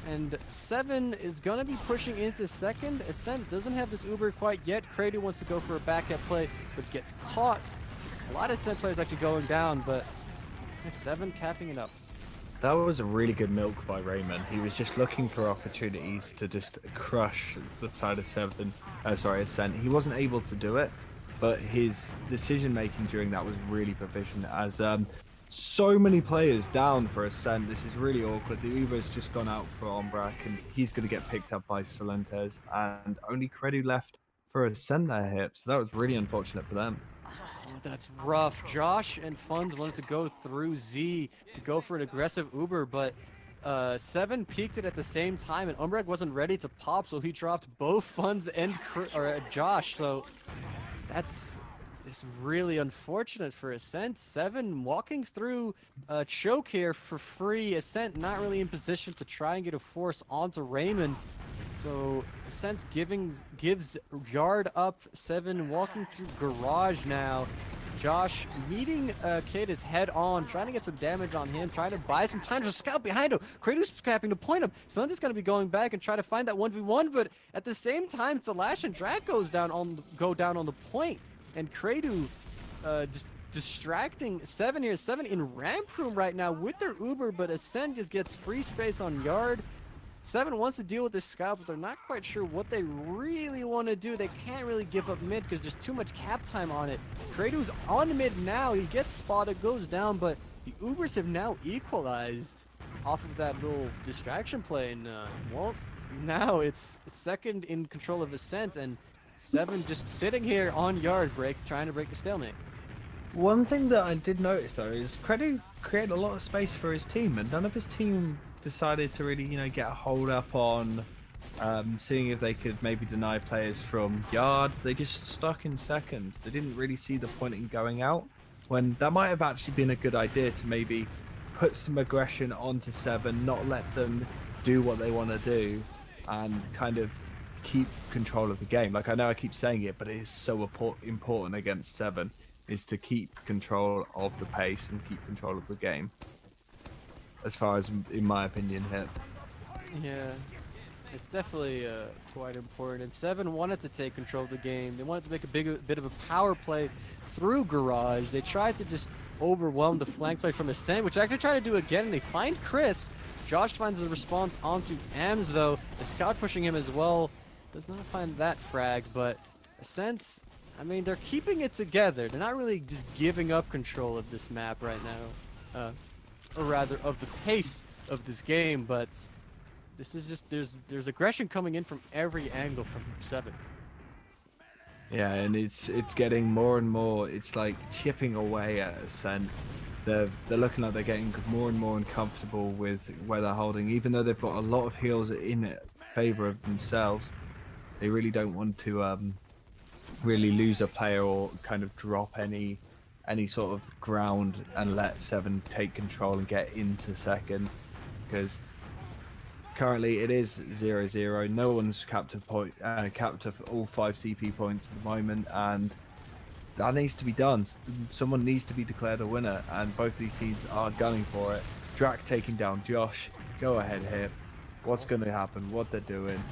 And Se7en is going to be pushing into second. Ascent doesn't have this Uber quite yet. Credu wants to go for a backup play, but gets caught. A lot of Ascent players actually going down, but Se7en capping it up. That was a really good milk by Raymond. He was just looking for opportunities to just crush the side of Ascent. He wasn't able to do it, but his decision making during that was really proficient, as so many players down for Ascent. This is really awkward. The Uber's just gone out for Ombrak, and he's going to get picked up by Silentes, and only Credu left for Ascent there, Hip. So that was really unfortunate for them. Oh, that's rough. Josh and Funds wanted to go through Z to go for an aggressive Uber, but Se7en peeked it at the same time, and Umbreg wasn't ready to pop, so he dropped both Funds and Josh. So that's really unfortunate for Ascent. Se7en walking through choke here for free. Ascent not really in position to try and get a force onto Raymond. So Ascent gives yard up. Se7en walking through Garage now. Josh meeting Cadis head on, trying to get some damage on him, trying to buy some time. There's a scout behind him. Kratos capping to point him. Silentes going to be going back and try to find that 1v1, but at the same time, Thalash and Drac go down on the point, and Credu just distracting Se7en here. Se7en in ramp room right now with their Uber, but Ascent just gets free space on yard. Se7en wants to deal with this scout, but they're not quite sure what they really want to do. They can't really give up mid because there's too much cap time on it. Credu's on mid now. He gets spotted, goes down, but the Ubers have now equalized off of that little distraction play. And, well, now it's second in control of Ascent, and Se7en just sitting here on yard break, trying to break the stalemate. One thing that I did notice, though, is Credu created a lot of space for his team, and none of his team decided to really, get a hold up on seeing if they could maybe deny players from yard. They just stuck in second. They didn't really see the point in going out, when that might have actually been a good idea to maybe put some aggression onto Se7en, not let them do what they want to do, and kind of keep control of the game. Like, I know I keep saying it, but it is so important against Se7en, is to keep control of the pace and keep control of the game. As far as, in my opinion, here. Yeah. It's definitely quite important. And Se7en wanted to take control of the game. They wanted to make a bit of a power play through Garage. They tried to just overwhelm the flank play from Ascent, which actually try to do again. And they find Chris. Josh finds the response onto Ams, though. The scout pushing him as well. Does not find that frag, but Ascent, I mean, they're keeping it together. They're not really just giving up control of this map right now. Or rather, of the pace of this game, but this is just, there's aggression coming in from every angle from Se7en. Yeah, and it's getting more and more. It's like chipping away at Ascent. They're looking like they're getting more and more uncomfortable with where they're holding, even though they've got a lot of heals in favor of themselves. They really don't want to really lose a player or kind of drop any sort of ground and let Se7en take control and get into second, because currently it is 0-0. No one's capped all 5 CP points at the moment, and that needs to be done. Someone needs to be declared a winner, and both these teams are gunning for it. Drac taking down Josh. Go ahead, Hip. What's going to happen? What they're doing?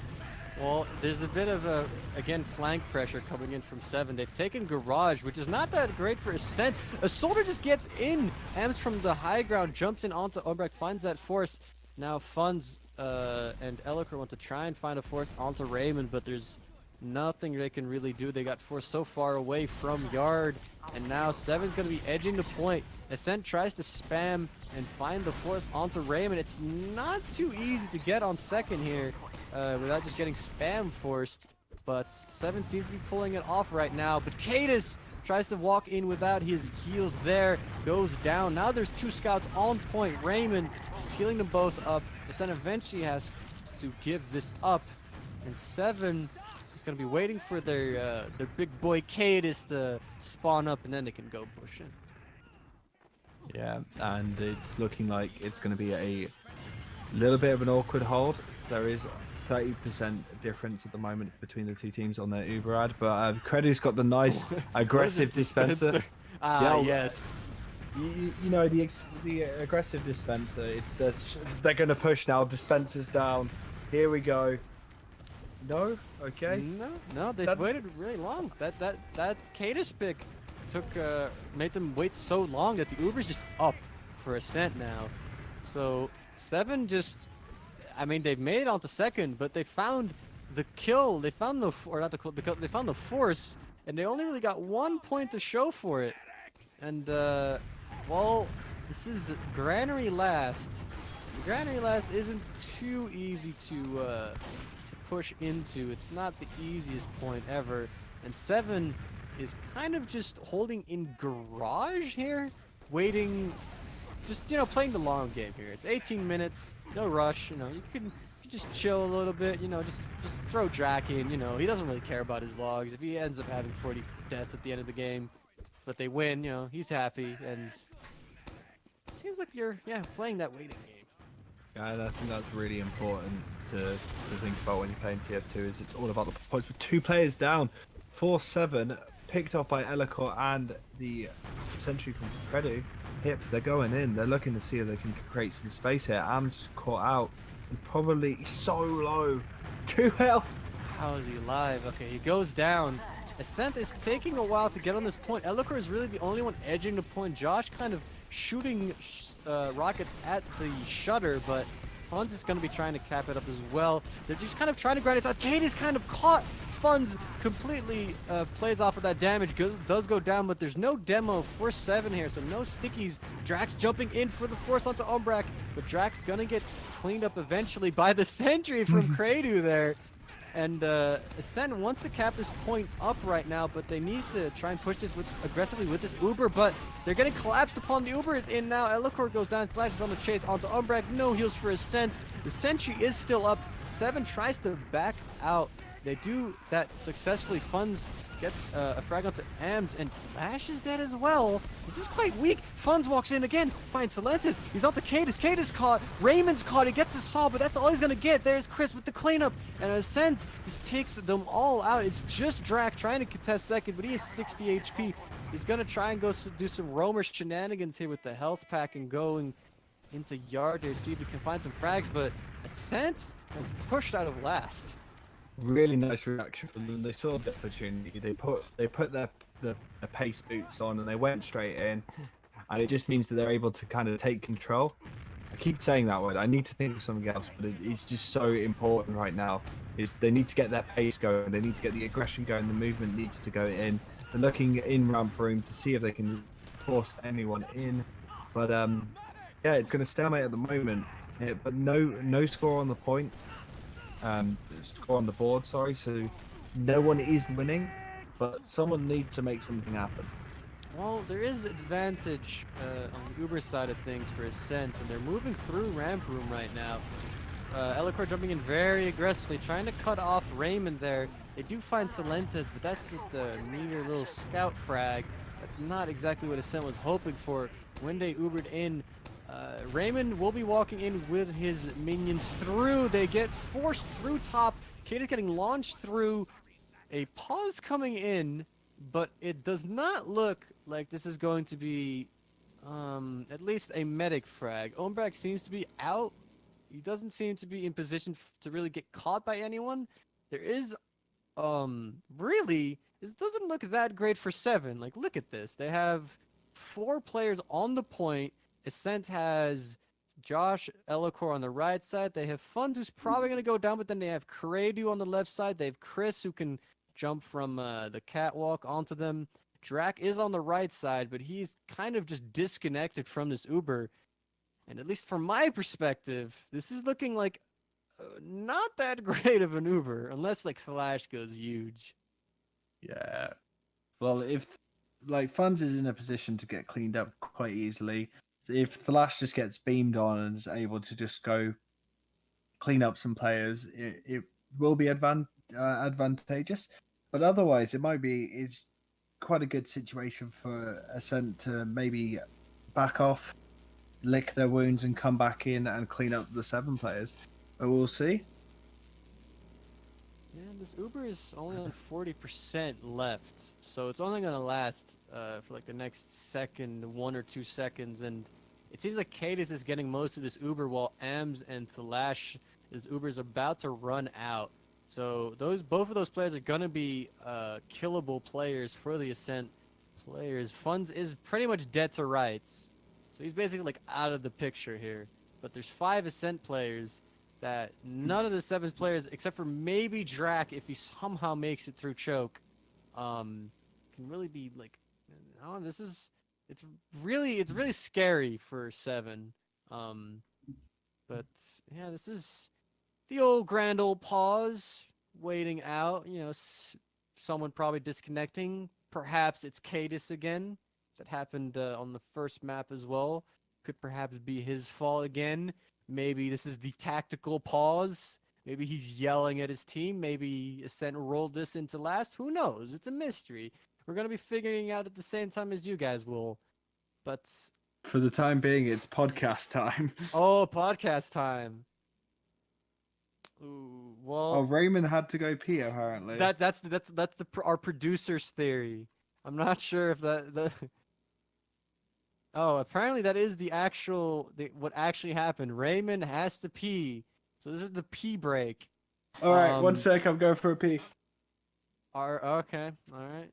Well, there's a bit of again, flank pressure coming in from Se7en. They've taken Garage, which is not that great for Ascent. A soldier just gets in. Ams from the high ground jumps in onto Umbrecht, finds that force. Now Funds and Ellicor want to try and find a force onto Raymond, but there's nothing they can really do. They got forced so far away from Yard, and now Se7en's going to be edging the point. Ascent tries to spam and find the force onto Raymond. It's not too easy to get on second here without just getting spam forced, but Se7en seems to be pulling it off right now. But Cadis tries to walk in without his heals there, goes down. Now there's 2 scouts on point. Raymond just healing them both up. Ascent eventually has to give this up, and Se7en is going to be waiting for their big boy Cadis to spawn up, and then they can go push in. Yeah, and it's looking like it's going to be a little bit of an awkward hold. There is 30% difference at the moment between the two teams on their Uber ad, but Credu's got the nice aggressive dispenser. Ah, Yeah, yes. You know, the aggressive dispenser. It's they're going to push now. Dispensers down. Here we go. No? Okay. No, they waited really long. That Cadis pick took made them wait so long that the Uber's just up for Ascent now. So Se7en just, I mean, they've made it onto second, but they found the kill. They found they found the force, and they only really got 1 point to show for it. And well, this is Granary Last. Granary Last isn't too easy to push into. It's not the easiest point ever, and Se7en is kind of just holding in Garage here, waiting, just, you know, playing the long game here. It's 18 minutes, no rush. You know, you can just chill a little bit. You know, just throw Drac in. You know, he doesn't really care about his logs. If he ends up having 40 deaths at the end of the game, but they win, you know, he's happy. And it seems like you're playing that waiting game. Yeah, and I think that's really important to think about when you're playing TF2. Is it's all about the points. With 2 players down, 4-7 picked up by Ellicor and the sentry from Credu. Hip, they're going in. They're looking to see if they can create some space here. Am's caught out and probably so low. 2 health. How is he alive? Okay, he goes down. Ascent is taking a while to get on this point. Ellicor is really the only one edging the point. Josh kind of shooting rockets at the shutter, but Funds is going to be trying to cap it up as well. They're just kind of trying to grind it out. Kate is kind of caught. Funds completely plays off of that damage, does go down, but there's no demo for Se7en here, so no stickies. Drax jumping in for the force onto Umbrak, but Drax gonna get cleaned up eventually by the sentry from Credu there. And Ascent wants to cap this point up right now, but they need to try and push this aggressively with this Uber, but they're getting collapsed upon. The Uber is in now. Ellicor goes down, slashes on the chase onto Umbrak. No heals for Ascent. The sentry is still up. Se7en tries to back out. They do that successfully. Funds gets a frag onto Ams, and Flash is dead as well. This is quite weak. Funds walks in again, finds Silentis. He's onto Cadis. Cadis caught. Raymond's caught. He gets a saw, but that's all he's gonna get. There's Chris with the cleanup, and Ascent just takes them all out. It's just Drac trying to contest second, but he has 60 HP. He's gonna try and go do some roamer shenanigans here with the health pack and going into Yard to see if he can find some frags, but Ascent It's pushed out of last. Really nice reaction from them. They saw the opportunity. They put their pace boots on and they went straight in. And it just means that they're able to kind of take control. I keep saying that word. I need to think of something else, but it's just so important right now. Is they need to get their pace going. They need to get the aggression going. The movement needs to go in. They're looking in ramp room to see if they can force anyone in. But yeah, it's going to stalemate at the moment. But no score on the point. Score on the board. Sorry. So no one is winning, but someone needs to make something happen. Well, there is advantage on the Uber side of things for Ascent, and they're moving through ramp room right now. Elicor jumping in very aggressively, trying to cut off Raymond there. They do find Silentes, but that's just a meager little scout frag. That's not exactly what Ascent was hoping for when they Ubered in. Raymond will be walking in with his minions through. They get forced through top. Kate is getting launched through. A pause coming in, but it does not look like this is going to be at least a medic frag. Ombrak seems to be out. He doesn't seem to be in position to really get caught by anyone. There is really, this doesn't look that great for Se7en. Like, look at this. They have 4 players on the point. Ascent has Josh Elicor on the right side. They have Funds, who's probably going to go down, but then they have Kredu on the left side. They have Chris, who can jump from the catwalk onto them. Drac is on the right side, but he's kind of just disconnected from this Uber. And at least from my perspective, this is looking like not that great of an Uber, unless like Slash goes huge. Yeah. Well, if like Funds is in a position to get cleaned up quite easily, if Thalash just gets beamed on and is able to just go clean up some players, it will be advantageous. But otherwise, it's quite a good situation for Ascent to maybe back off, lick their wounds, and come back in and clean up the Se7en players. But we'll see. Yeah, this Uber is only on 40% left, so it's only gonna last for like the next 1 or 2 seconds, and it seems like Cadis is getting most of this Uber while Ams and Thalash, his Uber is about to run out. So both of those players are gonna be killable players for the Ascent players. Funds is pretty much dead to rights, so he's basically like out of the picture here. But there's 5 Ascent players that none of the Se7en players, except for maybe Drac, if he somehow makes it through choke, can really be like, oh, it's really scary for Se7en. But yeah, this is the old grand old pause, waiting out. You know, someone probably disconnecting. Perhaps it's Cadis again. That happened on the first map as well. Could perhaps be his fault again. Maybe this is the tactical pause. Maybe he's yelling at his team. Maybe Ascent rolled this into last. Who knows? It's a mystery. We're going to be figuring out at the same time as you guys will. But For the time being, it's podcast time. oh, podcast time. Ooh, well, Oh, Raymond had to go pee apparently. that's our producer's theory. I'm not sure if the Oh, apparently that is what actually happened. Raymond has to pee. So this is the pee break. All right, 1 Um, sec. I'm going for a pee. Okay, all right.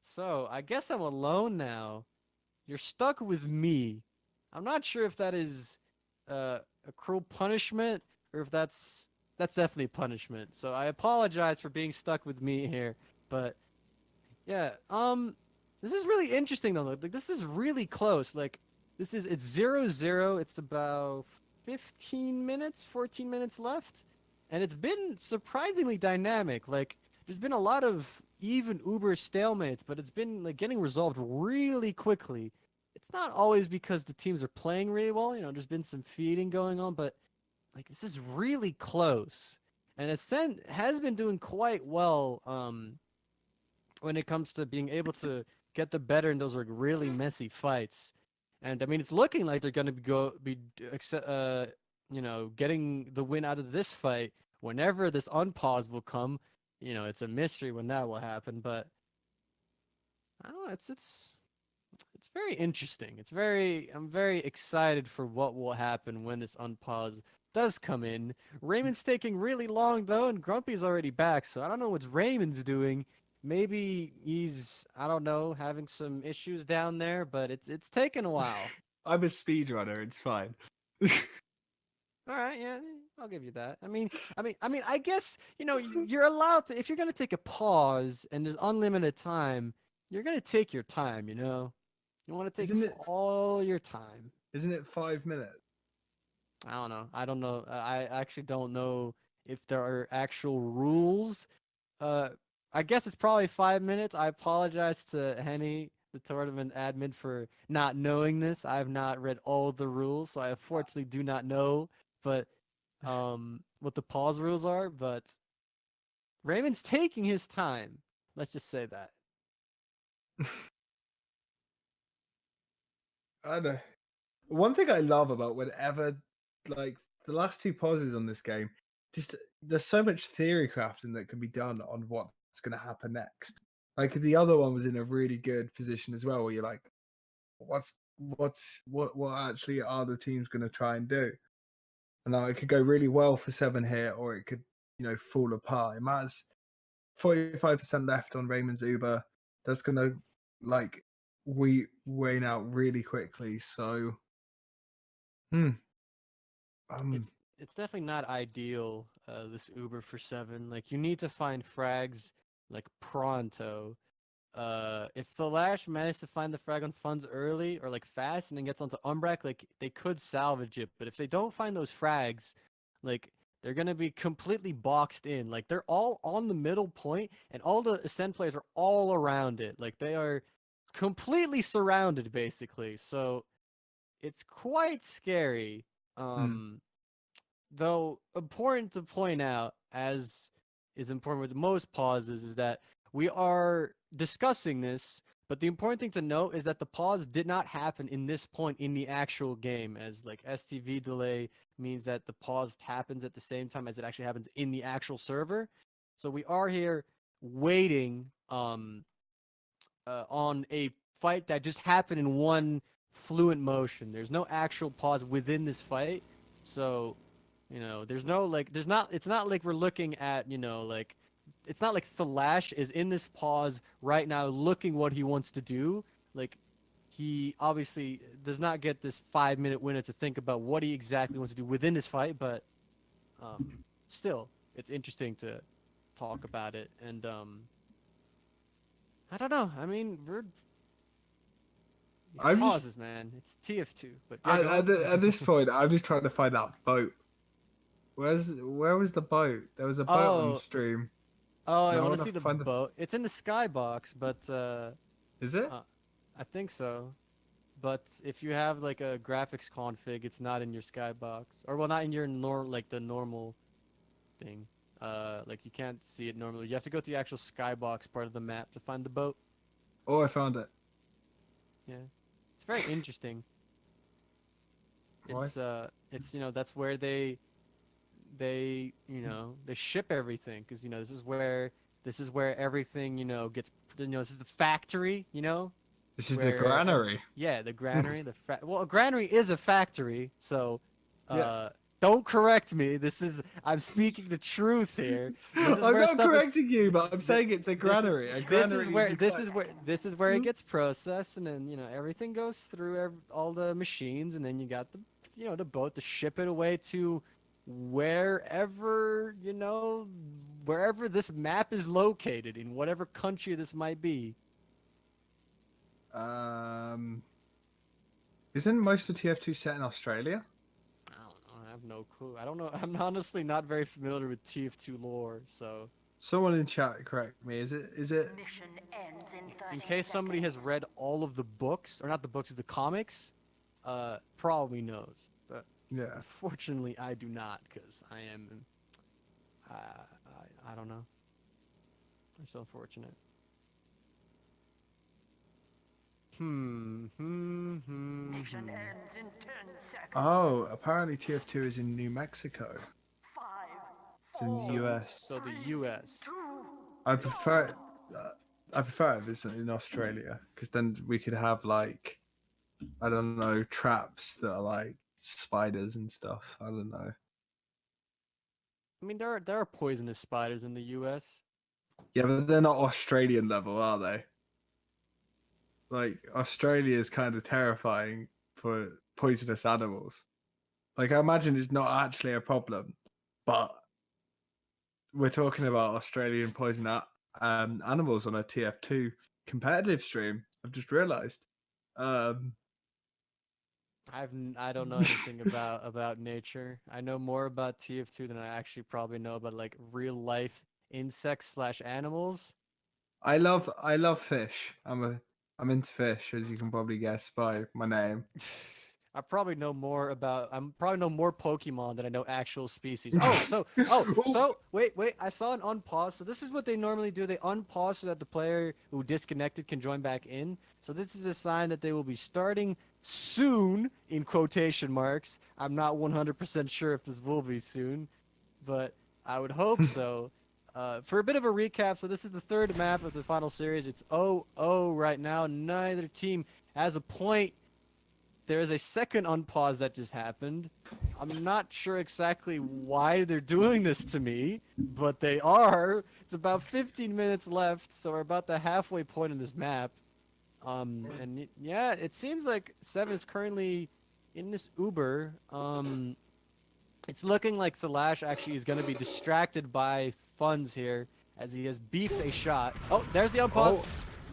So I guess I'm alone now. You're stuck with me. I'm not sure if that is a cruel punishment or if that's definitely punishment. So I apologize for being stuck with me here, but yeah, this is really interesting though. Like this is really close. Like it's 0-0. It's about 14 minutes left, and it's been surprisingly dynamic. Like there's been a lot of even Uber stalemates, but it's been like getting resolved really quickly. It's not always because the teams are playing really well. You know, there's been some feeding going on, but like this is really close. And Ascent has been doing quite well when it comes to being able to get the better in those like really messy fights. And I mean, it's looking like they're gonna getting the win out of this fight. Whenever this unpause will come, you know, it's a mystery when that will happen. But I don't know. It's very interesting. I'm very excited for what will happen when this unpause does come in. Raymond's taking really long though, and Grumpy's already back, so I don't know what Raymond's doing. Maybe he's, I don't know, having some issues down there, but it's taken a while. I'm a speedrunner. It's fine. All right, yeah, I'll give you that. I guess you're allowed to if you're gonna take a pause and there's unlimited time, you're gonna take your time. You want to take Isn't it? all your time. Isn't it 5 minutes? I don't know. I don't know. I actually don't know if there are actual rules. Uh, I guess it's probably 5 minutes. I apologize to Henny, the tournament admin, for not knowing this. I have not read all the rules, so I unfortunately do not know. But what the pause rules are. But Raymond's taking his time. Let's just say that. I know. One thing I love about whenever, like, the last two pauses on this game, just there's so much theory crafting that can be done on what's going to happen next. Like the other one was in a really good position as well, where you're like, what actually are the teams going to try and do? And it could go really well for Se7en here, or it could fall apart. It matters. 45% left on Raymond's Uber. That's going to like wane out really quickly. So. It's definitely not ideal, this Uber for Se7en. Like you need to find frags like pronto. If the Lash managed to find the frag on funds early or like fast and then gets onto Umbrak, like they could salvage it. But if they don't find those frags, like they're gonna be completely boxed in. Like they're all on the middle point, and all the Ascent players are all around it. Like they are completely surrounded, basically. So it's quite scary. Though important to point out, as is important with most pauses, is that we are discussing this, but the important thing to note is that the pause did not happen in this point in the actual game, as like STV delay means that the pause happens at the same time as it actually happens in the actual server. So we are here waiting on a fight that just happened in one fluent motion. There's no actual pause within this fight. So there's no it's not like we're looking at, like it's not like Thalash is in this pause right now looking what he wants to do. Like he obviously does not get this 5-minute window to think about what he exactly wants to do within this fight, but still it's interesting to talk about it. And I don't know. I mean, these I'm just pauses, man. It's TF2, but yeah, at this point, I'm just trying to find that boat. Where was the boat? There was a boat on Oh, stream. oh, I No, I want to wanna see the find the- boat. It's in the skybox, but Is it? I think so. But if you have like a graphics config, it's not in your skybox, or well, not in your the normal thing. Like you can't see it normally. You have to go to the actual skybox part of the map to find the boat. Oh, I found it. Yeah, it's very interesting. Why? It's that's where they they ship everything, because this is where everything gets, this is the factory, This is the where granary. yeah, the granary. Well, a granary is a factory, so Yeah. don't correct me. I'm speaking the truth here. This is I'm where not stuff correcting you, but I'm saying it's a this is- granary. A granary this is where it gets processed, and then everything goes through all the machines, and then you got the boat to ship it away to wherever wherever this map is located, in whatever country this might be. Isn't most of TF2 set in Australia? I don't know. I have no clue. I don't know. I'm honestly not very familiar with TF2 lore, so Someone in chat correct me. Is it? Mission ends in 30 in case somebody has seconds. read all of the books, or not the books, the comics, probably knows. But Yeah. unfortunately, I do not, because I am. I don't know. It's unfortunate. Mission ends in 10 seconds. Oh, apparently TF2 is in New Mexico. 5, It's in the US. So the U.S. 2, I prefer it. I prefer it if it's in Australia, because then we could have like, I don't know, traps that are like spiders and stuff. I don't know. I mean, there are poisonous spiders in the U.S. Yeah, but they're not Australian level, are they? Like Australia is kind of terrifying for poisonous animals. Like I imagine it's not actually a problem, but we're talking about Australian animals on a TF2 competitive stream. I've just realised. I don't know anything about nature. I know more about TF2 than I actually probably know about like real life insects slash animals. I love fish. I'm into fish, as you can probably guess by my name. I'm probably know more Pokemon than I know actual species. So wait, I saw an unpause. So this is what they normally do. They unpause so that the player who disconnected can join back in. So this is a sign that they will be starting soon in quotation marks. I'm not 100% sure if this will be soon, but I would hope so. For a bit of a recap, so this is the third map of the final series. It's 0-0 right now. Neither team has a point. There is a second unpause that just happened. I'm not sure exactly why they're doing this to me, but they are. It's about 15 minutes left, so we're about the halfway point in this map. Yeah, it seems like Se7en is currently in this Uber. It's looking like Salash actually is going to be distracted by funds here as he has beefed a shot. Oh, there's the unpause. Oh,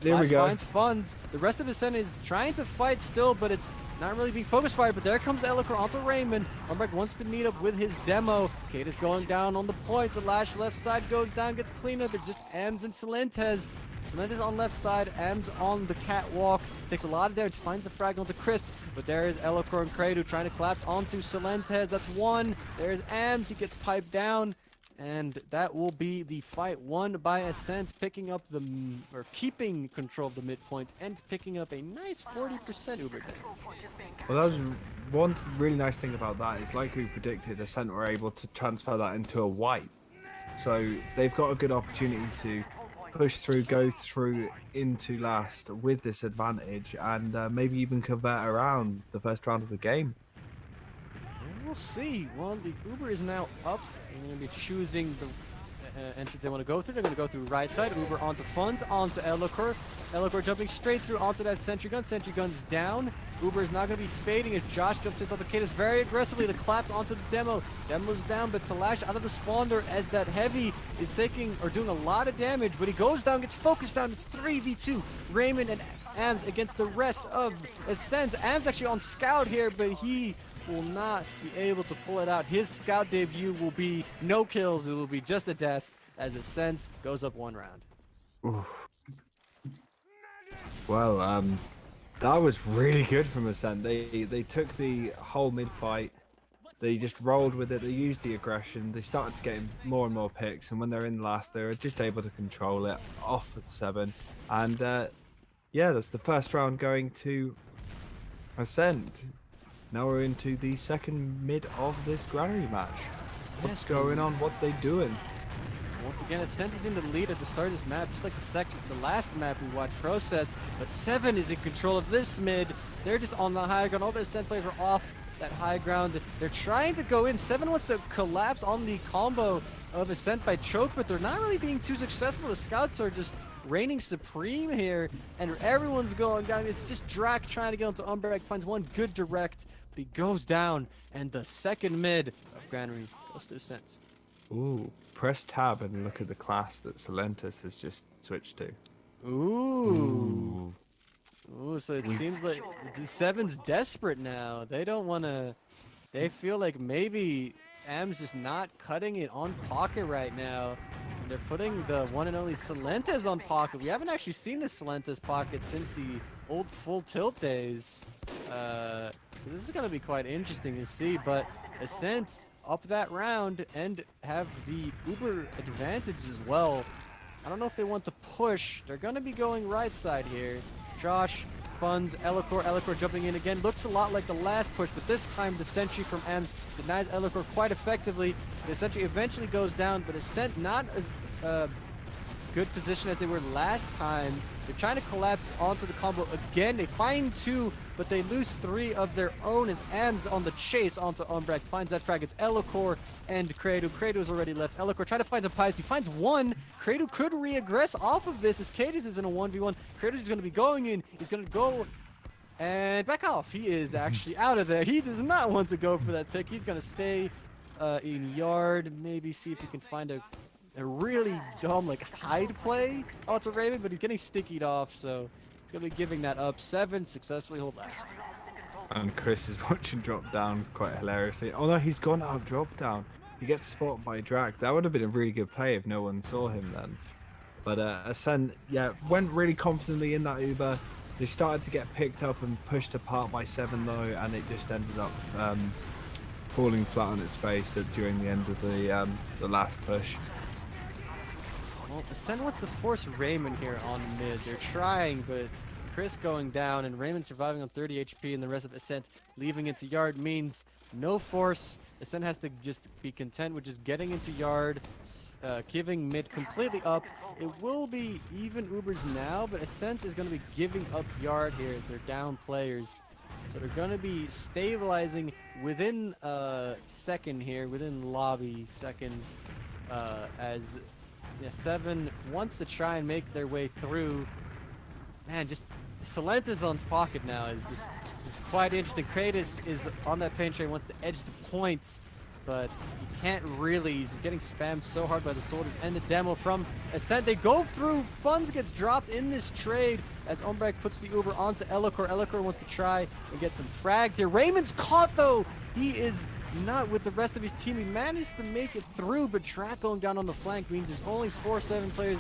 there we go. Finds funds. The rest of Ascent is trying to fight still, but it's not really being focused fire. But there comes Elikor onto Raymond. Umbrek wants to meet up with his demo. Kate is going down on the point. The Lash left side goes down, gets clean up. It's just Ams and Silentes. Silentes on left side, Ams on the catwalk. Takes a lot of damage, finds the frag onto Chris. But there is Elikor and Kredu trying to collapse onto Silentes. That's one. There's Ams. He gets piped down. And that will be the fight won by Ascent, picking up or keeping control of the midpoint and picking up a nice 40% Uber damage. Well, that was one really nice thing about that is, like we predicted, Ascent were able to transfer that into a wipe. So they've got a good opportunity to push through, go through into last with this advantage, and maybe even convert around the first round of the game. We'll see. Well, the Uber is now up. They're going to be choosing the entrance they want to go through. They're going to go through right side. Uber onto funds, onto Elikor. Elikor jumping straight through onto that sentry gun. Sentry gun's down. Uber is not going to be fading as Josh jumps into the Cadus very aggressively. The collapse onto the demo. Demo's down, but Talash out of the spawner as that heavy is taking or doing a lot of damage. But he goes down, gets focused down. It's 3v2. Raymond and Ams against the rest of Ascent. Ams actually on scout here, but he will not be able to pull it out. His scout debut will be no kills. It will be just a death as Ascent goes up one round. Ooh. Well, that was really good from Ascent. They took the whole mid fight. They just rolled with it. They used the aggression. They started to get more and more picks, and when they're in last, they were just able to control it off of Se7en. And yeah, that's the first round going to Ascent. Now we're into the second mid of this granary match. What's going on? What they doing? Once again, Ascent is in the lead at the start of this map, just like the last map we watched Process. But Se7en is in control of this mid. They're just on the high ground. All the Ascent players are off that high ground. They're trying to go in. Se7en wants to collapse on the combo of Ascent by choke, but they're not really being too successful. The scouts are just reigning supreme here, and everyone's going down. It's just Drac trying to get onto Umbrek, finds one good direct, but he goes down, and the second mid of Granary goes to Ascent. Ooh, press tab and look at the class that Silentes has just switched to. Ooh. Ooh, so it seems like Se7en's desperate now. They don't want to... They feel like maybe Am's just not cutting it on Pocket right now. And they're putting the one and only Silentes on Pocket. We haven't actually seen the Silentes Pocket since the old Full Tilt days. So this is going to be quite interesting to see. But Ascent up that round and have the Uber advantage as well. I don't know if they want to push. They're going to be going right side here. Josh funds Elikor jumping in again. Looks a lot like the last push, but this time the sentry from Ams denies Elikor quite effectively. The sentry eventually goes down, but Ascent not as good position as they were last time. They're trying to collapse onto the combo again. They find 2, but they lose 3 of their own as Ams on the chase onto Umbrecht. Finds that frag. It's Elokor and Credo. Credo's already left. Elokor trying to find some pipes. He finds 1. Credo could re-aggress off of this as Cadis is in a 1v1. Credo's going to be going in. He's going to go and back off. He is actually out of there. He does not want to go for that pick. He's going to stay in yard. Maybe see if he can find a really dumb like hide play onto Raven, but he's getting stickied off, so he's going to be giving that up. Se7en successfully hold last. And Chris is watching drop down quite hilariously. Oh no, he's gone out drop down. He gets spotted by Drac. That would have been a really good play if no one saw him then. But Ascent, yeah, went really confidently in that Uber. They started to get picked up and pushed apart by Se7en though, and it just ended up falling flat on its face during the end of the last push. Well, Ascent wants to force Raymond here on mid. They're trying, but Chris going down and Raymond surviving on 30 HP and the rest of Ascent leaving into yard means no force. Ascent has to just be content with just getting into yard, giving mid completely up. It will be even Ubers now, but Ascent is going to be giving up yard here as they're down players. So they're going to be stabilizing within second here, within lobby second, as Se7en wants to try and make their way through. Man, just Solentazon's pocket now is just quite interesting. Kratos is on that pain train, wants to edge the points, but he can't really. He's getting spammed so hard by the soldiers and the demo from Ascent. They go through. Funds gets dropped in this trade as Umbrecht puts the Uber onto Elokor. Elokor wants to try and get some frags here. Raymond's caught though. He is not with the rest of his team. He managed to make it through, but Drac going down on the flank means there's only 4 Se7en players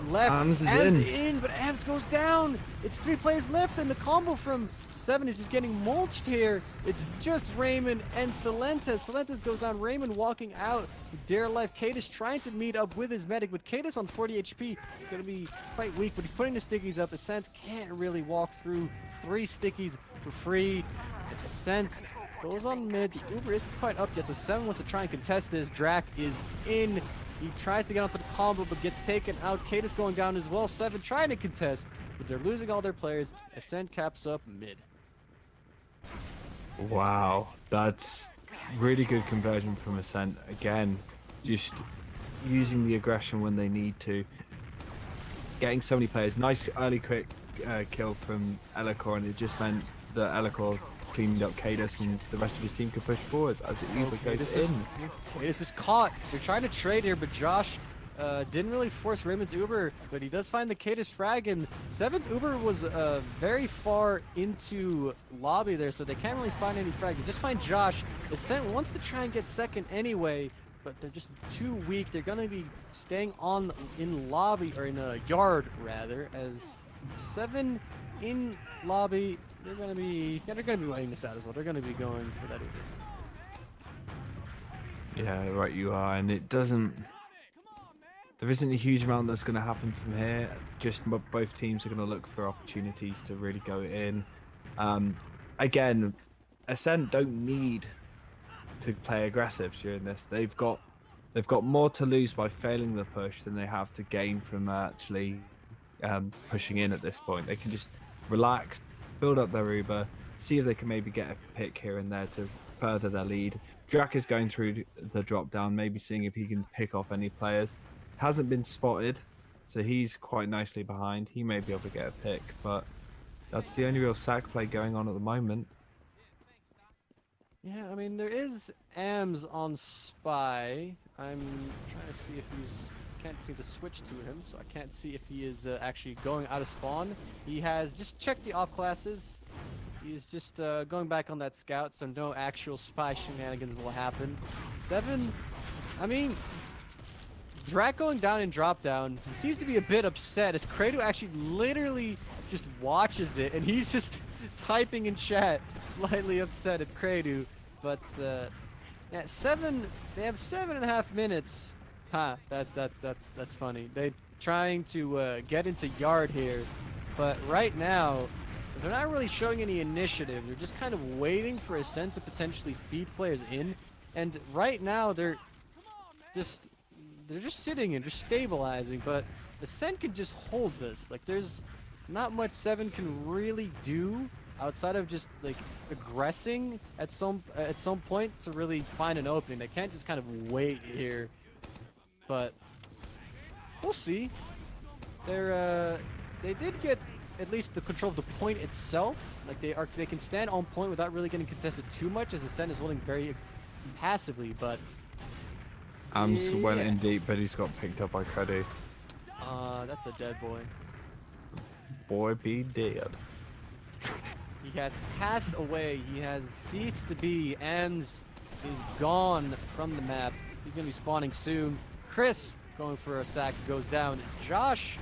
left. Ams is in, but Ams goes down. It's 3 players left, and the combo from Se7en is just getting mulched here. It's just Raymond and Solentes. Solentes goes down. Raymond walking out. Dare life. Cadis trying to meet up with his medic, but Cadis on 40 HP is going to be quite weak, but he's putting the stickies up. Ascent can't really walk through 3 stickies for free. Ascent goes on mid. The Uber isn't quite up yet, so Se7en wants to try and contest this. Drac is in. He tries to get onto the combo, but gets taken out. Cadis going down as well. Se7en trying to contest, but they're losing all their players. Ascent caps up mid. Wow, that's really good conversion from Ascent. Again, just using the aggression when they need to. Getting so many players. Nice early quick kill from Elokor, and it just meant that Elokor cleaned up Cadis and the rest of his team could push forwards as the Uber goes in. Cadis is caught. They're trying to trade here, but Josh didn't really force Raymond's Uber, but he does find the Cadis frag, and Se7en's Uber was very far into lobby there, so they can't really find any frags. They just find Josh. Ascent wants to try and get second anyway, but they're just too weak. They're going to be staying on in lobby, or in a yard rather, as Se7en in lobby. They're gonna be waiting this out as well. They're gonna be going for that Uber. Yeah, right you are, and it doesn't. There isn't a huge amount that's going to happen from here. Just both teams are going to look for opportunities to really go in. Again, Ascent don't need to play aggressive during this. They've got more to lose by failing the push than they have to gain from actually pushing in at this point. They can just relax, build up their Uber, see if they can maybe get a pick here and there to further their lead. Drac is going through the drop down, maybe seeing if he can pick off any players. Hasn't been spotted, so he's quite nicely behind. He may be able to get a pick, but that's the only real sack play going on at the moment. Yeah, I mean, there is Ams on Spy. I'm trying to see if he's... Can't seem to switch to him, so I can't see if he is actually going out of spawn. He has just checked the off classes. He's just going back on that scout, so no actual spy shenanigans will happen. Se7en, I mean, Drac going down in drop down. He seems to be a bit upset as Credo actually literally just watches it, and he's just typing in chat, slightly upset at Credo. But yeah, Se7en, they have 7.5 minutes. Huh, that's funny. They're trying to get into yard here, but right now they're not really showing any initiative. They're just kind of waiting for Ascent to potentially feed players in, and right now they're just sitting and just stabilizing. But Ascent can just hold this. Like, there's not much Se7en can really do outside of just like aggressing at some point to really find an opening. They can't just kind of wait here. But we'll see. They did get at least the control of the point itself. Like they can stand on point without really getting contested too much, as Ascent is holding very passively. But Ams went yeah. in deep, but he's got picked up by Cuddy. That's a dead boy. Boy be dead. He has passed away. He has ceased to be. Ams is gone from the map. He's gonna be spawning soon. Chris going for a sack goes down. Josh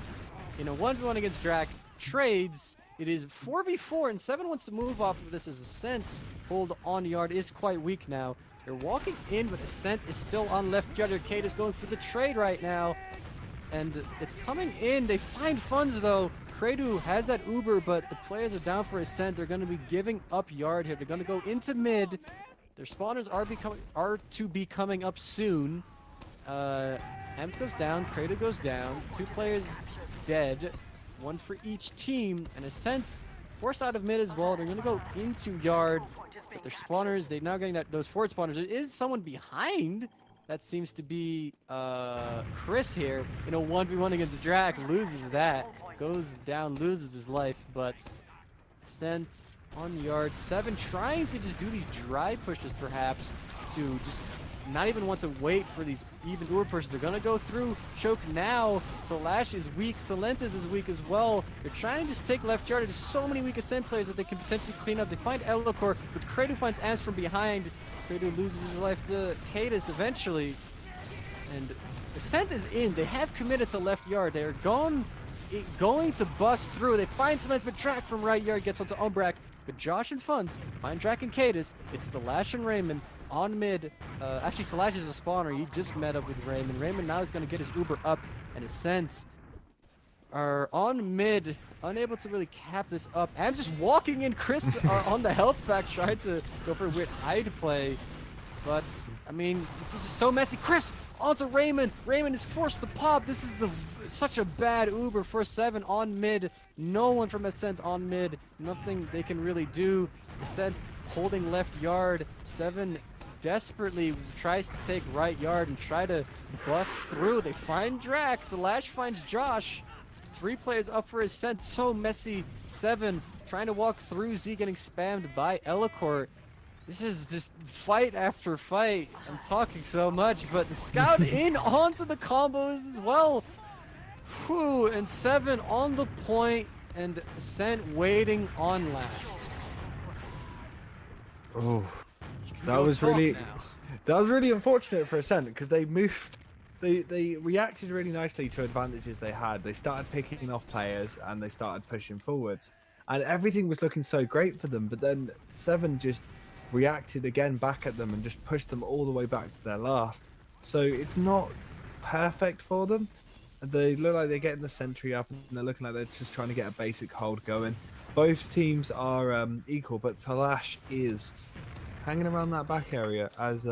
in a 1v1 against Drac trades. It is 4v4 and Se7en wants to move off of this as Ascent's hold on yard is quite weak now. They're walking in, but Ascent is still on left yard. Arcade is going for the trade right now. And it's coming in. They find funds though. Kredu has that Uber, but the players are down for Ascent. They're going to be giving up yard here. They're going to go into mid. Their spawners are to be coming up soon. Ams goes down. Kredu goes down. 2 players dead. 1 for each team. And Ascent forced out of mid as well. They're going to go into yard. But their spawners, they're now getting those forward spawners. There is someone behind. That seems to be Chris here in a 1v1 against Drac. Loses that. Goes down, loses his life. But Ascent on yard. Se7en trying to just do these dry pushes perhaps to just not even want to wait for these even Uber pushes. They're going to go through choke now. Salash is weak. Talentis is weak as well. They're trying to just take left yard. There's so many weak Ascent players that they can potentially clean up. They find Elokor, but Kredu finds Ams from behind. Kredu loses his life to Cadis eventually. And Ascent is in. They have committed to left yard. They're going to bust through. They find Silence, but Drac from right yard gets onto Umbrak. But Josh and Funds find Drac and Cadis. It's Salash and Raymond on mid. Actually, Salash is a spawner. He just met up with Raymond. Raymond now is going to get his Uber up. And Ascent are on mid, unable to really cap this up. I'm just walking in. Chris on the health pack, trying to go for a weird hide play. But, I mean, this is just so messy. Chris onto Raymond. Raymond is forced to pop. This is such a bad Uber for Se7en on mid. No one from Ascent on mid. Nothing they can really do. Ascent holding left yard. Se7en desperately tries to take right yard and try to bust through. They find Drax. The Lash finds Josh. 3 players up for Ascent. So messy. Se7en trying to walk through Z, getting spammed by Elokor. This is just fight after fight. I'm talking so much, but the scout in onto the combos as well. Whew, and Se7en on the point, and Ascent waiting on last. Oh, that was really unfortunate for Ascent because they moved. They reacted really nicely to advantages they had. They started picking off players and they started pushing forwards, and everything was looking so great for them. But then Se7en just reacted again back at them and just pushed them all the way back to their last. So it's not perfect for them. They look like they're getting the sentry up and they're looking like they're just trying to get a basic hold going. Both teams are equal, but Talash is hanging around that back area as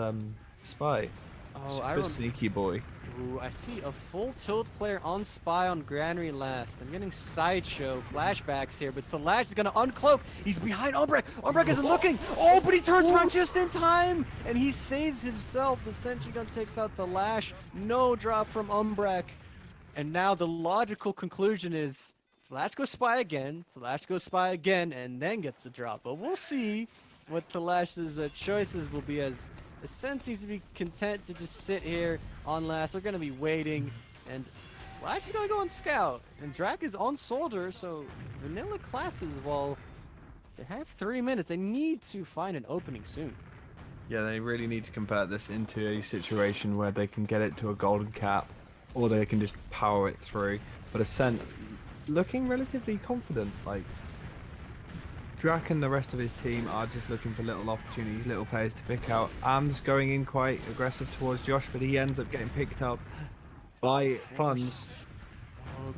Spy. Oh, Super sneaky boy. Ooh, I see a full tilt player on Spy on Granary last. I'm getting sideshow flashbacks here, but Talash is gonna uncloak. He's behind Umbrak. Umbrak isn't looking. Oh, but he turns around just in time, and he saves himself. The sentry gun takes out Talash. No drop from Umbrak, and now the logical conclusion is Talash goes Spy again. Talash goes Spy again, and then gets the drop. But we'll see what Talash's choices will be, as Ascent seems to be content to just sit here on last. They're going to be waiting, and Slash is going to go on Scout, and Drac is on Soldier, so vanilla classes, well, they have 3 minutes. They need to find an opening soon. Yeah, they really need to convert this into a situation where they can get it to a golden cap, or they can just power it through. But Ascent looking relatively confident, like Drac and the rest of his team are just looking for little opportunities, little players to pick out. Am's going in quite aggressive towards Josh, but he ends up getting picked up by Funds. Oh,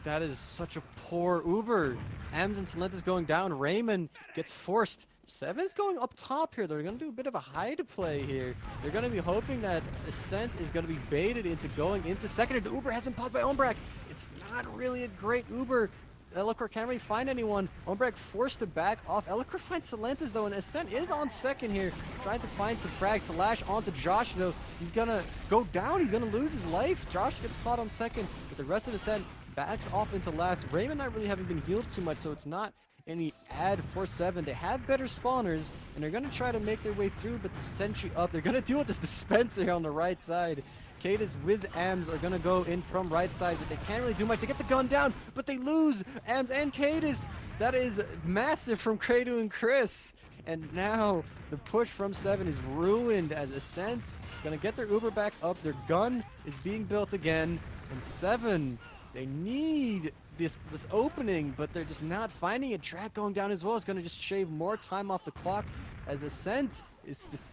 that is such a poor Uber. Ams and Talentis going down. Raymond gets forced. Se7en's going up top here. They're going to do a bit of a hide play here. They're going to be hoping that Ascent is going to be baited into going into second. And the Uber has been popped by Umbrak. it's not really a great Uber. Eloquer can't really find anyone. Umbrecht forced to back off. Eloquer finds Celentis though, and Ascent is on second here, trying to find some frags. Slash onto Josh though. He's gonna go down. He's gonna lose his life. Josh gets caught on second, but the rest of Ascent backs off into last. Raymond not really having been healed too much, so it's not any ad for Se7en. They have better spawners, and they're gonna try to make their way through, but the sentry up. They're gonna deal with this dispenser on the right side. Cadis with AMS are gonna go in from right side, but they can't really do much. They get the gun down, but they lose AMS and Cadis. That is massive from Kradu and Chris. And now the push from Se7en is ruined as Ascent's gonna get their Uber back up. Their gun is being built again, and Se7en, they need this opening, but they're just not finding it. Track going down as well is gonna just shave more time off the clock, as Ascent is just,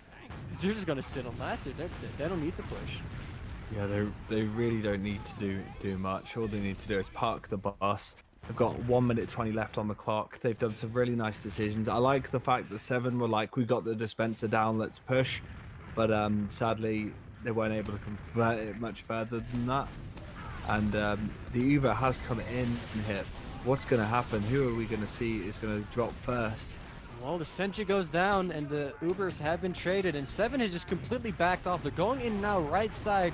they're just gonna sit on last year. They don't need to push. Yeah, they really don't need to do much. All they need to do is park the bus. They've got 1 minute 20 left on the clock. They've done some really nice decisions. I like the fact that Se7en were like, we got the dispenser down, let's push. But sadly, they weren't able to convert it much further than that. And the Uber has come in here. What's going to happen? Who are we going to see is going to drop first? Well, the sentry goes down, and the Ubers have been traded, and Se7en has just completely backed off. They're going in now, right side.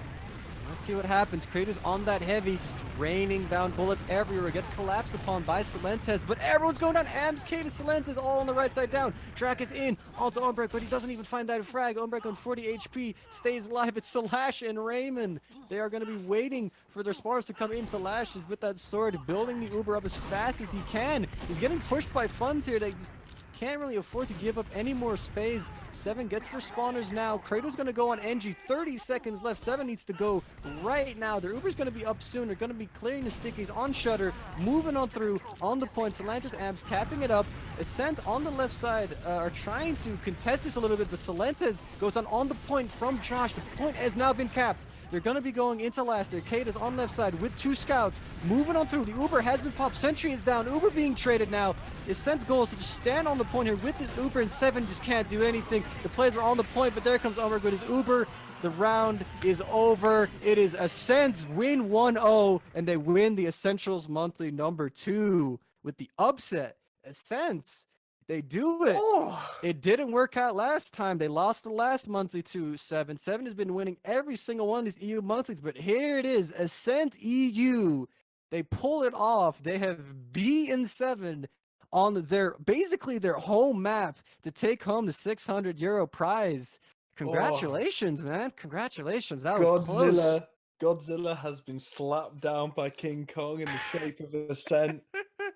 Let's see what happens. Kratos on that heavy, just raining down bullets everywhere. Gets collapsed upon by Celentes, but everyone's going down. AMS, Cadis, Celentes, all on the right side down. Drac is in onto Umbrecht, but he doesn't even find that frag. Umbrecht on 40 HP stays alive. It's Slash and Raymond. They are going to be waiting for their spars to come into Lash with that sword, building the Uber up as fast as he can. He's getting pushed by funds here. They just can't really afford to give up any more space. Se7en gets their spawners now. Kratos gonna go on NG. 30 seconds left. Se7en needs to go right now. Their Uber's gonna be up soon. They're gonna be clearing the stickies on Shutter, moving on through on the point. Celentis Amps capping it up. Ascent on the left side are trying to contest this a little bit, but Celentis goes on the point from Josh. The point has now been capped. They're going to be going into last. Arcade is on left side with 2 scouts. Moving on through. The Uber has been popped. Sentry is down. Uber being traded now. Ascent's goal is to just stand on the point here with this Uber, and Se7en just can't do anything. The players are on the point, but there comes Uber with his Uber. The round is over. It is Ascent's win 1-0, and they win the Essentials monthly number 2 with the upset. Ascent, they do it. Oh. It didn't work out last time. They lost the last monthly to Se7en. Se7en has been winning every single one of these EU monthlies, but here it is. Ascent.EU. They pull it off. They have beaten Se7en on basically their home map to take home the €600 prize. Congratulations, man. Congratulations. That was close. Godzilla has been slapped down by King Kong in the shape of Ascent.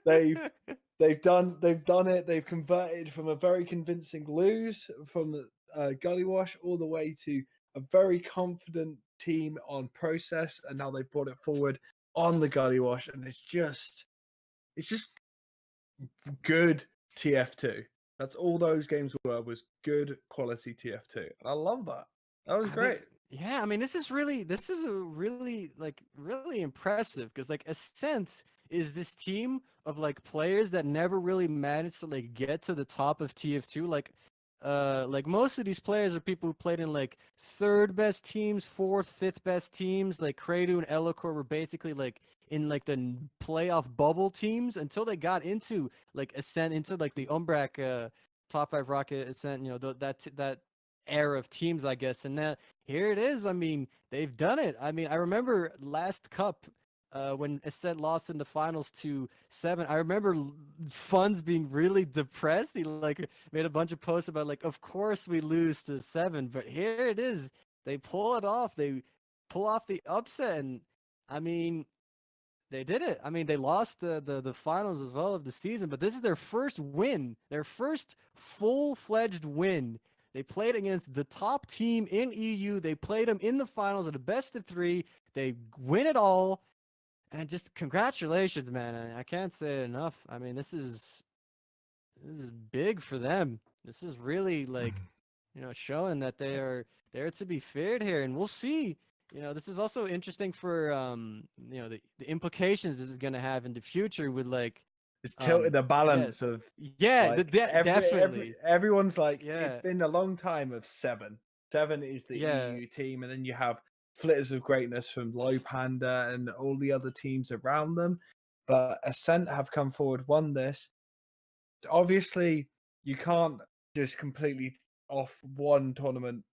They've done it. They've converted from a very convincing lose from the Gully Wash all the way to a very confident team on process, and now they've brought it forward on the Gully Wash, and it's just good TF2. That's all those games were, was good quality TF2, and I love that. That was great. Yeah, I mean, this is a really impressive, because like Ascent is this team of like players that never really managed to like get to the top of TF2. Like most of these players are people who played in like 3rd best teams, 4th, 5th best teams. Like Kradu and Elocor were basically like in like the playoff bubble teams until they got into like Ascent, into like the Umbrak top 5 Rocket Ascent, you know, that era of teams, I guess. And now here it is. I mean, they've done it. I mean, I remember last cup when Ascent lost in the finals to Se7en. I remember Funds being really depressed. He like made a bunch of posts about like, of course we lose to Se7en, but here it is. They pull it off. They pull off the upset, and I mean, they did it. I mean, they lost the finals as well of the season, but this is their first win, their first full-fledged win. They played against the top team in EU. They played them in the finals at a best of 3. They win it all. And just congratulations, man. I can't say it enough. I mean, this is big for them. This is really like, you know, showing that they are there to be feared here. And we'll see. You know, this is also interesting for you know, the implications this is going to have in the future with like, it's tilted the balance of like, definitely. Everyone's like, Yeah. it's been a long time of Se7en. Se7en is the Yeah. EU team, and then you have flitters of greatness from Low Panda and all the other teams around them. But Ascent have come forward, won this. Obviously, you can't just completely off one tournament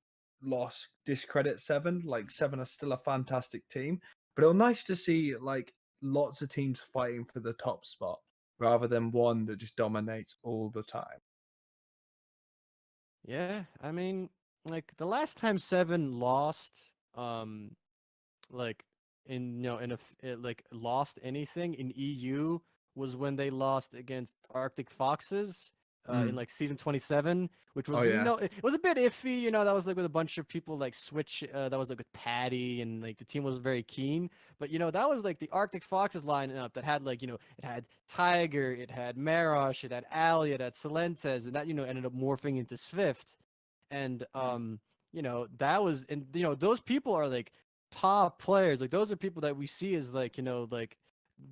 loss discredit Se7en. Like Se7en are still a fantastic team, but it'll nice to see like lots of teams fighting for the top spot rather than one that just dominates all the time. Yeah, I mean, like the last time Se7en lost, like like lost anything in EU was when they lost against Arctic Foxes in like season 27, which Oh was yeah. it was a bit iffy. That was like with a bunch of people like switch. That was like with Patty, and like the team wasn't very keen. But that was like the Arctic Foxes lineup that had like it had Tiger, it had Marosh, it had Ali, it had Celentes, and that ended up morphing into Swift. And that was, and those people are like top players. Like those are people that we see as like like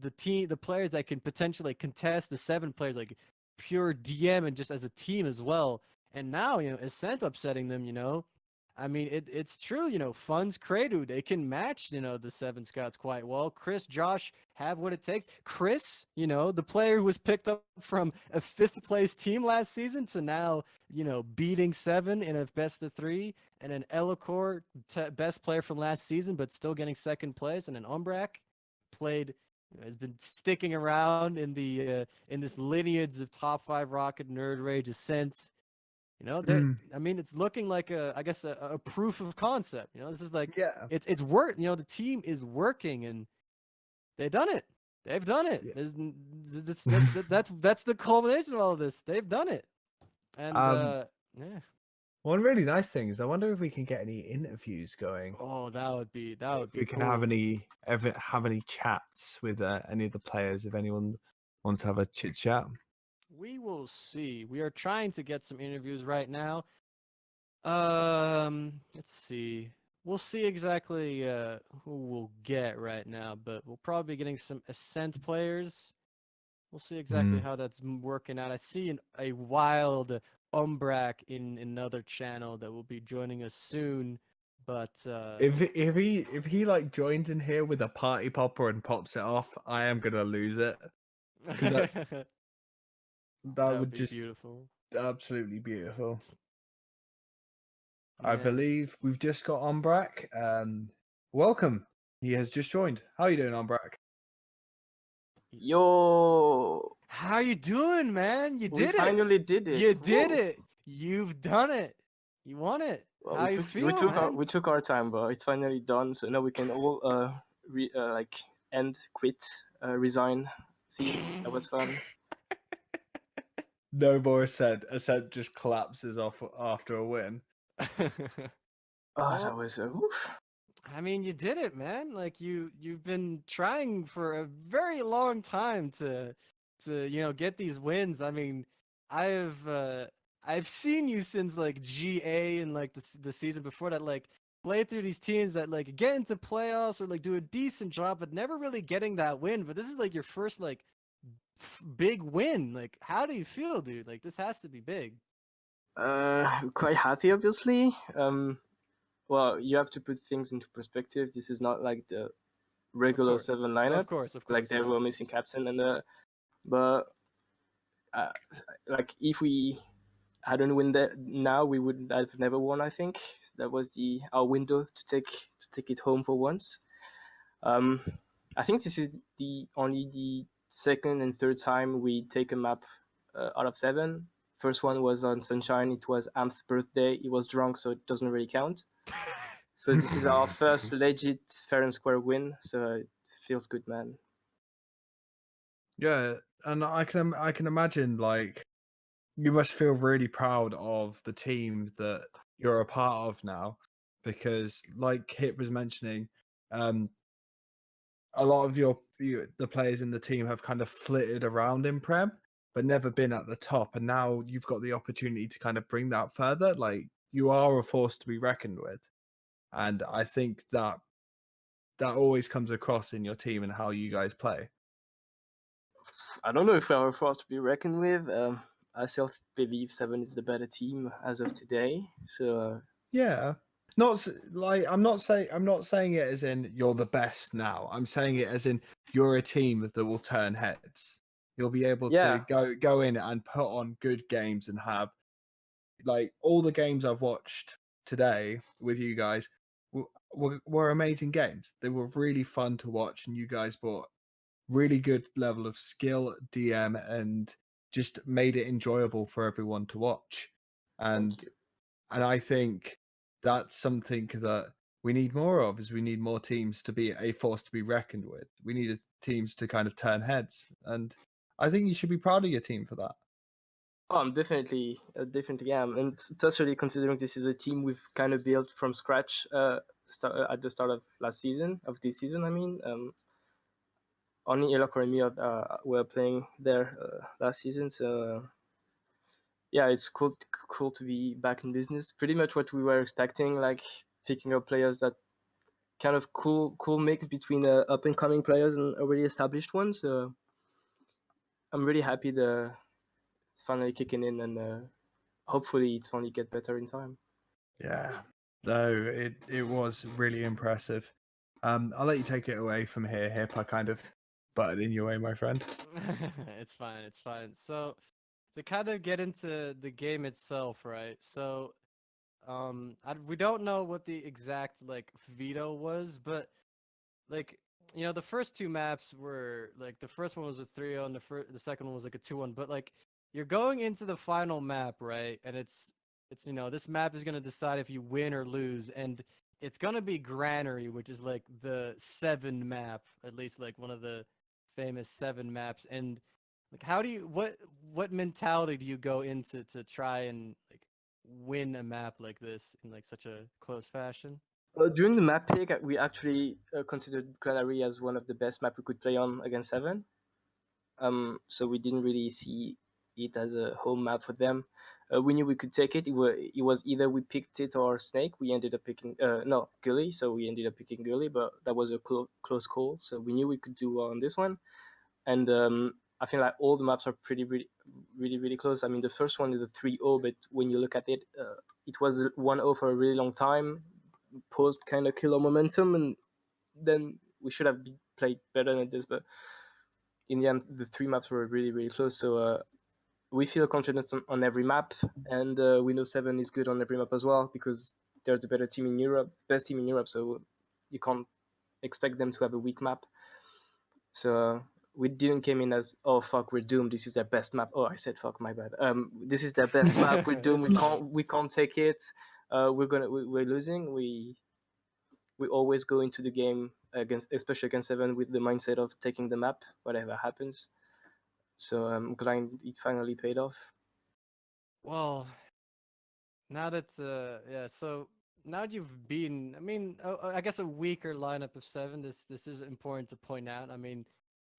the players that can potentially like, contest the Se7en players, like pure DM and just as a team as well. And now Ascent upsetting them. I mean, it's true. Funds Credu, they can match the Se7en scouts quite well. Chris, Josh have what it takes. Chris, the player who was picked up from a 5th place team last season to now beating Se7en in a best of 3, and an Elikor, best player from last season, but still getting 2nd place, and an Umbrak has been sticking around in the in this lineage of top 5 Rocket Nerd Rage Ascent. I mean, it's looking like I guess a proof of concept. This is like Yeah. it's work. The team is working, and they've done it. They've done it. Yeah. That's the culmination of all of this. They've done it, and yeah. One really nice thing is I wonder if we can get any interviews going. Oh, that would be If we can cool. have any chats with any of the players, if anyone wants to have a chit chat. We will see. We are trying to get some interviews right now. Let's see. We'll see exactly who we'll get right now, but we'll probably be getting some Ascent players. We'll see exactly how that's working out. I see a wild Umbrak in another channel that will be joining us soon, but If he like joins in here with a party popper and pops it off, I am gonna lose it. That that would be just beautiful. absolutely beautiful. I Yeah. believe we've just got Umbrak. Welcome. He has just joined. How are you doing, Umbrak? Yo, How you doing, man? You we did it. finally did it. You did Woo. it. You've done it. You won it. Well, How you feel, man? we took our time, but it's finally done. So now we can all like end, quit, resign. See, that was fun. No more Ascent. Ascent just collapses off after a win. Oh, Well, that was woof. I mean, you did it, man. Like you've been trying for a very long time to get these wins. I mean, I've seen you since like GA and like the season before that, like play through these teams that like get into playoffs or like do a decent job, but never really getting that win. But this is like your first like big win. Like, how do you feel, dude? Like, this has to be big. Quite happy, obviously. Well, you have to put things into perspective. This is not like the regular course. Se7en lineup. Of course. Like they were missing captain but like if we hadn't won that now, we would have never won. I think that was our window to take it home for once. I think this is only the 2nd and 3rd time we take a map out of 7. First one was on Sunshine. It was Am's birthday. He was drunk, so it doesn't really count. So this is our first legit fair and square win. So it feels good, man. Yeah, and I can imagine like you must feel really proud of the team that you're a part of now, because like Hit was mentioning, a lot of the players in the team have kind of flitted around in Prem, but never been at the top, and now you've got the opportunity to kind of bring that further. Like you are a force to be reckoned with, and I think that always comes across in your team and how you guys play. I don't know if we are a force to be reckoned with. I still believe Se7en is the better team as of today. So Yeah, I'm not saying it as in you're the best now. I'm saying it as in you're a team that will turn heads. You'll be able Yeah. to go in and put on good games and have like all the games I've watched today with you guys were amazing games. They were really fun to watch, and you guys brought really good level of skill, DM, and just made it enjoyable for everyone to watch. Thank And you. I think that's something that we need more of. Is we need more teams to be a force to be reckoned with. We need teams to kind of turn heads, and I think you should be proud of your team for that. Oh, I'm definitely am, and especially considering this is a team we've kind of built from scratch at the start of this season. I mean, only Elok and me were playing there last season, so yeah, it's cool to be back in business. Pretty much what we were expecting, like picking up players that kind of cool mix between up and coming players and already established ones. So I'm really happy it's finally kicking in, and hopefully it's only get better in time. Yeah, no, it was really impressive. I'll let you take it away from here, Hip. I kind of butted in your way, my friend. It's fine. It's fine. So to kind of get into the game itself, right? So we don't know what the exact like veto was, but like the first two maps were like the first one was a 3-0 and the second one was like a 2-1, but like you're going into the final map, right? And it's this map is going to decide if you win or lose, and it's going to be Granary, which is like the Se7en map, at least like one of the famous Se7en maps. And like how do you what mentality do you go into to try and like win a map like this in like such a close fashion? During the map pick, we actually considered Granary as one of the best map we could play on against Se7en. So we didn't really see it as a home map for them. We knew we could take it. It was either we picked it or Snake. We ended up picking Gully. So we ended up picking Gully, but that was a close call. So we knew we could do well on this one. And I think like all the maps are really close. I mean, the first one is a 3-0, but when you look at it, it was 1-0 for a really long time. Post kind of killer momentum, and then we should have played better than this. But in the end, the three maps were really close. So we feel confident on every map, and we know Se7en is good on every map as well because they're the better team in Europe, best team in Europe. So you can't expect them to have a weak map. So we didn't came in as, oh fuck, we're doomed. This is their best map. Oh, I said fuck, my bad. This is their best map. We're doomed. We can't take it. We're losing. We always go into the game especially against Se7en, with the mindset of taking the map, whatever happens. So I'm glad it finally paid off. Well, now that yeah, so now that you've beaten, I mean, I guess a weaker lineup of Se7en. This is important to point out. I mean,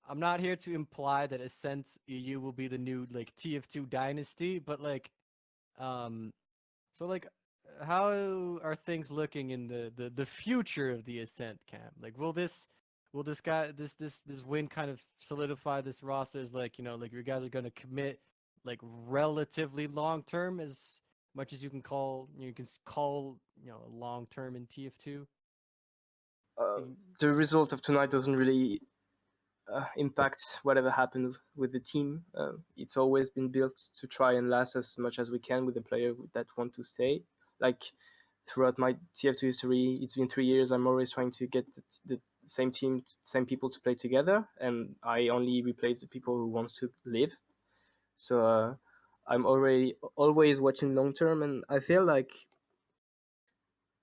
I'm not here to imply that Ascent.EU will be the new like TF2 dynasty, but like, so like, how are things looking in the future of the Ascent camp? Like, will this win kind of solidify this roster as like like you guys are gonna commit like relatively long term as much as you can call long term in TF2? The result of tonight doesn't really impact whatever happened with the team. It's always been built to try and last as much as we can with the player that want to stay. Like throughout my TF2 history, it's been 3 years. I'm always trying to get the same team, same people to play together, and I only replace the people who wants to leave. So I'm always watching long term, and I feel like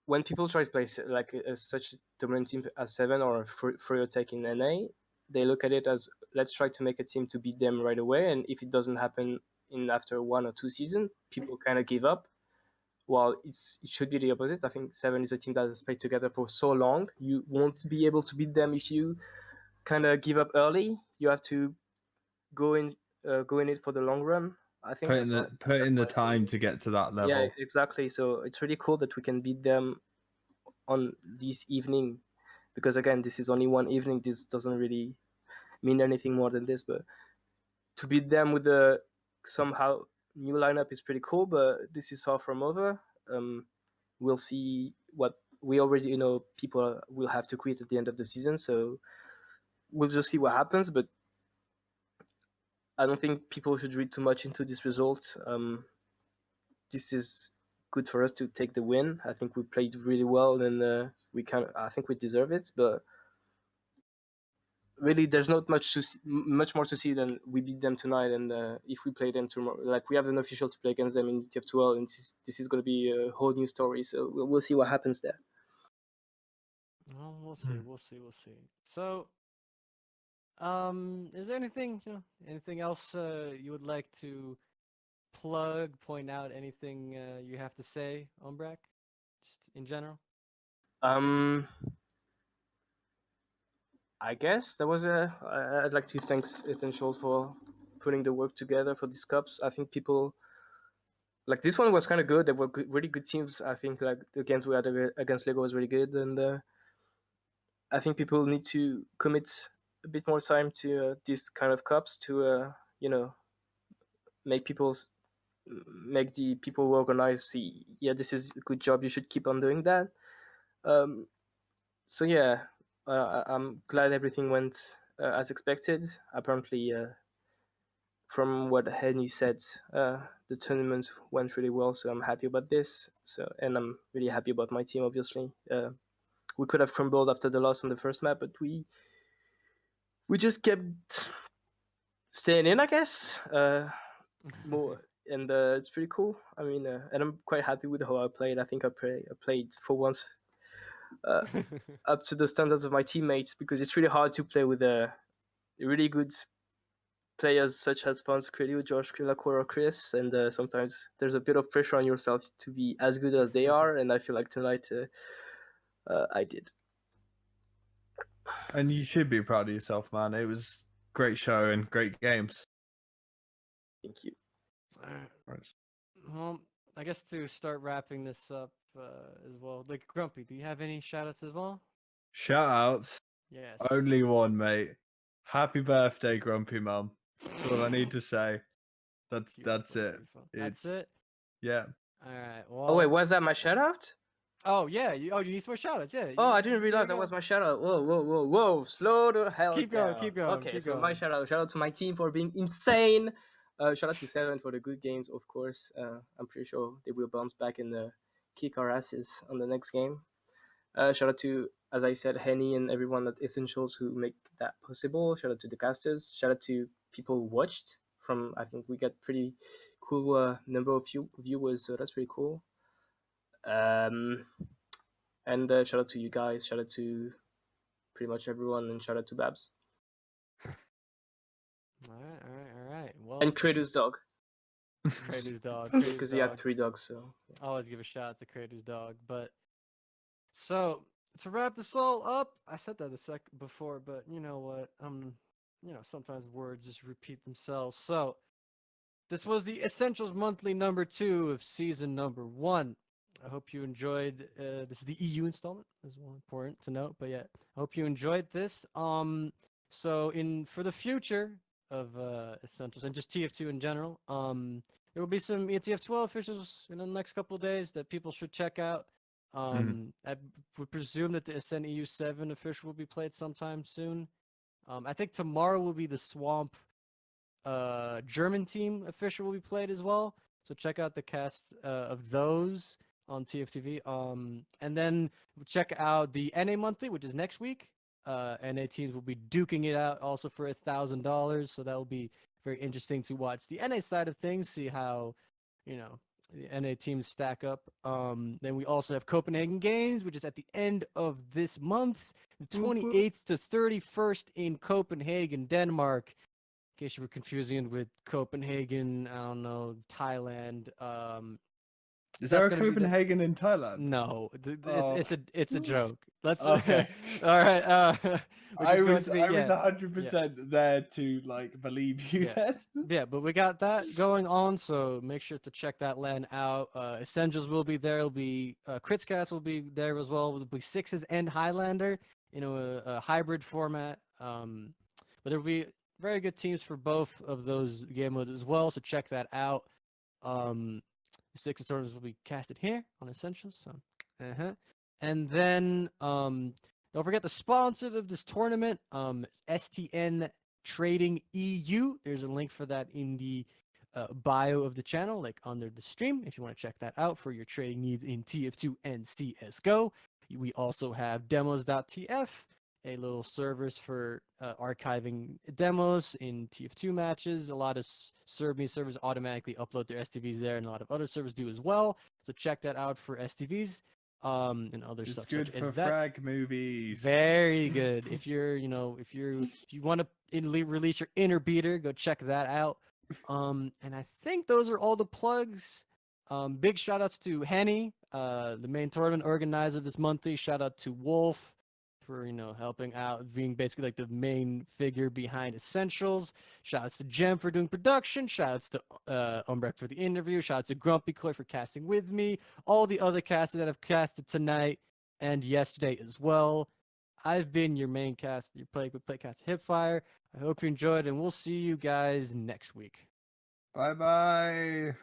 when people try to play like such a dominant team as Se7en or Furiotech in NA, they look at it as, let's try to make a team to beat them right away, and if it doesn't happen in after 1 or 2 seasons, people kind of give up. While it should be the opposite. I think Se7en is a team that has played together for so long. You won't be able to beat them if you kind of give up early. You have to go in it for the long run. I think Put in the time to get to that level. Yeah, exactly. So it's really cool that we can beat them on this evening, because again, this is only one evening. This doesn't really mean anything more than this, but to beat them with a somehow new lineup is pretty cool. But this is far from over. we'll see what we already know. People will have to quit at the end of the season, so we'll just see what happens. But I don't think people should read too much into this result. This is good for us to take the win. I think we played really well, and I think we deserve it. But really, there's not much more to see than we beat them tonight. And if we play them tomorrow, like we have an official to play against them in TF12, and this is going to be a whole new story. So we'll see what happens there. Well, we'll see. We'll see. We'll see. So, is there anything anything else you would like to plug, point out, anything you have to say, Umbrak, just in general? I guess that was I'd like to thank Essentials for putting the work together for these cups. I think people like this one was kind of good. There were really good teams. I think like the games we had against Lego was really good, and I think people need to commit a bit more time to these kind of cups to make the people who organize see, yeah, this is a good job. You should keep on doing that. So yeah, I'm glad everything went as expected. Apparently, from what Henny said, the tournament went really well. So I'm happy about this. And I'm really happy about my team. Obviously, we could have crumbled after the loss on the first map, but we just kept staying in, I guess. More and it's pretty cool. I mean, and I'm quite happy with how I played. I think I played for once up to the standards of my teammates, because it's really hard to play with really good players such as Fons, Credio, Josh, Krillacor, or Chris, and sometimes there's a bit of pressure on yourself to be as good as they are, and I feel like tonight I did. And you should be proud of yourself, man. It was great show and great games. Thank you. Right. Well, I guess to start wrapping this up as well, like Grumpy, do you have any shoutouts as well? Shout outs. Yes. Only one, mate. Happy birthday, Grumpy Mum. That's all I need to say. That's Beautiful, it. beautiful. That's It's it. yeah. All right. Well. Oh wait, was that my shout out? Oh yeah. You need some more shoutouts. Yeah. Oh, I didn't realize that was my shout out. Whoa. Slow the hell Keep down. going. Keep going. Okay, Keep so going. my shout out to my team for being insane. Shout out to Se7en for the good games, of course. I'm pretty sure they will bounce back and kick our asses on the next game. Shout out to, as I said, Henny and everyone at Essentials who make that possible. Shout out to the casters. Shout out to people who watched. I think we got pretty cool number of viewers, so that's pretty cool. And shout out to you guys. Shout out to pretty much everyone, and shout out to Babs. All right. Well. And Kratos' dog. Kratos' dog. Because he had 3 dogs, so. I always give a shout out to Kratos' dog. But so to wrap this all up, I said that a sec before, but you know what? Sometimes words just repeat themselves. So this was the Essentials Monthly number 2 of season number 1. I hope you enjoyed. This is the EU installment, is more important to note. But yeah, I hope you enjoyed this. So for the future of Essentials and just TF2 in general, there will be some TF12 officials in the next couple of days that people should check out. I would presume that the Ascent.EU Se7en official will be played sometime soon. I think tomorrow will be the Swamp German team official will be played as well. So check out the cast of those on TFTV. And then check out the NA Monthly, which is next week. NA teams will be duking it out also for $1,000. So that will be very interesting to watch the NA side of things, see how, the NA teams stack up. Then we also have Copenhagen Games, which is at the end of this month, the 28th to 31st in Copenhagen, Denmark. In case you were confusing it with Copenhagen, I don't know, Thailand. Is there a Copenhagen in Thailand? No, it's a joke. Let's okay. All right. I was 100% there to believe you then. Yeah, but we got that going on, so make sure to check that LAN out. Essentials will be there. It'll be Kritzcast will be there as well. It'll be Sixes and Highlander in a hybrid format. But there'll be very good teams for both of those game modes as well. So check that out. The Sixes tournaments will be casted here on Essentials. So Uh-huh. And then don't forget the sponsors of this tournament, STN Trading EU. There's a link for that in the bio of the channel, like under the stream, if you want to check that out for your trading needs in TF2 and CSGO. We also have Demos.TF, a little service for archiving demos in TF2 matches. A lot of Serbian servers automatically upload their STVs there, and a lot of other servers do as well. So check that out for STVs and other It's stuff good such for as that. frag movies. Very good. If you're, if you want to release your inner beater, go check that out. And I think those are all the plugs. Big shout outs to Henny, the main tournament organizer this monthly. Shout out to Wolf for helping out, being basically like the main figure behind Essentials. Shout outs to Jem for doing production. Shout outs to Umbrek for the interview. Shout outs to Grumpy Koi for casting with me. All the other casters that have casted tonight and yesterday as well. I've been your main cast, your playcast Hipfire. I hope you enjoyed, and we'll see you guys next week. Bye bye.